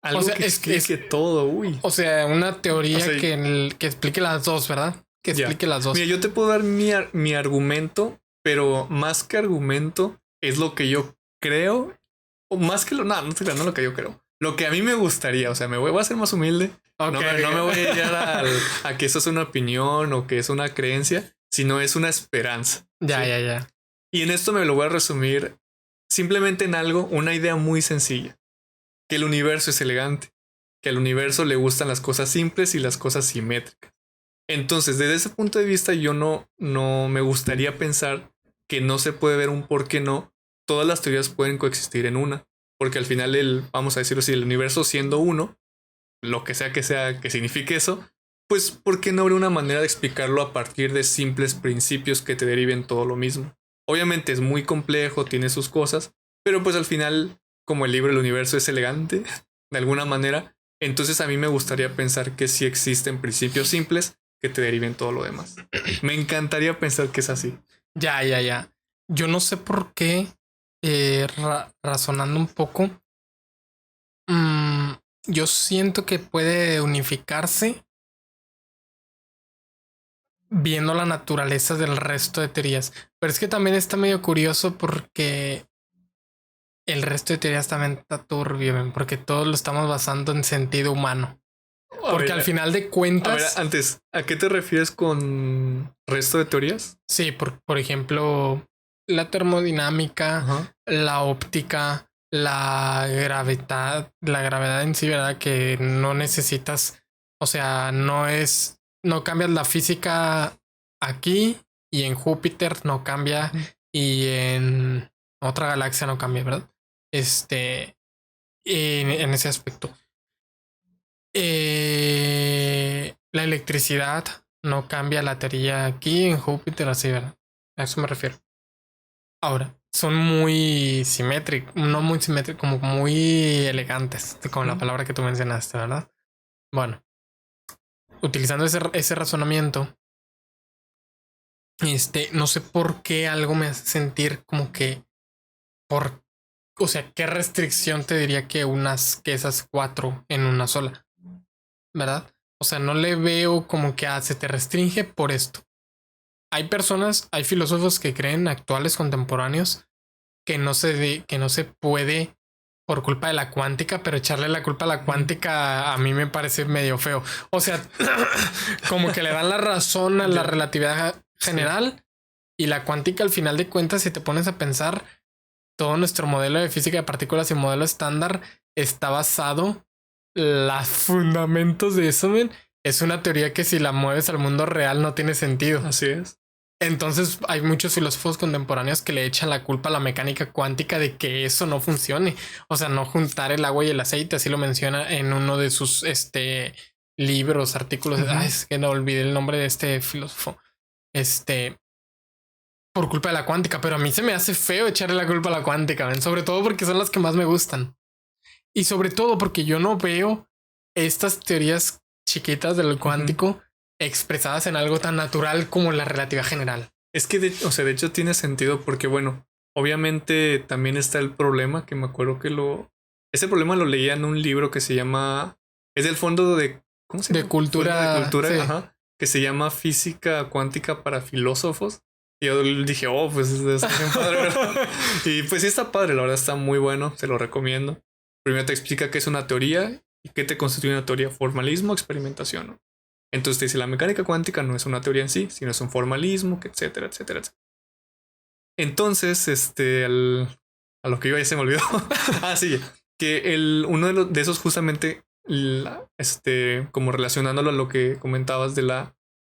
[SPEAKER 1] Algo
[SPEAKER 2] O sea,
[SPEAKER 1] que explique todo, uy.
[SPEAKER 2] O sea, una teoría
[SPEAKER 1] O sea,
[SPEAKER 2] que explique las dos, ¿verdad? Que
[SPEAKER 1] Ya.
[SPEAKER 2] explique las dos.
[SPEAKER 1] Mira, yo te puedo dar mi argumento, pero más que argumento es lo que yo creo, o más que no estoy dando lo que yo creo. Lo que a mí me gustaría, o sea, voy a ser más humilde.
[SPEAKER 2] Ok,
[SPEAKER 1] No me voy a llegar a que eso es una opinión o que es una creencia, sino es una esperanza.
[SPEAKER 2] Ya,
[SPEAKER 1] ¿sí?
[SPEAKER 2] ya.
[SPEAKER 1] Y en esto me lo voy a resumir simplemente en algo, una idea muy sencilla. Que el universo es elegante, que al universo le gustan las cosas simples y las cosas simétricas. Entonces, desde ese punto de vista, yo no me gustaría pensar que no se puede ver un por qué no. Todas las teorías pueden coexistir en una, porque al final, vamos a decirlo así, el universo siendo uno, lo que sea que signifique eso, pues, ¿por qué no habría una manera de explicarlo a partir de simples principios que te deriven todo lo mismo? Obviamente es muy complejo, tiene sus cosas, pero pues al final, como el libro El universo es elegante, de alguna manera, entonces a mí me gustaría pensar que sí existen principios simples que te deriven todo lo demás. Me encantaría pensar que es así.
[SPEAKER 2] Ya. Yo no sé por qué, razonando un poco, yo siento que puede unificarse viendo la naturaleza del resto de teorías. Pero es que también está medio curioso porque el resto de teorías también está turbio, ¿ven? Porque todos lo estamos basando en sentido humano. Porque al final de cuentas...
[SPEAKER 1] A ver, antes, ¿a qué te refieres con resto de teorías?
[SPEAKER 2] Sí, por ejemplo, la termodinámica,
[SPEAKER 1] Ajá.
[SPEAKER 2] la óptica, la gravedad en sí, ¿verdad? Que no necesitas, o sea, no cambias la física aquí y en Júpiter no cambia y en otra galaxia no cambia, ¿verdad? En ese aspecto. La electricidad no cambia la teoría aquí en Júpiter, así, ¿verdad? A eso me refiero. Ahora, son muy simétricos, no muy simétricos, como muy elegantes, con la palabra que tú mencionaste, ¿verdad? Bueno, utilizando ese razonamiento, no sé por qué algo me hace sentir como que o sea, ¿qué restricción te diría que esas 4 en una sola? ¿Verdad? O sea, no le veo como que se te restringe por esto. Hay filósofos que creen, actuales, contemporáneos, que no se puede por culpa de la cuántica, pero echarle la culpa a la cuántica a mí me parece medio feo. O sea, como que le dan la razón a la relatividad general y la cuántica al final de cuentas, si te pones a pensar, todo nuestro modelo de física de partículas y modelo estándar está basado, los fundamentos de eso, man, es una teoría que si la mueves al mundo real no tiene sentido.
[SPEAKER 1] Así es.
[SPEAKER 2] Entonces hay muchos filósofos contemporáneos que le echan la culpa a la mecánica cuántica de que eso no funcione. O sea, no juntar el agua y el aceite, así lo menciona en uno de sus libros, artículos. Ay, es que no olvidé el nombre de este filósofo. Por culpa de la cuántica, pero a mí se me hace feo echarle la culpa a la cuántica, ¿ven? Sobre todo porque son las que más me gustan. Y sobre todo porque yo no veo estas teorías chiquitas del cuántico expresadas en algo tan natural como la relatividad general.
[SPEAKER 1] Es que, de hecho tiene sentido porque, bueno, obviamente también está el problema que me acuerdo que ese problema lo leía en un libro que se llama, es del fondo de, ¿cómo se llama?
[SPEAKER 2] De cultura.
[SPEAKER 1] De cultura,
[SPEAKER 2] sí.
[SPEAKER 1] Ajá, que se llama Física Cuántica para Filósofos. Y yo dije, pues es bien padre, ¿verdad? Y pues sí está padre, la verdad está muy bueno, se lo recomiendo. Primero te explica qué es una teoría y qué te constituye una teoría, formalismo, experimentación, ¿no? Entonces te dice, la mecánica cuántica no es una teoría en sí, sino es un formalismo, etcétera, etcétera, etcétera. Entonces, a lo que iba ya se me olvidó. Sí, que uno de esos justamente, como relacionándolo a lo que comentabas de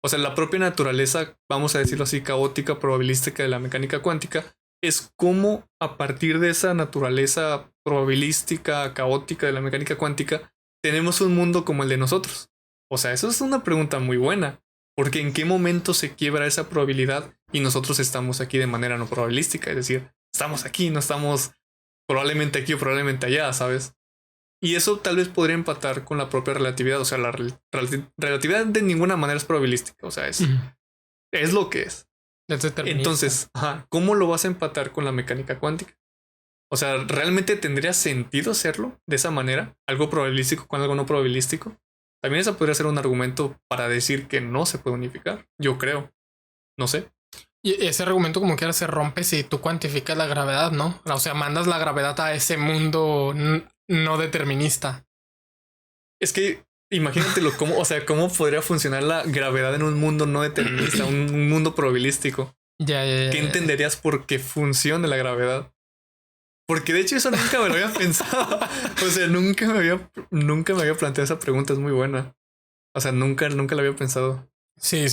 [SPEAKER 1] o sea, la propia naturaleza, vamos a decirlo así, caótica, probabilística de la mecánica cuántica, es cómo a partir de esa naturaleza probabilística, caótica de la mecánica cuántica, tenemos un mundo como el de nosotros. O sea, eso es una pregunta muy buena, porque en qué momento se quiebra esa probabilidad y nosotros estamos aquí de manera no probabilística, es decir, estamos aquí, no estamos probablemente aquí o probablemente allá, ¿sabes? Y eso tal vez podría empatar con la propia relatividad, o sea, la relatividad de ninguna manera es probabilística, o sea, es lo que es. Entonces, ¿cómo lo vas a empatar con la mecánica cuántica? O sea, ¿realmente tendría sentido hacerlo de esa manera? Algo probabilístico con algo no probabilístico. También eso podría ser un argumento para decir que no se puede unificar. Yo creo. No sé.
[SPEAKER 2] Y ese argumento como quiera se rompe si tú cuantificas la gravedad, ¿no? O sea, mandas la gravedad a ese mundo no determinista.
[SPEAKER 1] Es que imagínatelo cómo, o sea, cómo podría funcionar la gravedad en un mundo no determinista, un mundo probabilístico.
[SPEAKER 2] Ya.
[SPEAKER 1] ¿Qué entenderías por qué funcione la gravedad? Porque de hecho eso nunca me lo había pensado. O sea, nunca me había planteado esa pregunta, es muy buena. O sea, nunca la había pensado.
[SPEAKER 2] Sí.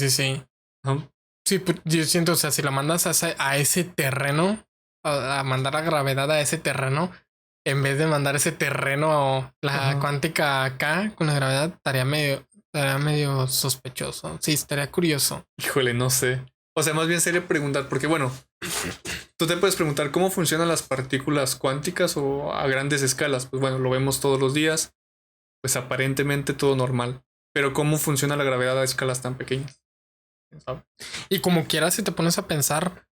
[SPEAKER 1] Ajá.
[SPEAKER 2] Sí, pues, yo siento, o sea, si la mandas a ese terreno, a mandar la gravedad a ese terreno, en vez de mandar ese terreno, la cuántica acá con la gravedad, estaría medio sospechoso. Sí, estaría curioso.
[SPEAKER 1] Híjole, no sé. O sea, más bien sería preguntar, porque bueno, tú te puedes preguntar cómo funcionan las partículas cuánticas o a grandes escalas. Pues bueno, lo vemos todos los días, pues aparentemente todo normal. Pero ¿cómo funciona la gravedad a escalas tan pequeñas? ¿Quién sabe?
[SPEAKER 2] Y como quieras, si te pones a pensar,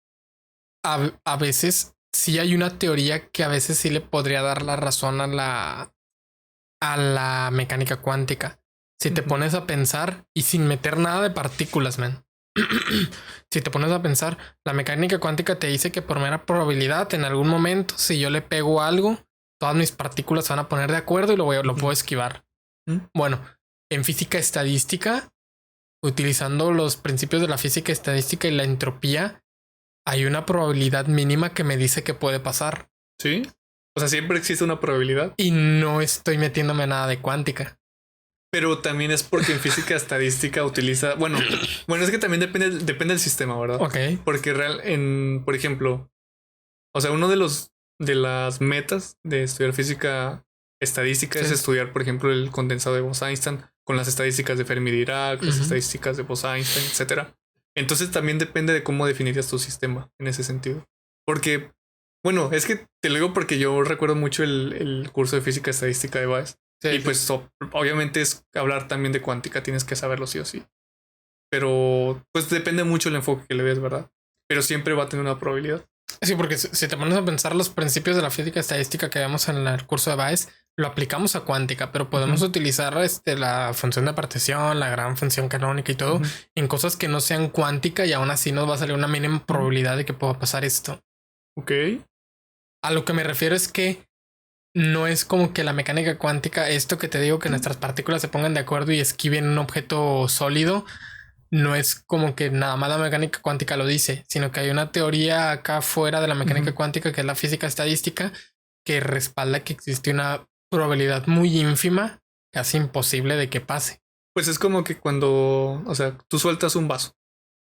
[SPEAKER 2] a veces sí hay una teoría que a veces sí le podría dar la razón a la mecánica cuántica. Si te pones a pensar y sin meter nada de partículas, man. Si te pones a pensar, la mecánica cuántica te dice que por mera probabilidad, en algún momento, si yo le pego algo, todas mis partículas se van a poner de acuerdo y lo puedo esquivar. Bueno, en física estadística, utilizando los principios de la física estadística y la entropía, hay una probabilidad mínima que me dice que puede pasar.
[SPEAKER 1] Sí. O sea, siempre existe una probabilidad.
[SPEAKER 2] Y no estoy metiéndome nada de cuántica.
[SPEAKER 1] Pero también es porque en física estadística utiliza. Bueno, es que también depende del sistema, ¿verdad?
[SPEAKER 2] Ok.
[SPEAKER 1] Porque por ejemplo, o sea, uno de las metas de estudiar física estadística es estudiar, por ejemplo, el condensado de Bose-Einstein con las estadísticas de Fermi-Dirac, las estadísticas de Bose-Einstein, etcétera. Entonces también depende de cómo definirías tu sistema en ese sentido. Porque, bueno, es que te lo digo porque yo recuerdo mucho el curso de física estadística de Baez. Sí, y pues obviamente es hablar también de cuántica, tienes que saberlo sí o sí. Pero pues depende mucho el enfoque que le des, ¿verdad? Pero siempre va a tener una probabilidad.
[SPEAKER 2] Sí, porque si te pones a pensar los principios de la física estadística que vemos en el curso de Baez, lo aplicamos a cuántica, pero podemos utilizar la función de partición, la gran función canónica y todo en cosas que no sean cuántica y aún así nos va a salir una mínima probabilidad de que pueda pasar esto.
[SPEAKER 1] Ok.
[SPEAKER 2] A lo que me refiero es que no es como que la mecánica cuántica, esto que te digo, que nuestras partículas se pongan de acuerdo y esquiven un objeto sólido, no es como que nada más la mecánica cuántica lo dice, sino que hay una teoría acá fuera de la mecánica cuántica, que es la física estadística, que respalda que existe una probabilidad muy ínfima, casi imposible de que pase.
[SPEAKER 1] Pues es como que cuando, o sea, tú sueltas un vaso.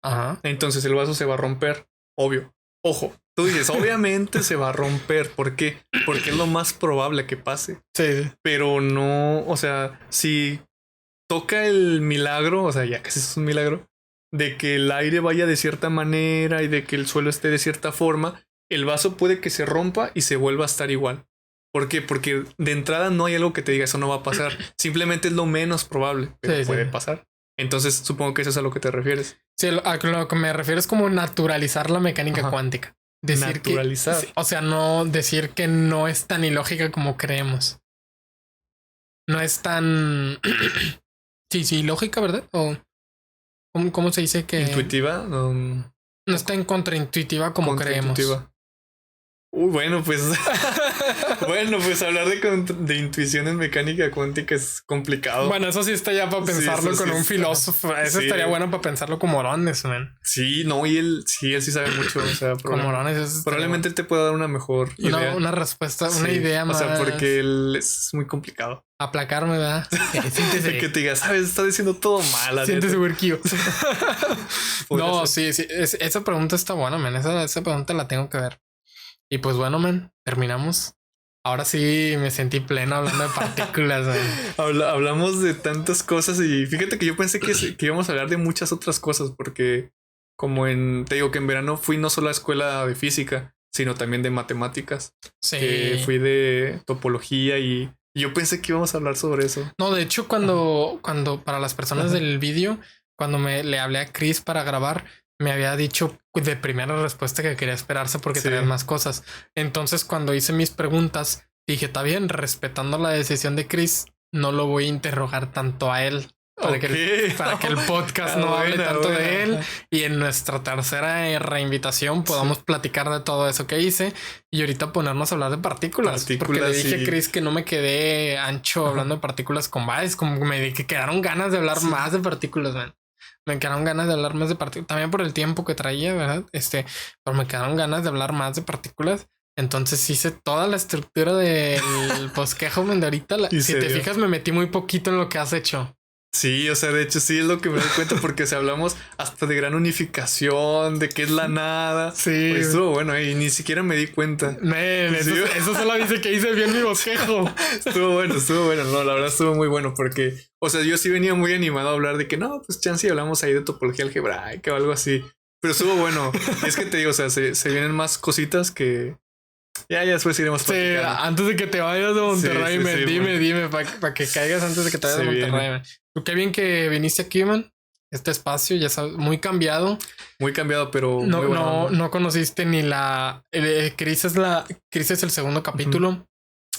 [SPEAKER 2] Ajá.
[SPEAKER 1] Entonces el vaso se va a romper, obvio. Ojo, tú dices, obviamente se va a romper. ¿Por qué? Porque es lo más probable que pase.
[SPEAKER 2] Sí.
[SPEAKER 1] Pero no, o sea, si toca el milagro, o sea, ya casi es un milagro, de que el aire vaya de cierta manera y de que el suelo esté de cierta forma, el vaso puede que se rompa y se vuelva a estar igual. ¿Por qué? Porque de entrada no hay algo que te diga eso no va a pasar. Simplemente es lo menos probable, pero puede pasar. Entonces supongo que eso es a lo que te refieres.
[SPEAKER 2] Sí, a lo que me refiero es como naturalizar la mecánica cuántica. Decir
[SPEAKER 1] naturalizar.
[SPEAKER 2] O sea, no decir que no es tan ilógica como creemos. No es tan... sí, lógica, ¿verdad? O ¿cómo se dice que...
[SPEAKER 1] ¿Intuitiva?
[SPEAKER 2] No es tan contraintuitiva como creemos.
[SPEAKER 1] Bueno, pues hablar de intuición en mecánica cuántica es complicado.
[SPEAKER 2] Bueno, eso sí está ya para pensarlo con un filósofo. Eso estaría bueno para pensarlo con Morones, man.
[SPEAKER 1] Sí, no, y él sí sabe mucho. O sea,
[SPEAKER 2] con Morones
[SPEAKER 1] probablemente él te pueda dar una mejor idea.
[SPEAKER 2] Una respuesta, una idea más.
[SPEAKER 1] O sea, porque él es muy complicado.
[SPEAKER 2] Aplacarme, ¿verdad?
[SPEAKER 1] Siéntese. Que te digas, sabes, está diciendo todo mal.
[SPEAKER 2] Siéntese huerquillo. No, sí. Esa pregunta está buena, man. Esa pregunta la tengo que ver. Y pues bueno, man, terminamos. Ahora sí me sentí pleno hablando de partículas.
[SPEAKER 1] Hablamos de tantas cosas y fíjate que yo pensé que íbamos a hablar de muchas otras cosas porque te digo que en verano fui no solo a escuela de física, sino también de matemáticas.
[SPEAKER 2] Sí.
[SPEAKER 1] Fui de topología y yo pensé que íbamos a hablar sobre eso.
[SPEAKER 2] No, de hecho cuando para las personas del vídeo, cuando le hablé a Chris para grabar, me había dicho de primera respuesta que quería esperarse porque
[SPEAKER 1] Sí.
[SPEAKER 2] tenían más cosas. Entonces, cuando hice mis preguntas, dije, está bien, respetando la decisión de Chris, no lo voy a interrogar tanto a él. Para, para que el podcast no hable tanto de él. Y en nuestra tercera reinvitación podamos platicar de todo eso que hice. Y ahorita ponernos a hablar de partículas. Porque le dije a Chris que no me quedé ancho hablando de partículas con Vice. Como me quedaron ganas de hablar más de partículas, man. Me quedaron ganas de hablar más de partículas. También por el tiempo que traía, ¿verdad? Pero me quedaron ganas de hablar más de partículas. Entonces hice toda la estructura del bosquejo, man, de ahorita. Si te fijas, me metí muy poquito en lo que has hecho.
[SPEAKER 1] Sí, o sea, de hecho sí es lo que me doy cuenta porque si hablamos hasta de gran unificación, de qué es la nada.
[SPEAKER 2] Sí.
[SPEAKER 1] Pues estuvo bueno y ni siquiera me di cuenta.
[SPEAKER 2] Eso solo dice que hice bien mi bosquejo.
[SPEAKER 1] Estuvo bueno. No, la verdad estuvo muy bueno porque, o sea, yo sí venía muy animado a hablar de que no, pues chance y hablamos ahí de topología algebraica o algo así. Pero estuvo bueno. Es que te digo, o sea, se vienen más cositas que... Ya después iremos
[SPEAKER 2] platicando. Sí, antes de que te vayas de Monterrey, dime, para que caigas antes de que te vayas de Monterrey, man. Qué bien que viniste aquí, man. Este espacio, ya sabes, muy cambiado.
[SPEAKER 1] Muy cambiado, pero
[SPEAKER 2] no,
[SPEAKER 1] muy bueno.
[SPEAKER 2] No conociste ni la... Chris es el segundo capítulo.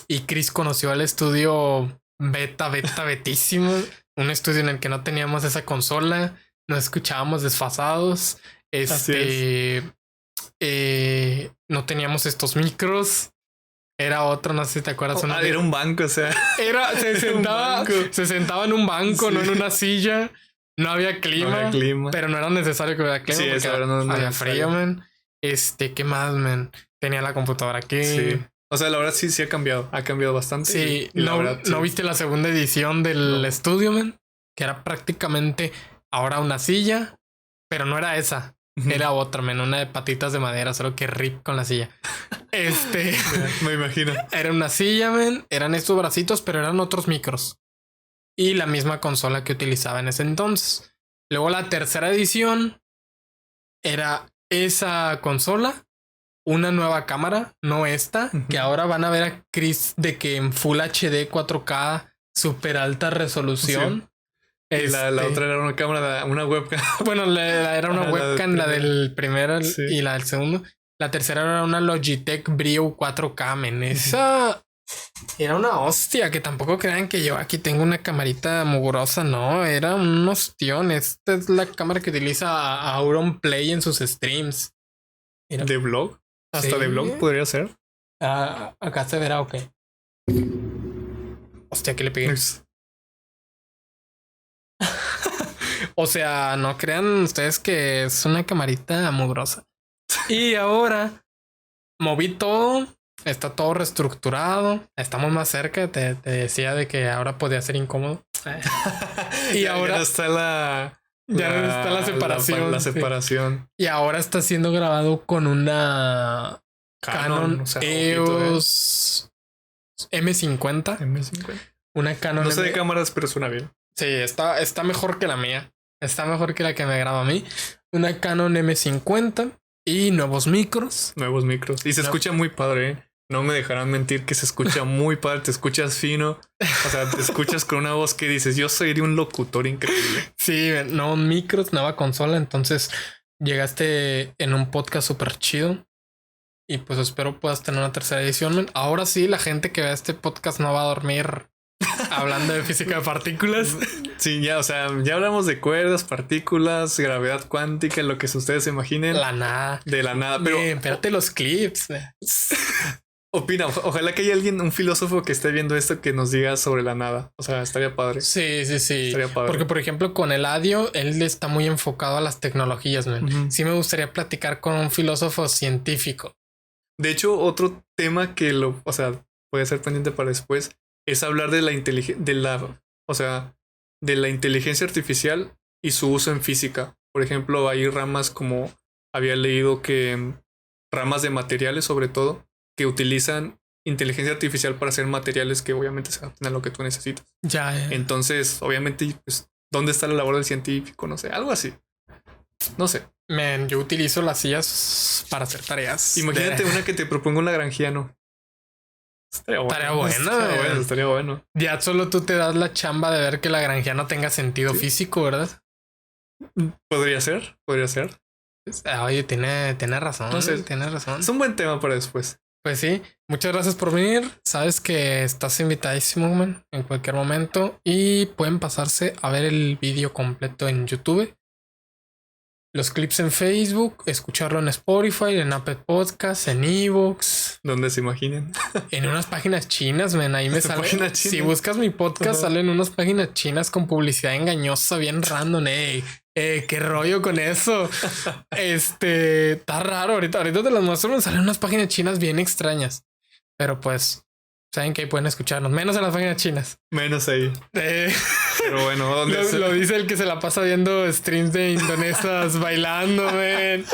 [SPEAKER 2] Y Chris conoció al estudio betísimo. Un estudio en el que no teníamos esa consola. Nos escuchábamos desfasados. No teníamos estos micros. Era otro, no sé si te acuerdas.
[SPEAKER 1] Era un banco, o sea.
[SPEAKER 2] Se sentaba en un banco, no en una silla. No había clima. Pero no era necesario que hubiera clima.
[SPEAKER 1] Sí,
[SPEAKER 2] porque
[SPEAKER 1] no
[SPEAKER 2] había frío, man. ¿Qué más, man? Tenía la computadora aquí.
[SPEAKER 1] Sí. O sea, la verdad sí ha cambiado. Ha cambiado bastante.
[SPEAKER 2] Sí. ¿No viste la segunda edición del estudio, man? Que era prácticamente ahora una silla. Pero no era esa. Era otra, una de patitas de madera, solo que rip con la silla.
[SPEAKER 1] Me imagino.
[SPEAKER 2] Era una silla, eran estos bracitos, pero eran otros micros. Y la misma consola que utilizaba en ese entonces. Luego la tercera edición era esa consola, una nueva cámara, no esta, que ahora van a ver a Chris de que en Full HD 4K, super alta resolución.
[SPEAKER 1] Sí. La otra era una cámara, una webcam.
[SPEAKER 2] Bueno, era una webcam, la del primero y la del segundo. La tercera era una Logitech Brio 4K, men. Esa era una hostia, que tampoco crean que yo aquí tengo una camarita mugrosa, no. Era un ostión. Esta es la cámara que utiliza Auron Play en sus streams.
[SPEAKER 1] ¿De vlog? Hasta de vlog podría ser.
[SPEAKER 2] Acá se verá, ok. Hostia, ¿qué le pegué? O sea, no crean ustedes que es una camarita mugrosa. Y ahora moví todo. Está todo reestructurado. Estamos más cerca. Te decía de que ahora podía ser incómodo. Y ahora
[SPEAKER 1] ya está la
[SPEAKER 2] separación.
[SPEAKER 1] La separación.
[SPEAKER 2] Sí. Y ahora está siendo grabado con una Canon, EOS M50. Una Canon.
[SPEAKER 1] No sé de cámaras, pero suena bien.
[SPEAKER 2] Sí, está mejor que la mía. Está mejor que la que me graba a mí. Una Canon M50 y nuevos micros.
[SPEAKER 1] Y se escucha muy padre, ¿eh? No me dejarán mentir que se escucha muy padre. Te escuchas fino. O sea, te escuchas con una voz que dices, yo soy un locutor increíble.
[SPEAKER 2] Sí, nuevos micros, nueva consola. Entonces llegaste en un podcast súper chido. Y pues espero puedas tener una tercera edición, man. Ahora sí, la gente que vea este podcast no va a dormir hablando de física de partículas.
[SPEAKER 1] Sí, ya, o sea, ya hablamos de cuerdas, partículas, gravedad cuántica, lo que ustedes se imaginen.
[SPEAKER 2] La nada.
[SPEAKER 1] De la nada, pero...
[SPEAKER 2] espérate los clips.
[SPEAKER 1] Opina, ojalá que haya alguien, un filósofo que esté viendo esto que nos diga sobre la nada. O sea, estaría padre.
[SPEAKER 2] Sí.
[SPEAKER 1] Estaría padre.
[SPEAKER 2] Porque, por ejemplo, con Eladio, él está muy enfocado a las tecnologías, man. Sí me gustaría platicar con un filósofo científico.
[SPEAKER 1] De hecho, otro tema que puede ser pendiente para después es hablar de la inteligencia artificial y su uso en física. Por ejemplo, hay ramas como había leído que ramas de materiales, sobre todo, que utilizan inteligencia artificial para hacer materiales que obviamente se adapten a lo que tú necesitas.
[SPEAKER 2] Ya.
[SPEAKER 1] Entonces, obviamente, pues, ¿dónde está la labor del científico? No sé, algo así. No sé.
[SPEAKER 2] Man, yo utilizo las sillas para hacer tareas.
[SPEAKER 1] Imagínate una que te proponga un lagrangiano. Estaría bueno.
[SPEAKER 2] Ya solo tú te das la chamba de ver que la granjea no tenga sentido físico, ¿verdad?
[SPEAKER 1] Podría ser.
[SPEAKER 2] Oye, tiene razón.
[SPEAKER 1] Entonces,
[SPEAKER 2] tiene razón.
[SPEAKER 1] Es un buen tema para después.
[SPEAKER 2] Pues sí, muchas gracias por venir. Sabes que estás invitadísimo, man, en cualquier momento. Y pueden pasarse a ver el vídeo completo en YouTube. Los clips en Facebook, escucharlo en Spotify, en Apple Podcasts, en Evox,
[SPEAKER 1] Donde se imaginen.
[SPEAKER 2] en unas páginas chinas, man. Ahí me sale.
[SPEAKER 1] Páginas chinas.
[SPEAKER 2] Si buscas mi podcast, salen unas páginas chinas con publicidad engañosa, bien random. Qué rollo con eso. Está raro. Ahorita te las muestro. Me salen unas páginas chinas bien extrañas. Pero pues, saben que ahí pueden escucharnos. Menos en las páginas chinas.
[SPEAKER 1] Menos ahí. Pero bueno, ¿dónde
[SPEAKER 2] lo dice el que se la pasa viendo streams de indonesas bailando, man.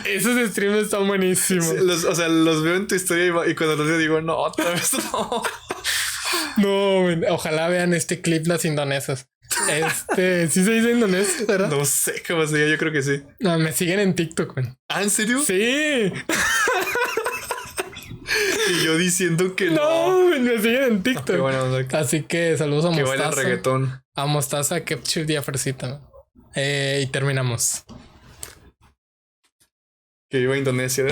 [SPEAKER 2] Esos streams están buenísimos.
[SPEAKER 1] Sí, los veo en tu historia y cuando los veo digo, no, otra vez no.
[SPEAKER 2] No, man. Ojalá vean este clip las indonesas. Sí se dice indonesio, ¿verdad?
[SPEAKER 1] No sé cómo se diga, yo creo que sí.
[SPEAKER 2] No, me siguen en TikTok, man.
[SPEAKER 1] ¿Ah, en serio?
[SPEAKER 2] Sí.
[SPEAKER 1] Y yo diciendo que
[SPEAKER 2] no. Me siguen en TikTok.
[SPEAKER 1] Okay, bueno,
[SPEAKER 2] así que saludos a
[SPEAKER 1] que
[SPEAKER 2] Mostaza.
[SPEAKER 1] baila reggaetón.
[SPEAKER 2] A Mostaza, Ketchup y a Fresita. Y terminamos.
[SPEAKER 1] Que viva Indonesia.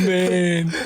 [SPEAKER 2] Man.